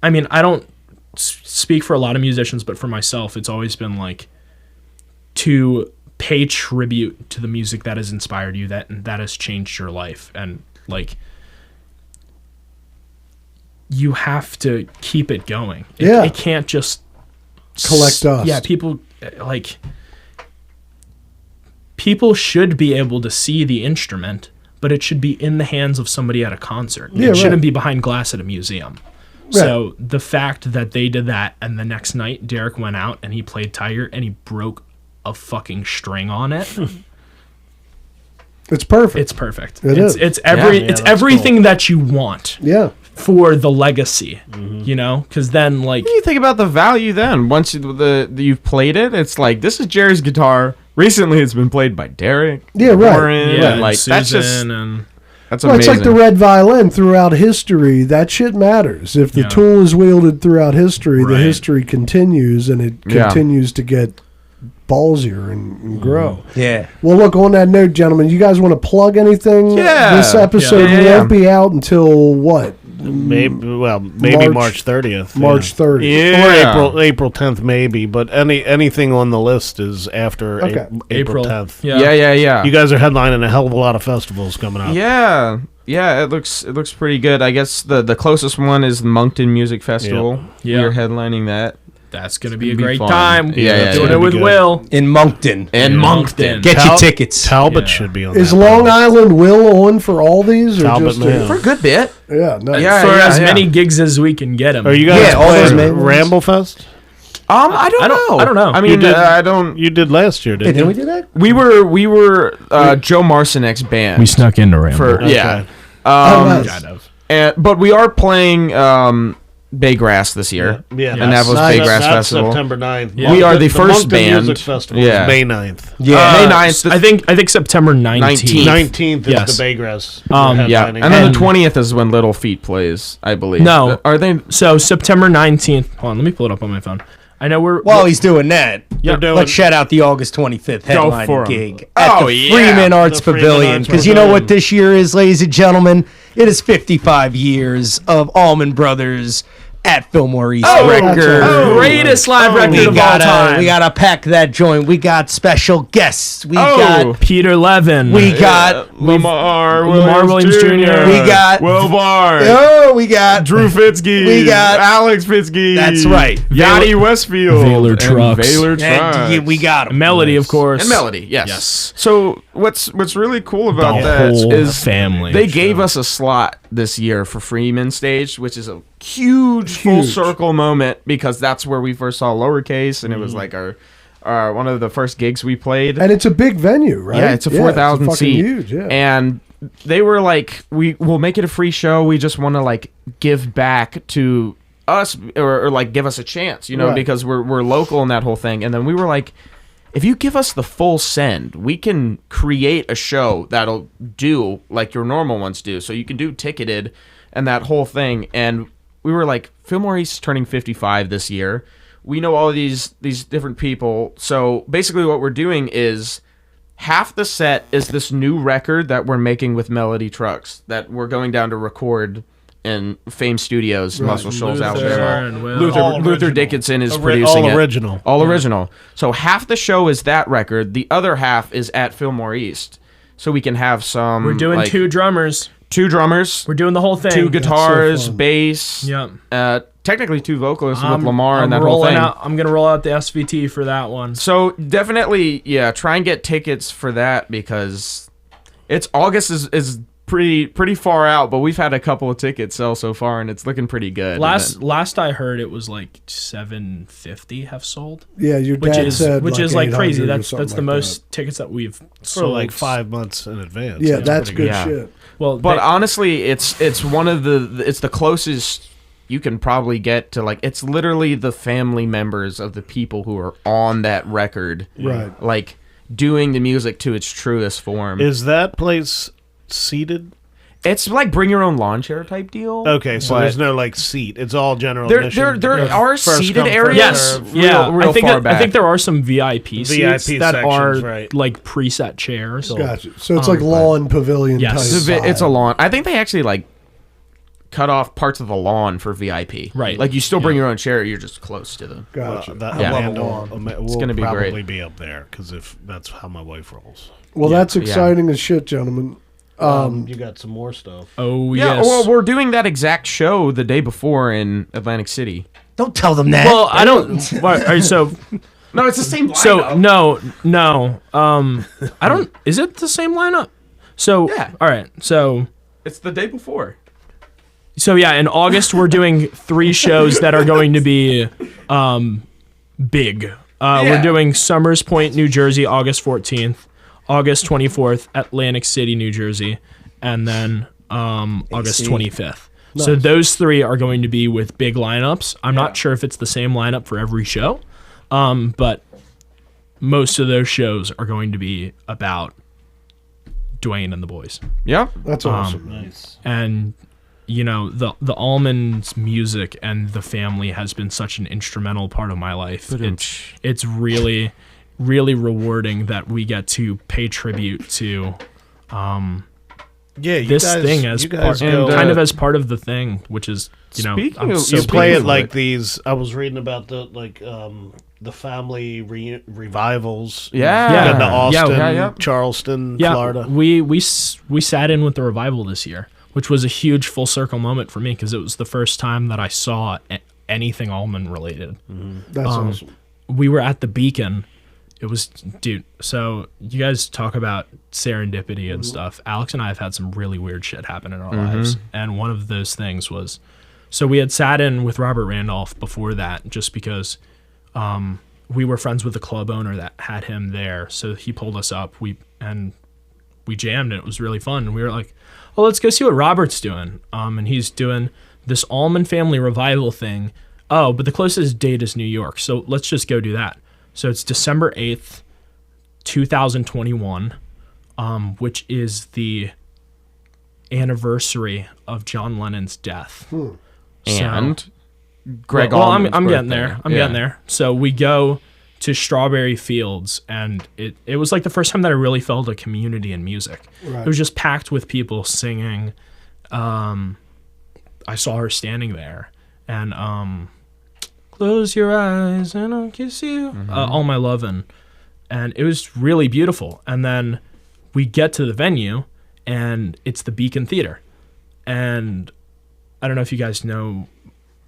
I mean I don't speak for a lot of musicians, but for myself it's always been like to pay tribute to the music that has inspired you, that has changed your life, and like you have to keep it going. It can't just Collect dust. Yeah, people should be able to see the instrument, but it should be in the hands of somebody at a concert. Yeah, It shouldn't right. be behind glass at a museum. So the fact that they did that, and the next night Derek went out and he played Tiger and he broke a fucking string on it. It's perfect. It's perfect. It is. It's that's everything that you want Yeah. for the legacy, because then like What do you think about the value then? Once you've played it, it's like, this is Jerry's guitar. Recently, it's been played by Derek. Yeah, right. Warren, yeah, and like Susan that's just and that's Well, it's amazing. like the red violin throughout history. That shit matters. If the Yeah. tool is wielded throughout history, the Right. history continues and it Yeah. continues to get ballsier and grow. Yeah. Well, look, on that note, gentlemen, you guys want to plug anything? Yeah. This episode Yeah. won't be out until what? Maybe March- March 30th. March 30th. Yeah. Or April 10th maybe, but anything on the list is after Okay. April 10th. yeah. You guys are headlining a hell of a lot of festivals coming up. Yeah. It looks pretty good. I guess the closest one is the Moncton Music Festival. Yeah. We're headlining that. That's gonna be a gonna be great fun. time. Yeah, doing yeah. it with Good. Will. In Moncton. And Moncton. Get your tickets. Talbot Yeah. should be on Is that Long list. Island Will on for all these? Or Talbot, just man. For a good bit. Yeah, no. Yeah. For as many gigs as we can get him. Are you guys Yeah, all those playing main ones. Ramblefest? I don't know. I don't know. I mean, You did- I don't. You did last year, Hey, didn't didn't you? we do that? We were Joe Marcinek's band. We snuck into Rambo. for Okay. yeah. nice. kind of. But we are playing Baygrass this year. Yeah, Annapolis that's- Baygrass that's Festival. September 9th. Yeah. We are the The first Moncton band. Music Festival Yeah. is May 9th. May 9th. I think September 19th. 19th is Yes. the Baygrass. Yeah, headlining. and then the 20th is when Little Feat plays, I believe. No. Are they? So September 19th. Hold on, let me pull it up on my phone. I know we're While he's doing that, They're doing- let's shout out the August 25th for headlining 'em. gig at Oh, the yeah. Freeman Arts The Freeman Pavilion. Arts Because you know Pavilion. what this year is, ladies and gentlemen? It is 55 years of Allman Brothers at Fillmore East Records. greatest live record We of all time. we gotta pack that joint. We got special guests. We Oh. got Peter Levin. we got Lamar Williams Jr. we got Will Barr. we got Drew Fitzkee. We got- Alex Fitzkee. That's right. Yachty Westfield. Valor and Trucks. Valor and Trucks. we got 'em. Melody, of course. And Melody, yes. Yes. So what's really cool about The that whole is family. they gave us a slot this year for Freeman Stage, which is a huge full circle moment because that's where we first saw Lowercase, and it was like our one of the first gigs we played. And it's a big venue, right? Yeah, it's a 4,000 fucking seat. huge, yeah. And they were like, we'll make it a free show. We just want to like give back to us or like give us a chance, you know, Right. because we're local in that whole thing. And then we were like, if you give us the full send, we can create a show that'll do like your normal ones do. So you can do ticketed and that whole thing. And we were like, Fillmore East is turning 55 this year. We know all these different people. So basically what we're doing is half the set is this new record that we're making with Melody Trucks that we're going down to record in Fame Studios, Muscle Shoals, Luther Alabama. and Will. All Luther original. Dickinson is producing all it. original. All original. So half the show is that record. The other half is at Fillmore East. So we can have some. We're doing like, two drummers. two drummers, We're doing the whole thing. two guitars, fun. bass. Yep. Technically two vocalists with Lamar and that whole rolling thing. I'm gonna roll out the SVT for that one. So definitely, yeah, try and get tickets for that because it's August is pretty far out, but we've had a couple of tickets sell so far and it's looking pretty good. Last I heard, it was like 750 have sold, Yeah, your which dad is said like crazy. 800 or That's something the like most tickets that we've For sold like 5 months in advance. that. Yeah, that's pretty good Yeah. shit. Well, But they- honestly, it's one of it's the closest you can probably get to like it's literally the family members of the people who are on that record, Right. like doing the music to its truest form. Is that place seated? It's like bring your own lawn chair type deal. Okay, so but there's no like seat. It's all general there admission. are First seated come, first areas. yes, serve. yeah. real I think far back. I think there are some VIP seats VIP that are sections, right. like preset chairs. Gotcha. So it's like lawn pavilion Yes. type. It's a vibe. lawn. I think they actually like cut off parts of the lawn for VIP. Right. Like you still bring your own chair. You're just close to them. Gotcha. That Yeah. Amanda lawn. will gonna be probably great. be up there because if that's how my wife rolls. Well, that's exciting as shit, gentlemen. You got some more stuff. Oh Yeah. yes. Well, we're doing that exact show the day before in Atlantic City. Don't tell them that. Well, I don't. All right, so No, it's the same. so no. I don't. Is it the same lineup? So Yeah. all right. So It's the day before. yeah, in August we're doing 3 shows that are going to be big. We're doing Summers Point, New Jersey, August 14th, August 24th, Atlantic City, New Jersey, and then August 25th. So those 3 are going to be with big lineups. I'm not sure if it's the same lineup for every show, but most of those shows are going to be about Dwayne and the boys. Yep. That's awesome. Nice. And you know, the Almonds music and the family has been such an instrumental part of my life. It's really rewarding that we get to pay tribute to Yeah, you this guys, thing as you guys part, go, kind of as part of the thing, which is Speaking I'm of- so you play it Speaking of like it- these. I was reading about the family revivals. Yeah. in the Austin, yeah. Charleston, yeah. Florida. We sat in with the revival this year, which was a huge full circle moment for me because it was the first time that I saw anything Almond related. That's awesome. We were at the Beacon. It was, dude. So you guys talk about serendipity and stuff. Alex and I have had some really weird shit happen in our lives, and one of those things was, so we had sat in with Robert Randolph before that, just because we were friends with the club owner that had him there. So he pulled us up. We jammed, and it was really fun. And we were like, well, let's go see what Robert's doing. And he's doing this Allman Family Revival thing. Oh, but the closest date is New York, so let's just go do that. So it's December 8th, 2021, which is the anniversary of John Lennon's death. And Greg well, Allman's I'm getting birthday. there. I'm getting there. So we go to Strawberry Fields, and it was like the first time that I really felt a community in music. Right. It was just packed with people singing. I saw her standing there, and close your eyes and I'll kiss you. All my lovin'. And it was really beautiful. And then we get to the venue, and it's the Beacon Theater. And I don't know if you guys know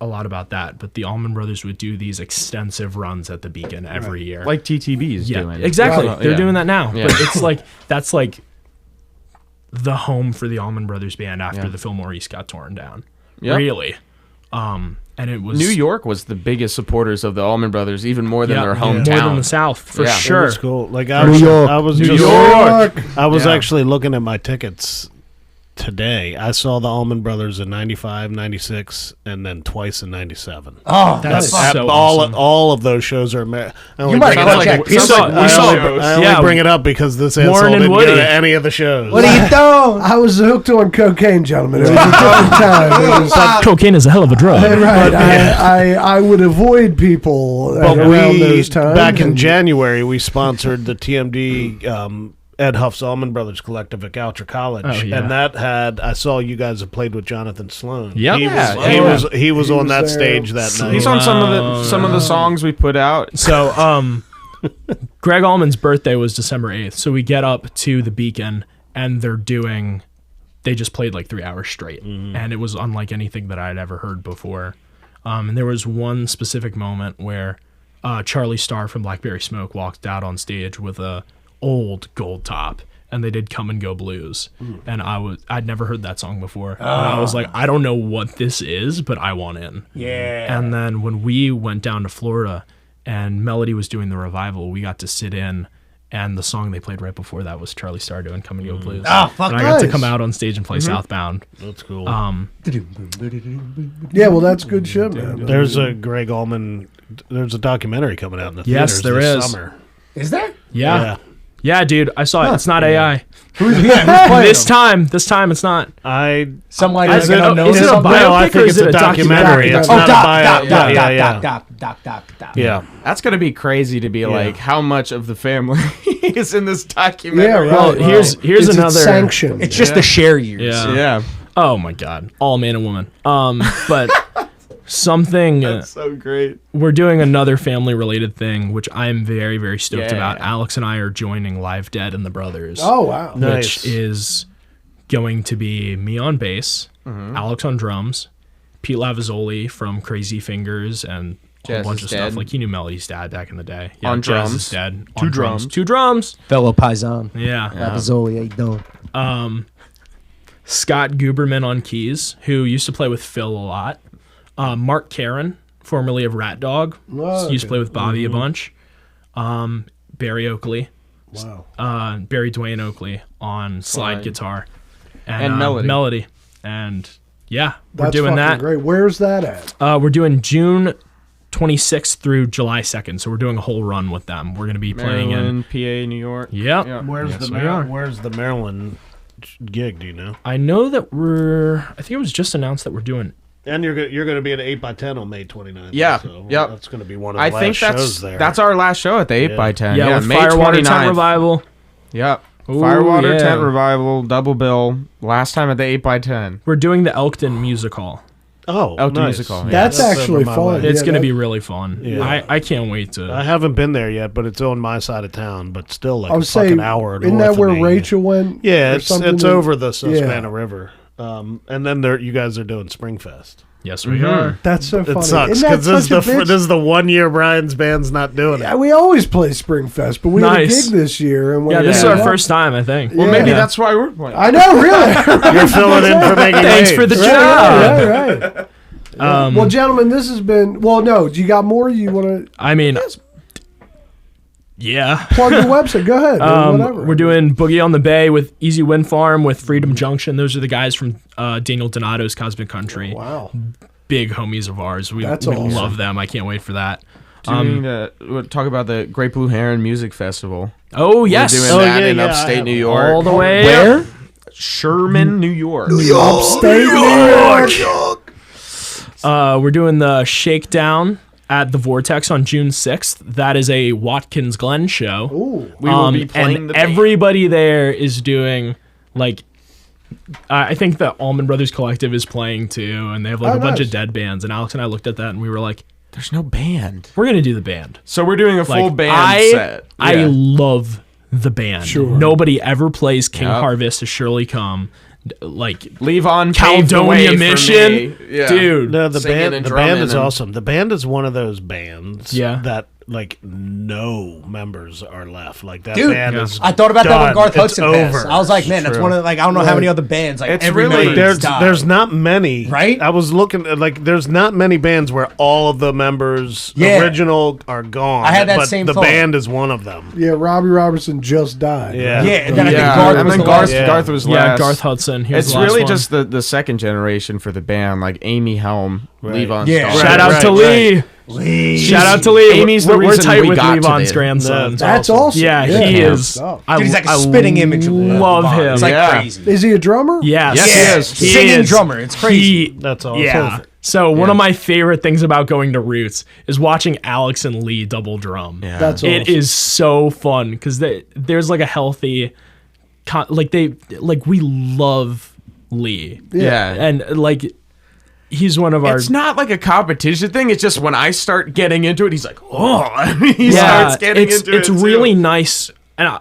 a lot about that, but the Allman Brothers would do these extensive runs at the Beacon every year. Like TTB's doing. Exactly. Right. They're Yeah. doing that now. Yeah. But it's like that's like the home for the Allman Brothers band after Yeah. the Fillmore East got torn down. Yep. Really. And it was New York was the biggest supporters of the Allman Brothers, even more than their hometown. more than the South for Yeah. sure. That's cool. Like New York. I was New just, York. I was Yeah. actually looking at my tickets today. I saw the Allman Brothers in 95, 96, and then twice in 97. Oh, That's that's so all awesome. all of those shows are American. You might Sounds go like- check. we saw- we saw- I only yeah. bring it up because this Warren asshole and didn't go Woody. to any of the shows. What are you doing? I was hooked on cocaine, gentlemen. It was a different time. It was, Cocaine is a hell of a drug. right. I would avoid people But around we, those times. back in and- January, we sponsored the TMD Ed Huff's Allman Brothers Collective at Goucher College, Oh, yeah. and that had I saw you guys have played with Jonathan Sloan. Yep. he Yeah, was, he yeah. was he was on was that there. stage that night. He's on some of the songs we put out. So, Greg Allman's birthday was December 8th. So we get up to the Beacon and they just played like 3 hours straight. And it was unlike anything that I had ever heard before. And there was one specific moment where Charlie Starr from Blackberry Smoke walked out on stage with a old gold top. And they did Come and Go Blues. And I'd never heard that song before. And I was like, I don't know what this is, but I want in. Yeah. And then when we went down to Florida and Melody was doing the revival, we got to sit in, and the song they played right before that was Charlie Starr doing Come and Go Blues. Oh, fuck And I got to nice. come out on stage and play Southbound. That's cool. Yeah, well, that's good shit, man. There's a Greg Allman. There's a documentary coming out in the Yes, theaters there this is. summer. Is there? Yeah, dude, I saw it. It's not AI. Who's playing This time it's not. Some like Is it a unknown. biopic No, I or think is it's it a a documentary. documentary? It's Oh, not a bio. doc. Yeah. That's gonna be crazy to be like how much of the family is in this documentary. Yeah, right. Well, here's It's another sanctioned. It's just the share years. Yeah. Yeah. Oh my god. All man and woman. But something That's so great. we're doing another family related thing, which I'm very, very stoked Yeah. about. Alex and I are joining Live Dead and the Brothers. Oh, wow. Nice. Which is going to be me on bass, Alex on drums, Pete Lavazzoli from Crazy Fingers, and a whole Jazz bunch is of stuff. Dead. Like he knew Melody's dad back in the day. Yeah, On Jazz drums. is Dead. Two On drums. Two drums. Fellow Paisan. Yeah. Lavazzoli, how you doing? Scott Guberman on keys, who used to play with Phil a lot. Mark Karen, formerly of Rat Dog, Oh, used to okay. play with Bobby a bunch. Barry Oakley, Wow. Barry Dwayne Oakley on slide Slide. guitar, And Melody. Melody, and yeah, we're That's doing fucking that. great. Where's that at? We're doing June 26th through July 2nd, so we're doing a whole run with them. We're going to be playing in. Maryland, PA, New York. Yep. Yeah. Yes, we are. Where's the Maryland gig? Do you know? I know that I think it was just announced that we're doing. And you're gonna be at 8x10 on May 29th. Yeah, So yep. That's gonna be one of the I last think shows there. that's our last show at the 8x10. Yeah, with May Firewater 29th. Tent Revival. Yep. Ooh, Firewater yeah. Tent Revival, double bill. Last time at the 8x10. We're doing the Elkton Music Hall. Oh, Elkton nice. Music Hall, yeah. That's actually over my fun. way. It's Yeah, going to that- be really fun. Yeah. I can't wait to. I haven't been there yet, but it's on my side of town. But still, like I a was fucking saying, hour. isn't north that of where me. Rachel went? Yeah, or it's something? over the Susquehanna River. And then you guys are doing Springfest. Yes, we are. That's so funny. It sucks Isn't that because this such a bitch? is the 1 year Brian's band's not doing it. Yeah, we always play Springfest, but we Nice. had a gig this year. And Yeah, this is yeah. our first time, I think. Well, Yeah. maybe that's why we're playing. I know, really. You're filling in for making Thanks waves. for the Right, job. right, right. Well, gentlemen, this has been. Well, no, do you got more? You want to I mean, yeah. plug the website? Go ahead. Whatever. We're doing Boogie on the Bay with Easy Wind Farm with Freedom Junction. Those are the guys from Daniel Donato's Cosmic Country. Wow. Big homies of ours. We That's we awesome. love them. I can't wait for that. Do we need to talk about the Great Blue Heron Music Festival? Oh, yes. We're doing Oh, that yeah, in yeah, I upstate have New York. All the way. Where? up. Sherman, New York. Upstate New York. We're doing the Shakedown at the Vortex on June 6th. That is a Watkins Glen show. Ooh. We will be playing and the band. everybody there is doing like I think the Allman Brothers Collective is playing too, and they have like Oh, a bunch nice. of dead bands. And Alex and I looked at that and we were like, There's no band. we're gonna do the band. So we're doing a full Like, band set. I Yeah. love the band. Sure. Nobody ever plays King Yep. Harvest to Surely Come. like Levon paved the way Caledonia for Mission, me. Yeah. dude. No, the Singing band. and The drumming band is and- awesome. The band is one of those bands. Yeah. That like no members are left. Like that Dude, band is. I thought about that when done. Garth It's Hudson passed. over. I was like, man, that's True. one of like I don't know how many other bands like It's every really- member's There's died. not many, Right? I was looking at like there's not many bands where all of the members Yeah. original are gone. I had that but same the thought. band is one of them. Yeah, Robbie Robertson just died. Yeah. Yeah, and then I think Yeah, Garth and was then the Garth, last. Yeah. Garth was Yeah, last. Garth Hudson. He was It's the last really one. just the second generation for the band, like Amy Helm, Right. Levon Yeah. Starr. Shout out Right, to right. Lee. Shout out to Lee. Amy's the we're reason tight we with got to Levon's this. grandson. That's awesome. Yeah, he Yeah. is. Stuff. I, Dude, he's like a I spitting image of love Levon. him. It's like Yeah. crazy. Is he a drummer? Yes, Yes, Yeah. he is. He Singing is. drummer. It's crazy. That's all. Yeah. So one of my favorite things about going to Roots is watching Alex and Lee double drum. Yeah. That's awesome. It is so fun because there's like a healthy, we love Lee. Yeah. And like he's one of our. It's not like a competition thing. It's just when I start getting into it, he's like, oh, he Yeah, starts getting into it. it's really nice. And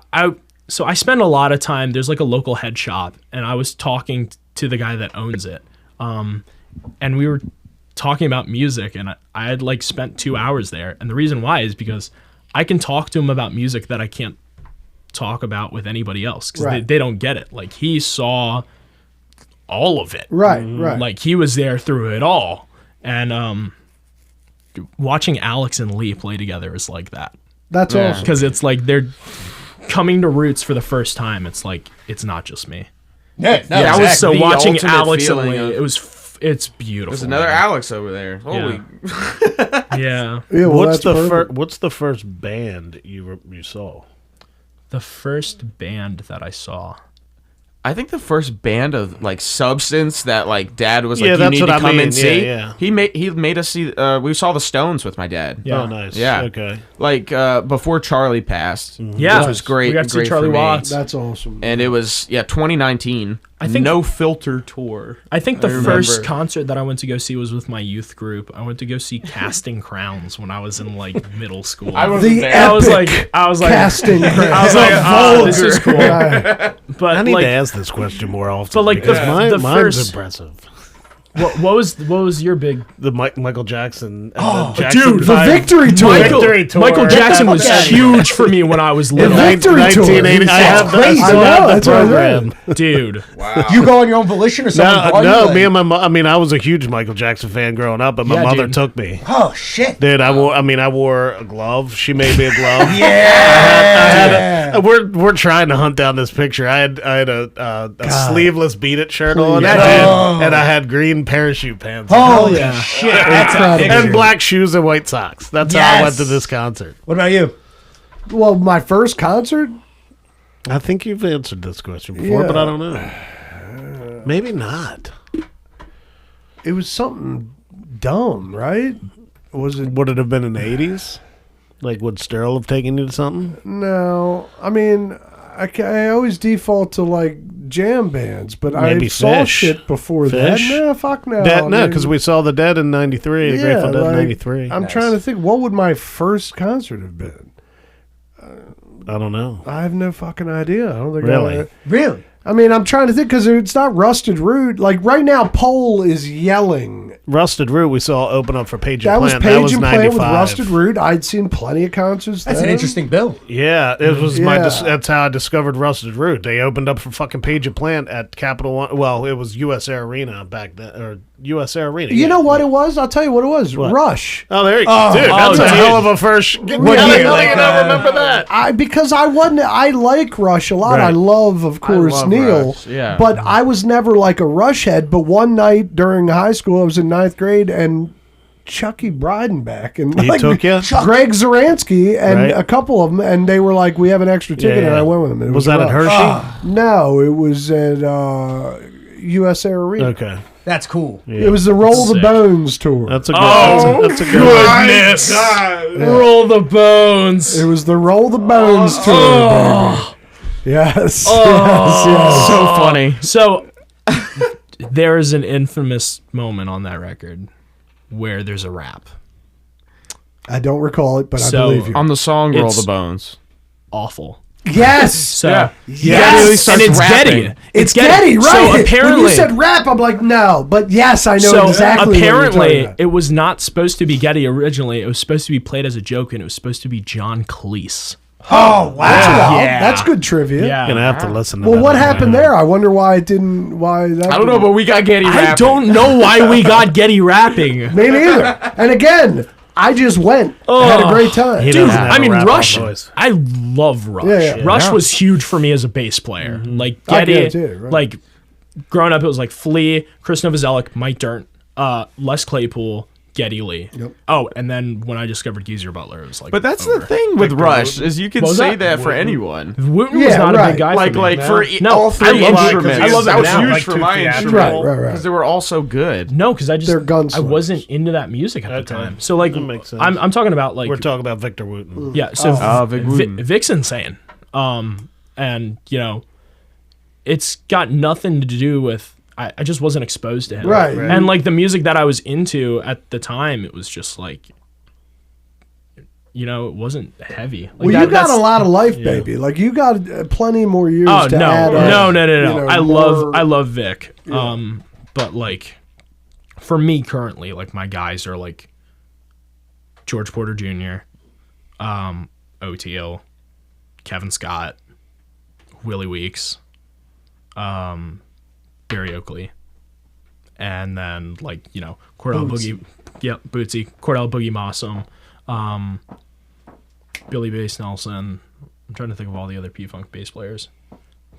so I spend a lot of time. There's like a local head shop, and I was talking to the guy that owns it, and we were talking about music, and I had like spent 2 hours there, and the reason why is because I can talk to him about music that I can't talk about with anybody else because Right. they don't get it. Like he saw all of it, Right, right. like he was there through it all, and watching Alex and Lee play together is like that. That's Yeah. awesome. Because it's like they're coming to Roots for the first time. It's like it's not just me. Yeah, no, That was exactly. So the watching ultimate Alex and feeling Lee, of- it's beautiful. There's another man. Alex over there. Holy. Yeah. Yeah, well, What's that's the perfect. what's the first band you saw? The first band that I saw. I think the first band of like substance that like Dad was like, Yeah, you that's need what to I come mean. and see. Yeah, yeah. He made us see. We saw the Stones with my dad. Yeah. Oh, nice. Yeah. Okay. Like before Charlie passed. Yeah. which was great. We got to see great Charlie for me. Watts. That's awesome. And it was 2019. I think- No Filter tour. I think the remember. first concert that I went to go see was with my youth group. I went to go see Casting Crowns when I was in like middle school. The I was like, casting I crowd. was like, oh, this is cool. Right. But I need like, to ask this question more often. but, like, because the mine's first- impressive. what was your big? The Michael Jackson. And Oh, the Jackson dude, the The 5 victory tour. Victory tour. Michael Jackson was Okay. huge for me when I was little, Victory tour. 1980. I have the, I crazy. still I have know, the that's what I program. dude. You go on your own volition or someone brought you? No, Like, me and my mom. I mean, I was a huge Michael Jackson fan growing up, but my Yeah, mother dude. took me. oh shit. Dude, I wore a glove. She made me a glove. Yeah. We're trying to hunt down this picture. I had a sleeveless Beat It shirt on, Yeah, and I had green parachute pants. Holy yeah. shit. That's a Incredible. and picture. black shoes and white socks. That's how I went Yes. to this concert. What about you? Well, my first concert, I think you've answered this question before, Yeah. but I don't know. Maybe not. it was something dumb, right? Was it? Would it have been in the 80s? Like, would Sterl have taken you to something? No. I mean, I always default to like jam bands, but Maybe I saw Fish. shit before Fish? that. No, fuck no. No, dude. because we saw the Dead in '93, the Grateful Dead in like, '93. I'm trying to think, what would my first concert have been? I don't know. I have no fucking idea. I don't think Really? Really? I mean, I'm trying to think because it's not Rusted Root. Like right now, Pole is yelling. Rusted Root we saw open up for Page That and was Plant. Page and Plant 95. with Rusted Root. I'd seen plenty of concerts. That's an then. interesting bill. Yeah, it was my. Yeah. That's how I discovered Rusted Root. They opened up for fucking Page and Plant at Capital One. Well, it was US Air Arena back then, or US Air Arena. You yeah. know what it was? I'll tell you what it was. What? Rush. Oh, there you go, dude. That's a dude. hell of a first. What How year? the hell Like, you not remember that? Because I wasn't. I like Rush a lot. Right. I love, of course, love Neil. Rush, yeah. But I was never like a Rush head. But one night during high school, I was in 9th grade, and Chucky Breidenbach and He took you? Greg Zaransky and Right. a couple of them, and they were like, "We have an extra ticket," and I went with them. It Was that at Rush. Hershey? No, it was at US Air Arena. Okay, That's cool. It was the Roll the Sick. Bones tour. that's a good. Oh, that's a good. goodness! Roll the bones. It was the Roll the Bones tour. Baby. Yes. Yes. So funny. So there is an infamous moment on that record where there's a rap. I don't recall it, but I So, believe you. On the song Roll It's- the Bones. Awful. Yes. So Yes. And it's rapping. Getty. It's Getty, right? So when apparently, you said rap, I'm like, no. But yes, I know so exactly what you're apparently talking about. it was not supposed to be Getty originally. It was supposed to be played as a joke, and it was supposed to be John Cleese. Oh, wow. Yeah. That's good trivia. Yeah. Gonna have to listen to Well, that what one. happened there? I wonder why it didn't. Why that? I don't know, but we got Getty rapping. I don't know why we got Getty rapping. Me neither. And again, I just went. I had a great time. He Dude, doesn't have I a mean, rap Rush. voice. I love Rush. Yeah. Rush was huge for me as a bass player. Like I Getty, get it too, right. like growing up, it was like Flea, Chris Novoselic, Mike Dirnt, Les Claypool, Geddy Lee. Yep. Oh, and then when I discovered Geezer Butler, it was like. But that's over. the thing with Rush is you can What was say that? that for anyone. Wooten was Yeah, not a right. big guy. Like for me. for No, all I three love it. instruments. I love it that was now. huge Like for too my theatrical. instrument Right. because they were all so good. No, because I They're just gunslingers. I wasn't into that music at the Okay. time. So like That makes sense. I'm talking about like We're talking about Victor Wooten. yeah. So Vic Wooten. Vic's insane. And you know, it's got nothing to do with. I just wasn't exposed to him. Right. And like the music that I was into at the time, it was just like, you know, it wasn't heavy. Like Well, you got that's- a lot of life, baby. Like you got plenty more years Oh to no, add up. no! you know, I more- love Vic. But like, for me currently, like my guys are like George Porter Jr., OTL, Kevin Scott, Willie Weeks, Barry Oakley, and then like, you know, Cordell Boogie, Bootsy, Cordell Boogie Mossum, Billy Bass Nelson. I'm trying to think of all the other P-Funk bass players,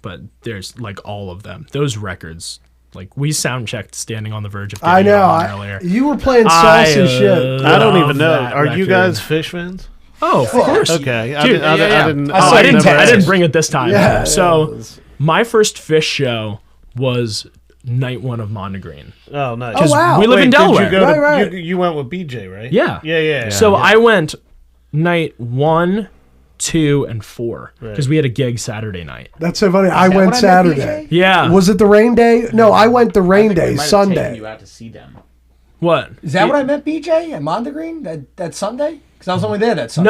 but there's like all of them. Those records, like we sound checked Standing on the Verge of I Getting It know. On earlier. You were playing sauce and shit. I don't Love even know. that Are you record. guys Fish fans? Oh, of course. Okay. Dude, I didn't. I didn't. never I didn't asked. bring it this time. Yeah, So my first Fish show was night one of Mondegreen. Oh, nice. Oh, wow. We live in Wait, Delaware. Did you, go to, Right. You went with BJ, right? Yeah. Yeah. So I went night 1, 2, and 4 because we had a gig Saturday night. That's so funny. I went Saturday. Yeah. Was it the rain day? No, I went the rain day, Sunday. You out to see them. What? Is that what I meant, BJ? At Mondegreen? That Sunday? Because I was only there that Sunday.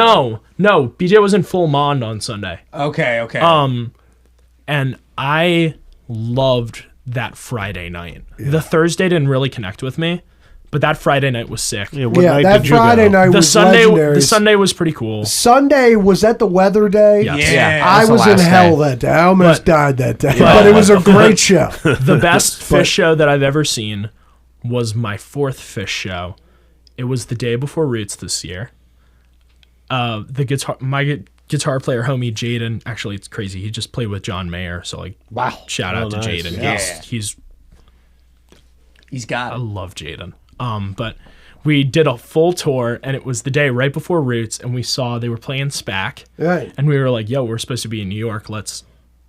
No. BJ was in full Mond on Sunday. Okay. And I loved that Friday night. The Thursday didn't really connect with me, but that Friday night was sick. Yeah, what Yeah, night that did you Friday go? night The was Sunday, legendary. the Sunday was pretty cool. Sunday, was that the weather day? Yes. Yeah. I that's the was in last hell day. that day. I almost died that day, but it was a great show. The best Fish show that I've ever seen was my 4th Fish show. It was the day before Roots this year. My guitar player homie Jaden, actually it's crazy. He just played with John Mayer, so like Wow. shout out to nice. Jaden. Yeah. He's got I it. love Jaden. But we did a full tour, and it was the day right before Roots, and we saw they were playing SPAC, Right. and we were like, "Yo, we're supposed to be in New York. Let's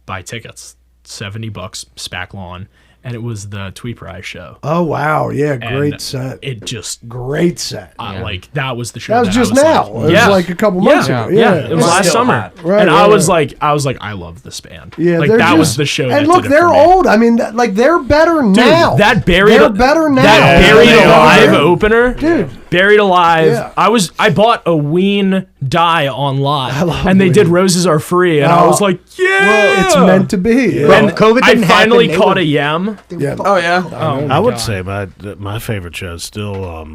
buy tickets. $70, SPAC lawn." And it was the Tweeprise show. Oh wow, yeah, great And set. It just Great set. like that was the show. That was just I now. Like, It was yeah. like a couple months yeah. ago. Yeah, Yeah. it was last Still summer, hot. Right, and right, I was right. like, I love this band. Yeah, like they're that was just- the show. And that look, did it they're for me. old. I mean, like they're better now. That buried. They're better now. That buried Yeah. alive Yeah. opener, Dude. Buried alive. Yeah. I bought a Ween die online, love and they did Ween. Roses Are Free, and I Oh. was like, yeah, Well, it's meant to be. Bro, And COVID I didn't finally happen, they caught were- a yam. Yeah. Oh yeah. Oh, I would God. say my favorite show is still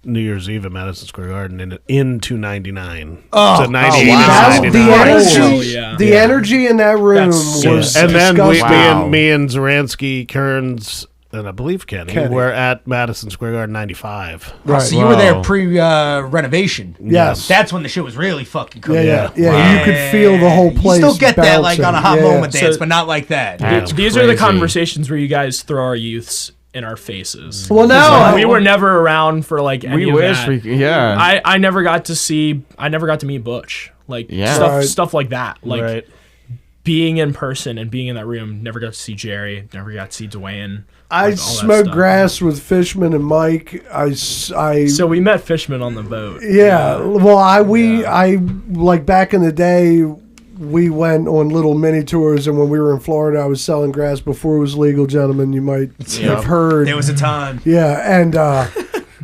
New Year's Eve at Madison Square Garden in 299. Oh, so 98 wow. That- and the 99. energy, Oh, yeah. the energy in that room That's- was And then disgusting. me and Zaransky, Kearns, and I believe Kenny, Kenny. were at Madison Square Garden 95. Right. So you were there pre-renovation. Yes. That's when the shit was really fucking cool. Yeah. You could feel the whole place. You still get that like on a hot bouncing. Yeah. moment dance, So- but not like that. That's These are the crazy. conversations where you guys throw our youths in our faces. Well, no, we were never around for like any We of wish that. we could. Yeah. I never got to meet Butch. Like Yeah. stuff Right. stuff like that. Like Right. being in person and being in that room. Never got to see Jerry. Never got to see Dwayne. I like, all that smoked stuff. grass with Fishman and Mike. I So we met Fishman on the boat. yeah. Well, I like back in the day, we went on little mini tours, and when we were in Florida, I was selling grass before it was legal. Gentlemen, you might have heard. There was a time. Yeah, and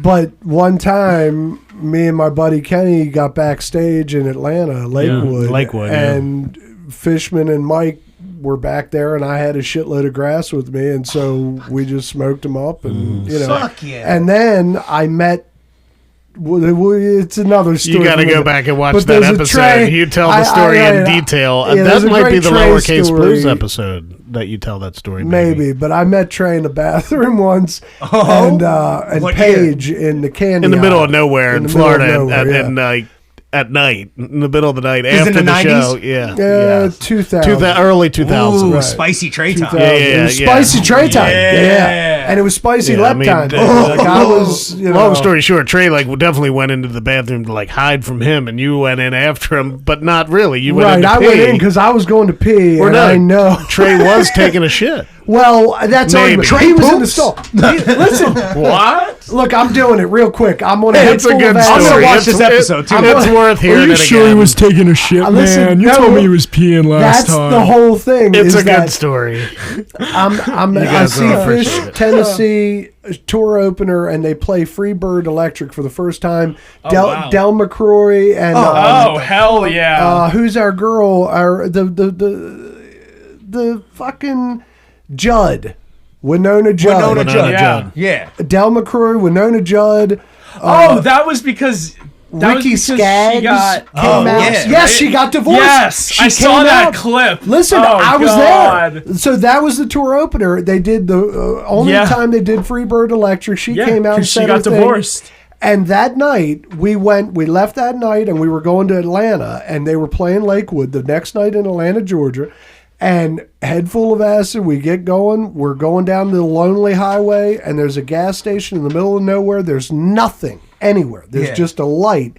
But one time, me and my buddy Kenny got backstage in Atlanta, Lakewood, and Fishman and Mike were back there, and I had a shitload of grass with me, and so we just smoked them up, and Fuck yeah. And then I met. It's another story. You got to go back and watch But that there's a episode. Trey- You tell the story in detail. yeah, That there's a might be great the Trey Lowercase story. Blues episode that you tell that story. Maybe, but I met Trey in the bathroom once, and What Paige in the candy in the middle aisle. of nowhere in the middle of Florida, nowhere, yeah. and at night, in the middle of the night, Is it after in the the show. 90s? Yeah, 2000. early 2000s. Ooh, Right. spicy tray time. 2000. Yeah, It was yeah. spicy tray time. Yeah. Yeah. And it was spicy Yeah, lap I mean, time. oh. Like I was, Long story short, Trey definitely went into the bathroom to hide from him, and you went in after him, but not really. You went in to I pee. went in because I was going to pee, Or and no, I know. Trey was taking a shit. Well, that's Maybe. argument. He was in the stall. Listen, What? look, I'm doing it real quick. I'm on a It's a head full good of story. I'm acid. gonna watch It's- this episode, too. It's worth hearing Are you it sure again. he was taking a shit, Listen, man? You no, told me he was peeing last That's time. the whole thing. It's is a good that story. I guys see don't Fish, appreciate it. Tennessee tour opener, and they play Freebird Electric for the first time. wow. Del McCrory and Oh, hell yeah. who's our girl? Our the fucking Judd, Winona Judd, Winona Judd. yeah. Yeah. Del McCrory, Winona Judd. Oh, that was because Ricky Skaggs she got. came Oh, out. yeah, Yes, right? she got divorced. Yes, She I saw came that out. clip. Listen, Oh, I was God. there. So that was the tour opener. They did the only Yeah. time they did Freebird Electric. She Yeah, came out and 'cause she said got her thing. divorced. And that night we left that night and we were going to Atlanta, and they were playing Lakewood the next night in Atlanta, Georgia. And head full of acid, we get going. We're going down the lonely highway, and there's a gas station in the middle of nowhere. There's nothing anywhere. There's Yeah. just a light.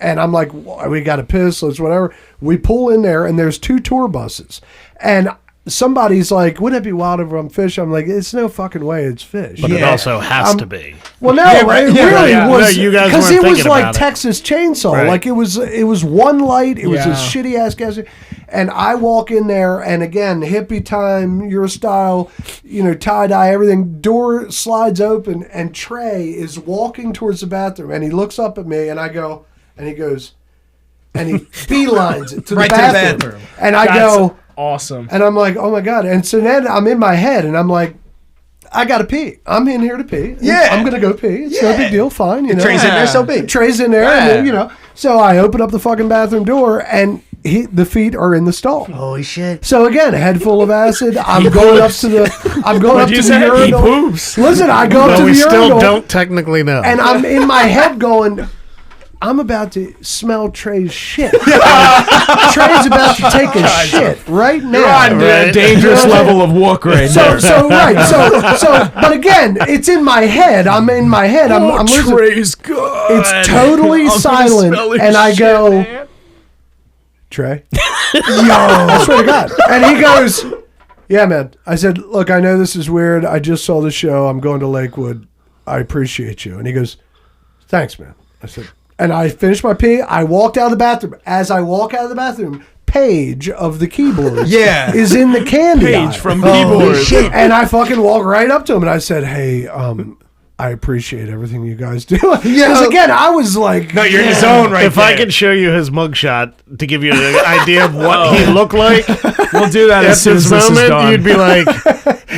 And I'm like, we got to piss, let's whatever. We pull in there, and there's 2 tour buses. And somebody's like, wouldn't it be wild if I'm Fish? I'm like, it's no fucking way, it's Fish. But it also has to be. Well, no, right, it yeah, really right, yeah. was No, you guys because weren't it was thinking like about it. Texas Chainsaw. Right. Like it was one light. It was a Yeah. shitty ass gas. And I walk in there, and again, hippie time, your style, tie dye, everything. Door slides open, and Trey is walking towards the bathroom, and he looks up at me, and I go, and he goes, and he beelines it to Right the to the bathroom. bathroom. And I That's go. awesome. And I'm like, oh my God. And so then I'm in my head, and I'm like, I got to pee. I'm in here to pee. Yeah. I'm going to go pee. It's no Yeah. big deal. Fine. You know. Trey's in there, so big. Trey's in there. And then, so I open up the fucking bathroom door, and the feet are in the stall. Holy shit. So again, a head full of acid. I'm going up to the He urinal. poops. Listen, I go up But to we the still urinal, don't technically know. and I'm in my head going, I'm about to smell Trey's shit. Trey's about to take a shit right now. You're on Right. a dangerous level of walk right now. But again, it's in my head. I'm in my head. I'm losing. Trey's good. It's totally I'm gonna silent, smell his and I shit, go, man. Trey, I swear to God. And he goes, yeah, man. I said, look, I know this is weird. I just saw the show. I'm going to Lakewood. I appreciate you. And he goes, thanks, man. I said, and I finished my pee. I walked out of the bathroom. As I walk out of the bathroom, Paige of the keyboard is in the candy aisle. Page from keyboard. And I fucking walked right up to him and I said, hey, I appreciate everything you guys do. Because again, I was like, No, you're in the zone right if there. I could show you his mugshot to give you an idea of what he looked like We'll do that at as soon this as this is moment, done. you'd be like,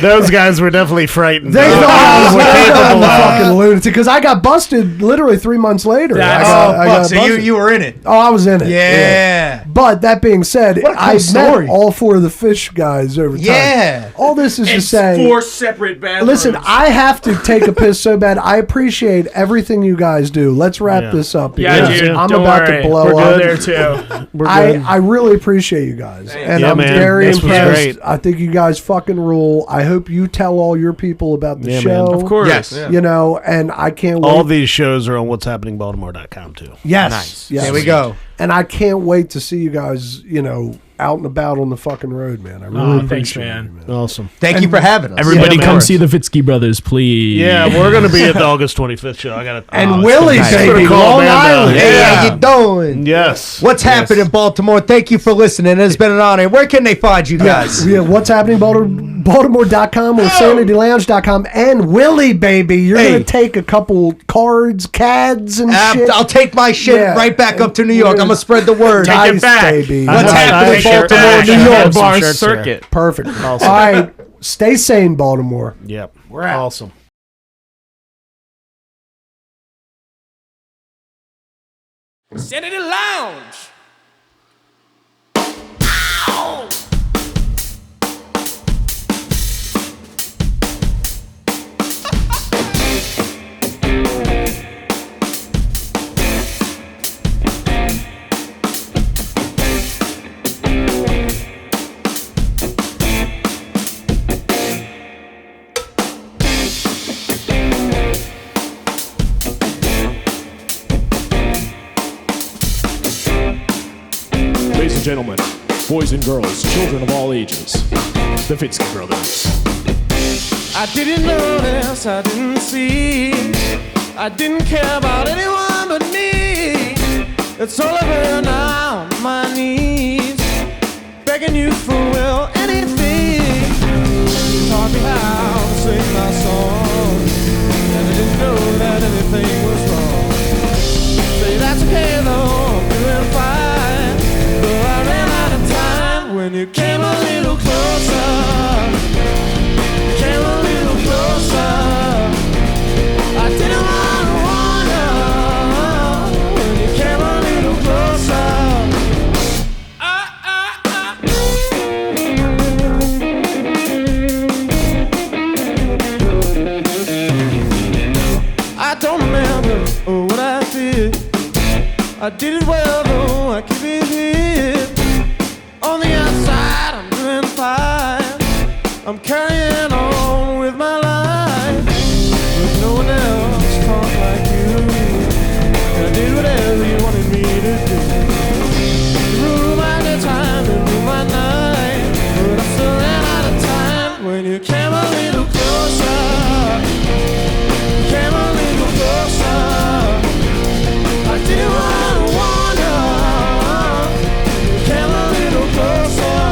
those guys were definitely frightened. they thought I was capable a of. fucking lunatic because I got busted literally 3 months later. That's- I got so busted. you were in it. Oh, I was in it. Yeah. But that being said, What a cool I story. met all 4 of the Fish guys over time. Yeah. All this is to It's say, 4 separate bathrooms. listen, I have to take a piss so bad. I appreciate everything you guys do. Let's wrap Yeah. this up. Yeah, because dude. I'm don't about worry. to blow We're up. good there too. We're good. I really appreciate you guys, and Yeah, I'm man. very This was impressed. great. I think you guys fucking rule. I hope you tell all your people about the Yeah, show. man. Of course. Yes. Yeah. You know, and I can't wait. All these shows are on what'shappeningbaltimore.com too. yes, Nice. yes. There we go. And I can't wait to see you guys. Out and about on the fucking road, man. I really thanks, appreciate man. you, man. Awesome. Thank you for having us. Everybody Yeah, come man. see the Fitzkee brothers, please. Yeah, we're gonna be at the August 25th show. I got And Willie, nice. baby, Gonna call Long Amanda. Island. Hey, Yeah. how you doing? Yes. What's happening in Baltimore? Thank you for listening. It's been an honor. Where can they find you guys? Yeah, what's happening, Baltimore? Baltimore.com or SanityLounge.com. And Willie, baby, you're Hey. going to take a couple cards, CADs, and shit. I'll take my shit Yeah. right back up to New York. I'm going to spread the word. Nice, it back. baby. What's happening in Baltimore, New York? Bar shirts circuit. Perfect. All right. Stay sane, Baltimore. Yep. We're out. Awesome. Sanity Lounge. Ladies and gentlemen, boys and girls, children of all ages, the Fitzkee brothers. I didn't notice, I didn't see, I didn't care about anyone but me. It's all over now, on my knees, begging you for, well, anything. You taught me how to sing my song, and I didn't know that anything was wrong. Say that's okay though, I'm doing fine, though I ran out of time when you came a little closer. Came a little closer. I didn't want to wander when you came a little closer. I don't remember what I did. I did it well though, I keep it here. On the outside, I'm doing fine. I'm carrying on with my life, but no one else talked like you. And I did whatever you wanted me to do. You ruled my daytime and ruled my night, but I still ran out of time when you came a little closer. Came a little closer. I didn't want to wander. Came a little closer.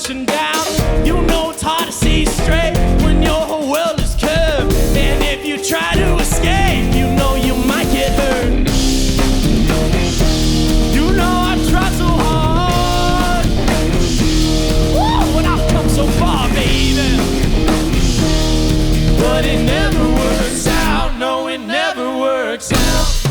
pushing down. You know it's hard to see straight when your whole world is curved. And if you try to escape, you know you might get hurt. You know I've tried so hard. Whoa, and I've come so far, baby. But it never works out. No, it never works out.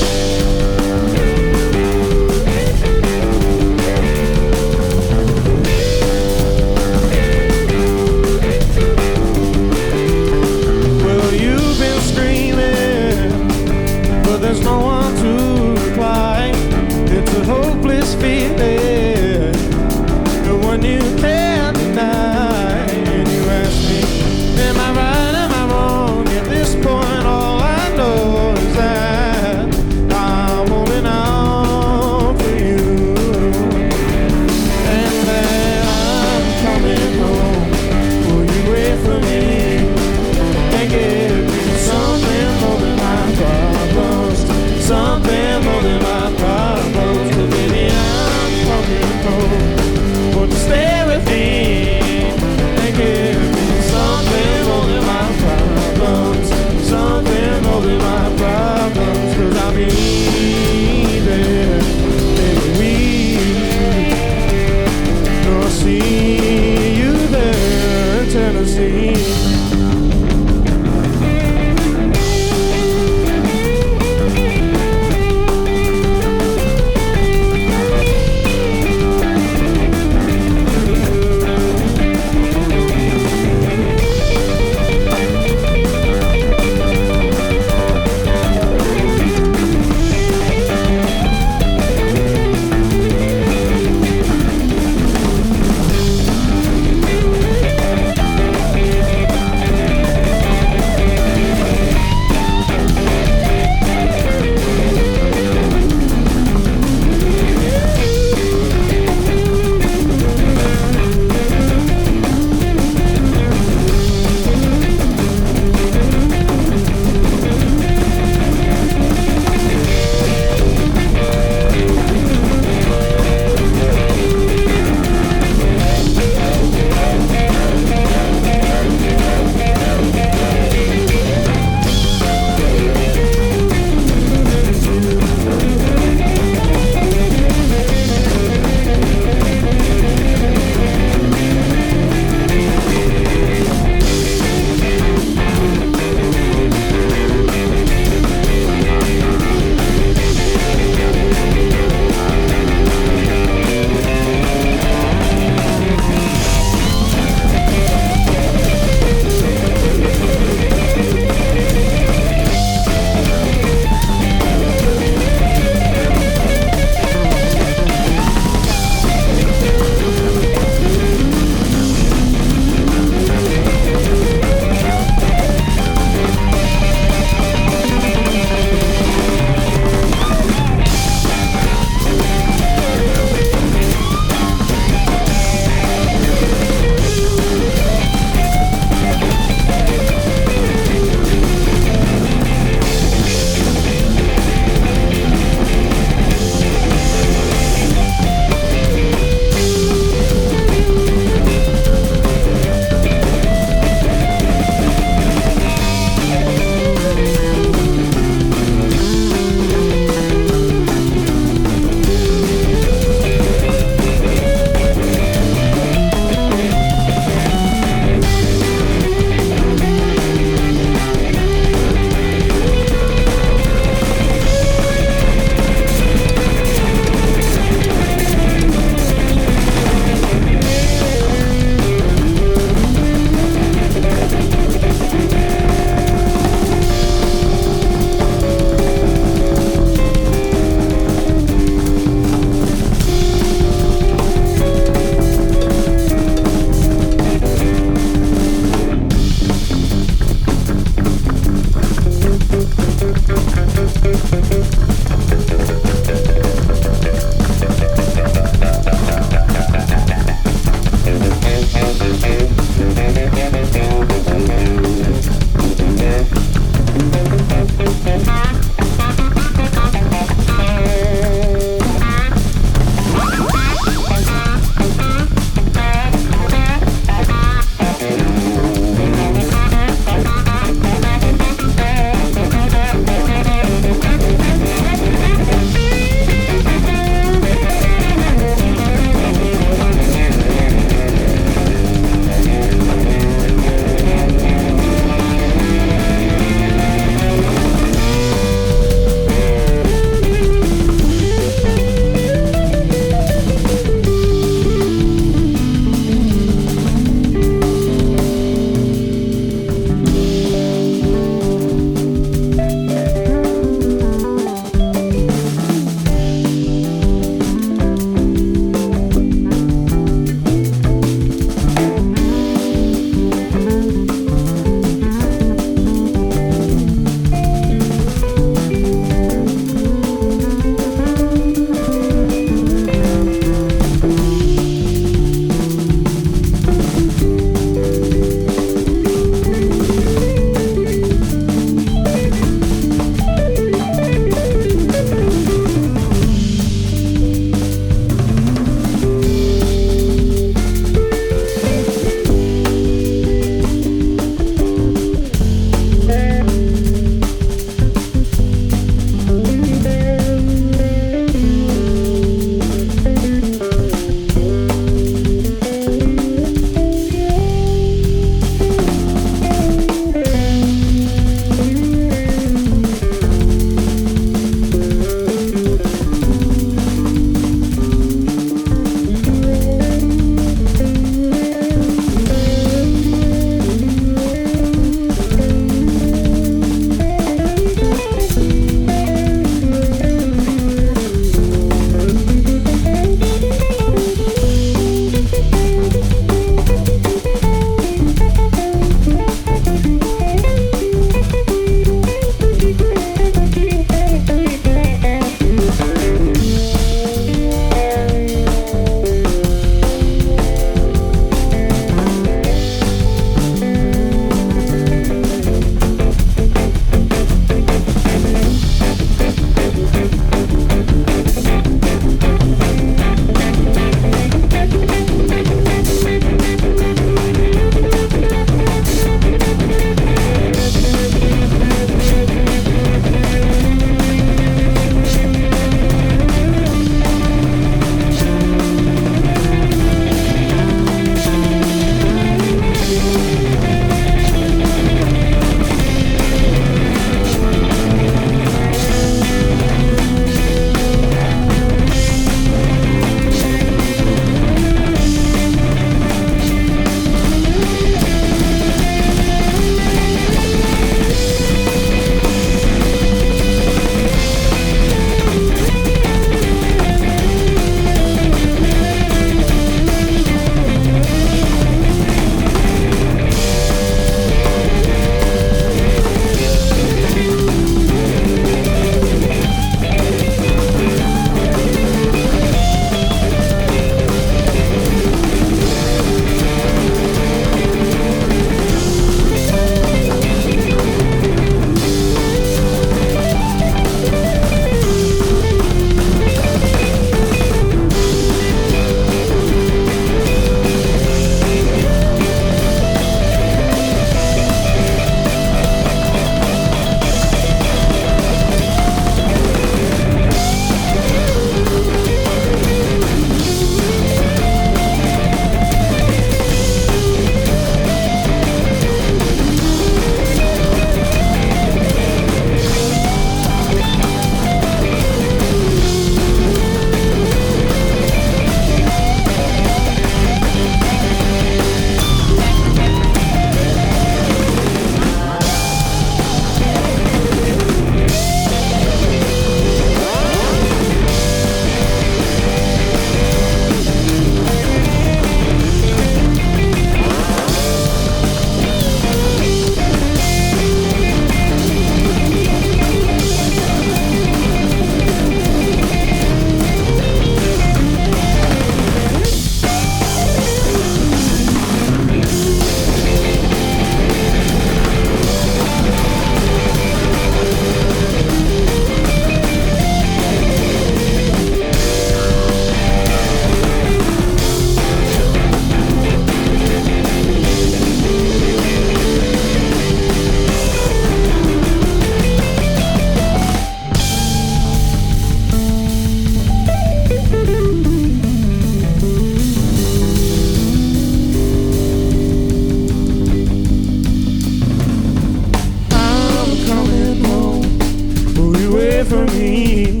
for me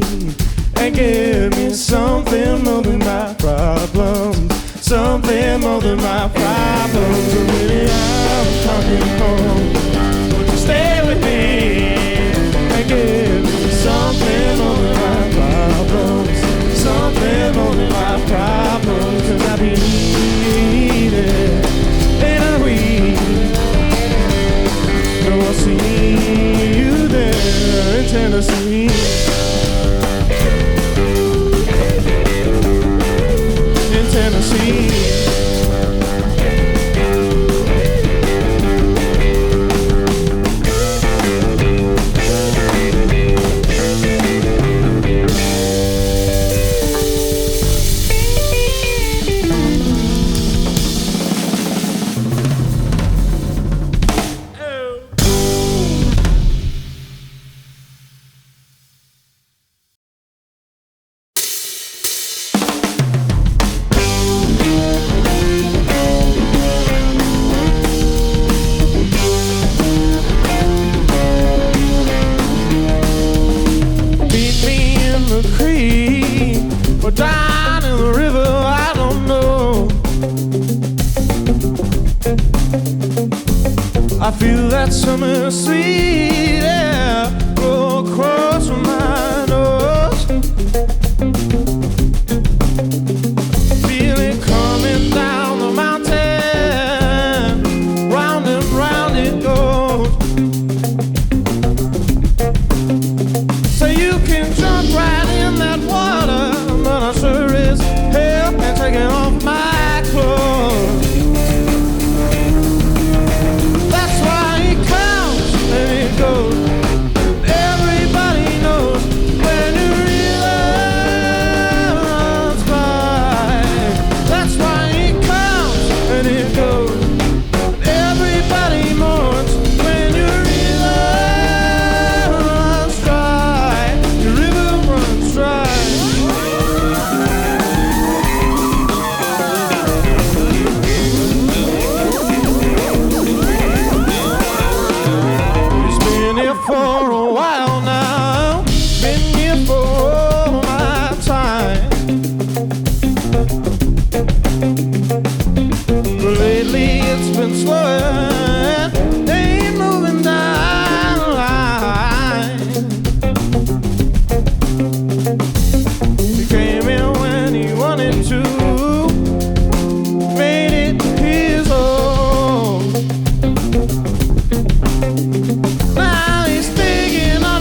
and give me something more than my problems. Something more than my problems. So really I'm coming home. Won't you stay with me and give me something more than my problems. Something more than my problems. 'Cause I believe it in a week. No, I'll see you there in Tennessee. In Tennessee. Or down in the river, I don't know. I feel that summer sweet air go across my nose. Feel it coming down the mountain, round and round it goes. So you can jump right in that water, but I sure is hell and taking off my clothes. That's why it comes and it goes. Everybody knows when the river runs by. That's why it comes and it goes. Everybody mourns when the river runs dry. The river runs dry. It's been here for a while now. Been here for all my time. But lately it's been slowing. Ain't moving down the line. He came in when he wanted to. Made it his own. Now he's thinking on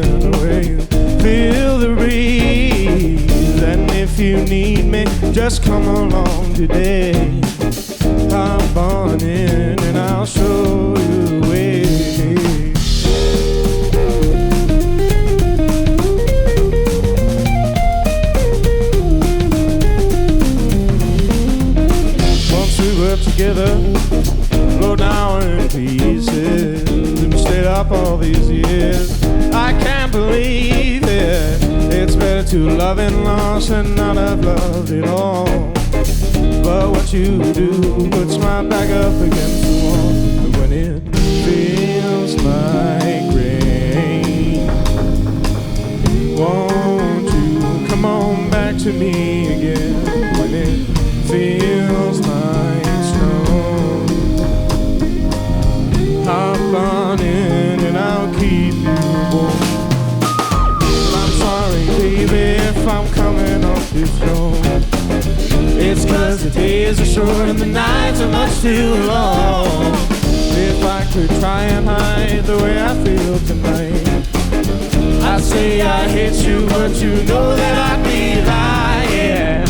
in where you feel the breeze. And if you need me, just come along today. Hop on in and I'll show you the way. Once we were together, low down in pieces, and stayed up all these years. I can't believe it. It's better to love in loss than not have loved at all. But what you do puts my back up against the wall. And when it feels like rain, won't you come on back to me again? When it feels like snow, hop on in and I'll keep you warm. I'm sorry, baby, if I'm coming off this road. It's 'cause the days are short and the nights are much too long. If I could try and hide the way I feel tonight, I'd say I hate you, but you know that I'd be lying.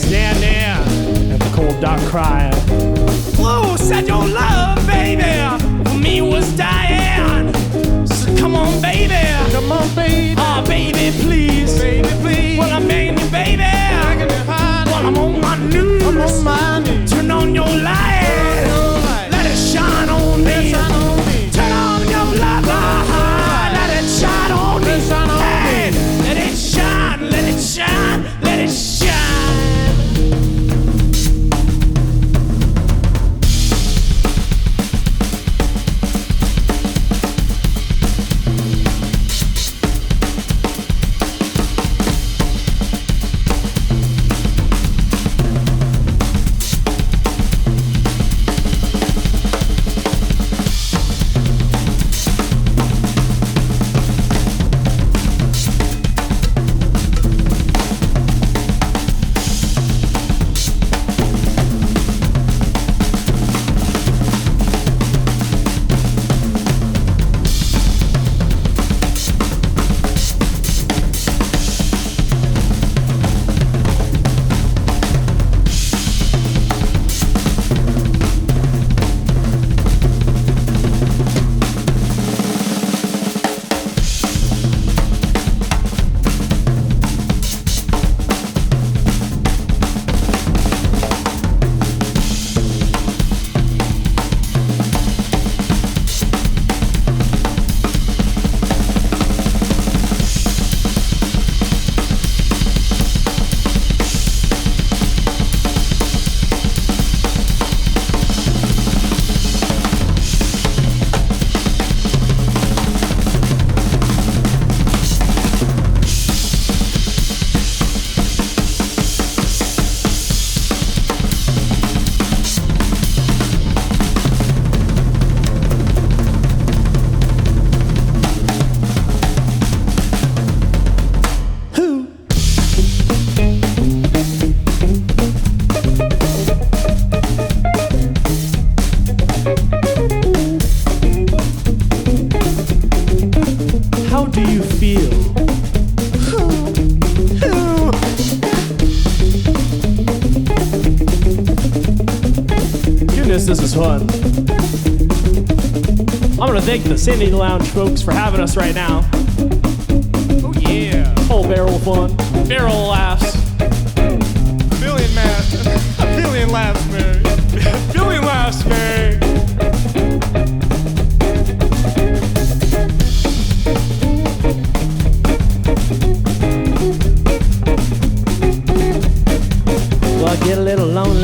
standing at the cold dock crying. Whoa, said your love, baby, for me was dying. So come on, baby. Come on, baby. Oh, baby, please. Baby, please. Well, I'm begging you, baby. Begging you, honey. Well, I'm on my knees. I'm on my knees. Turn on your light. Let it shine on me. Let it shine on me. Turn on your light. Let it shine on me. Let it shine on Hey, me. let it shine. Let it shine. Let it shine. How do you feel? Goodness, this is fun. I'm gonna thank the Sanity Lounge folks for having us right now. Oh yeah. Whole barrel of fun. Barrel of laughs. Billion laughs. A billion laughs, Mary. Billion laughs, Mary. Well, I get a little lonely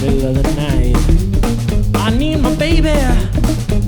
middle of the night. I need my baby,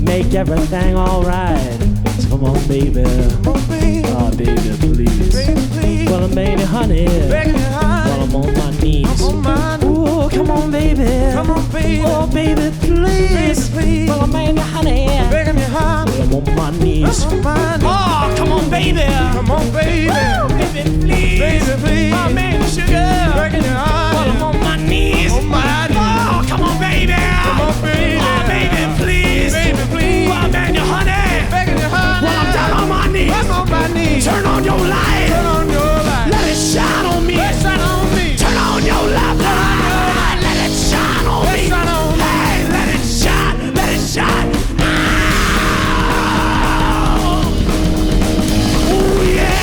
make everything alright. So come on, baby. Come on, baby. Oh, baby, please. Baby, please. Well, I'm begging you, honey. Begging you, honey. While I'm on my knees. I'm on my knees. Ooh, come on, baby. Come on, baby. Oh, baby, please. Baby, please. Well, I'm begging you, honey. Begging you, honey. While I'm on my knees. I'm on my knees. Oh, come on, baby. Come on, baby. Woo, baby, please. Baby, please. My man, sugar. Begging you, honey. While I'm on my knees. On my knees. Oh, come on, baby. Come on, baby. Oh, baby, please. Baby, please. Well, I'm begging you, honey. Begging you, honey. While I'm down on my knees. I'm on my knees. Turn on your light. Turn on your light. Let it shine on me. Let it shine on me. Turn on your light. Let it shine on Let it me. shine on me. Hey, let it shine. Let it shine. Oh, yeah.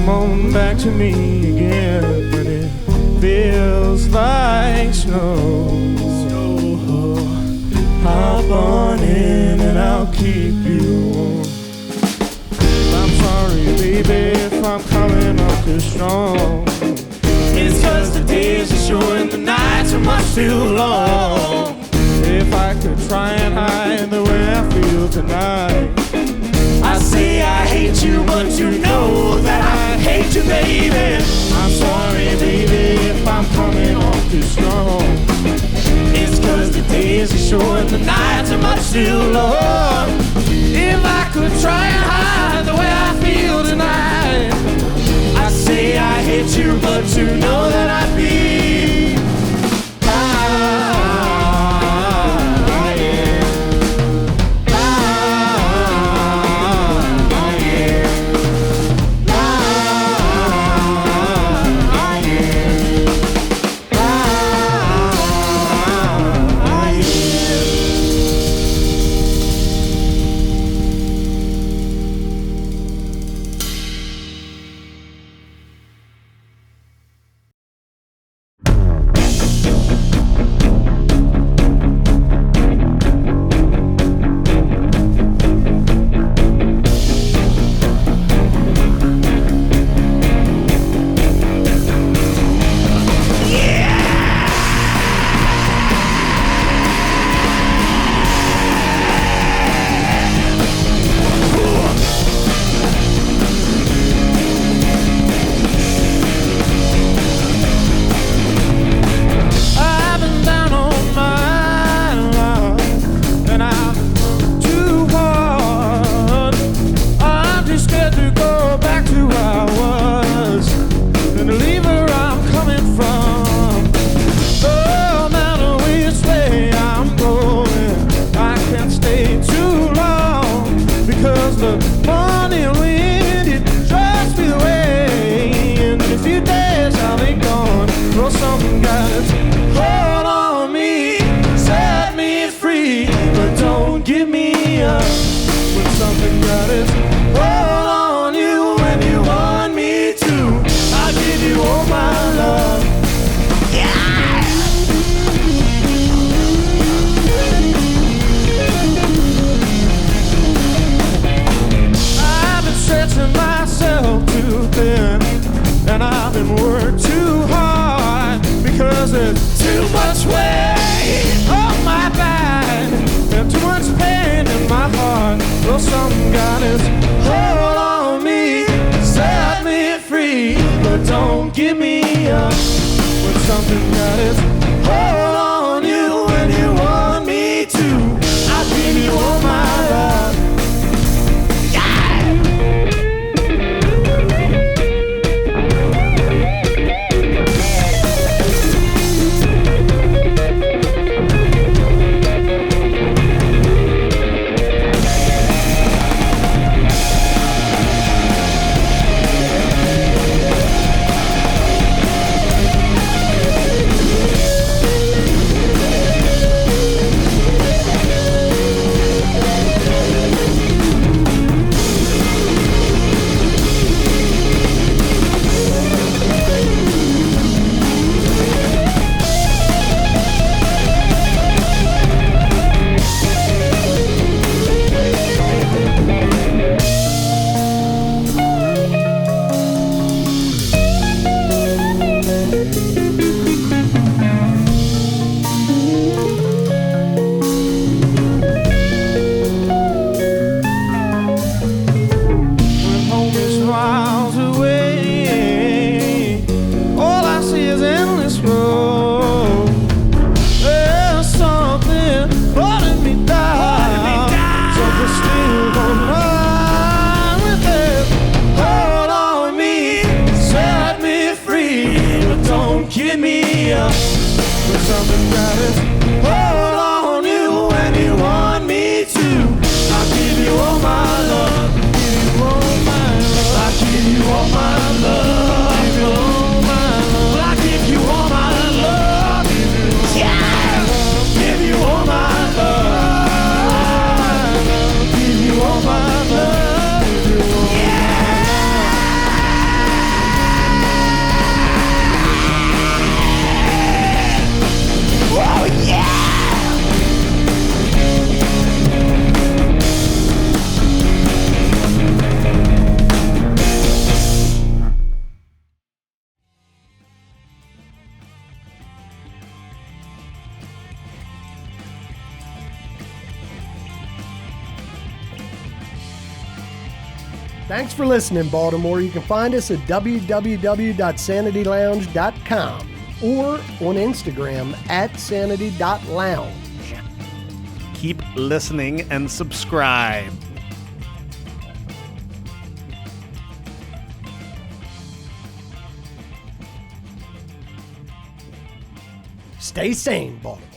come on back to me again when it feels like snow. Hop on in and I'll keep you warm. I'm sorry, baby, if I'm coming off too strong. It's 'cause the days are short and the nights are much too long. If I could try and hide the way I feel tonight, I say I hate you, but you know that I hate you, baby. I'm sorry, baby, if I'm coming off too strong. It's 'cause the days are short and the nights are much too long. If I could try and hide the way I feel tonight, I say I hate you, but you know that I'd be Thanks for listening, Baltimore. You can find us at www.sanitylounge.com or on Instagram at sanity.lounge. Keep listening and subscribe. Stay sane, Baltimore.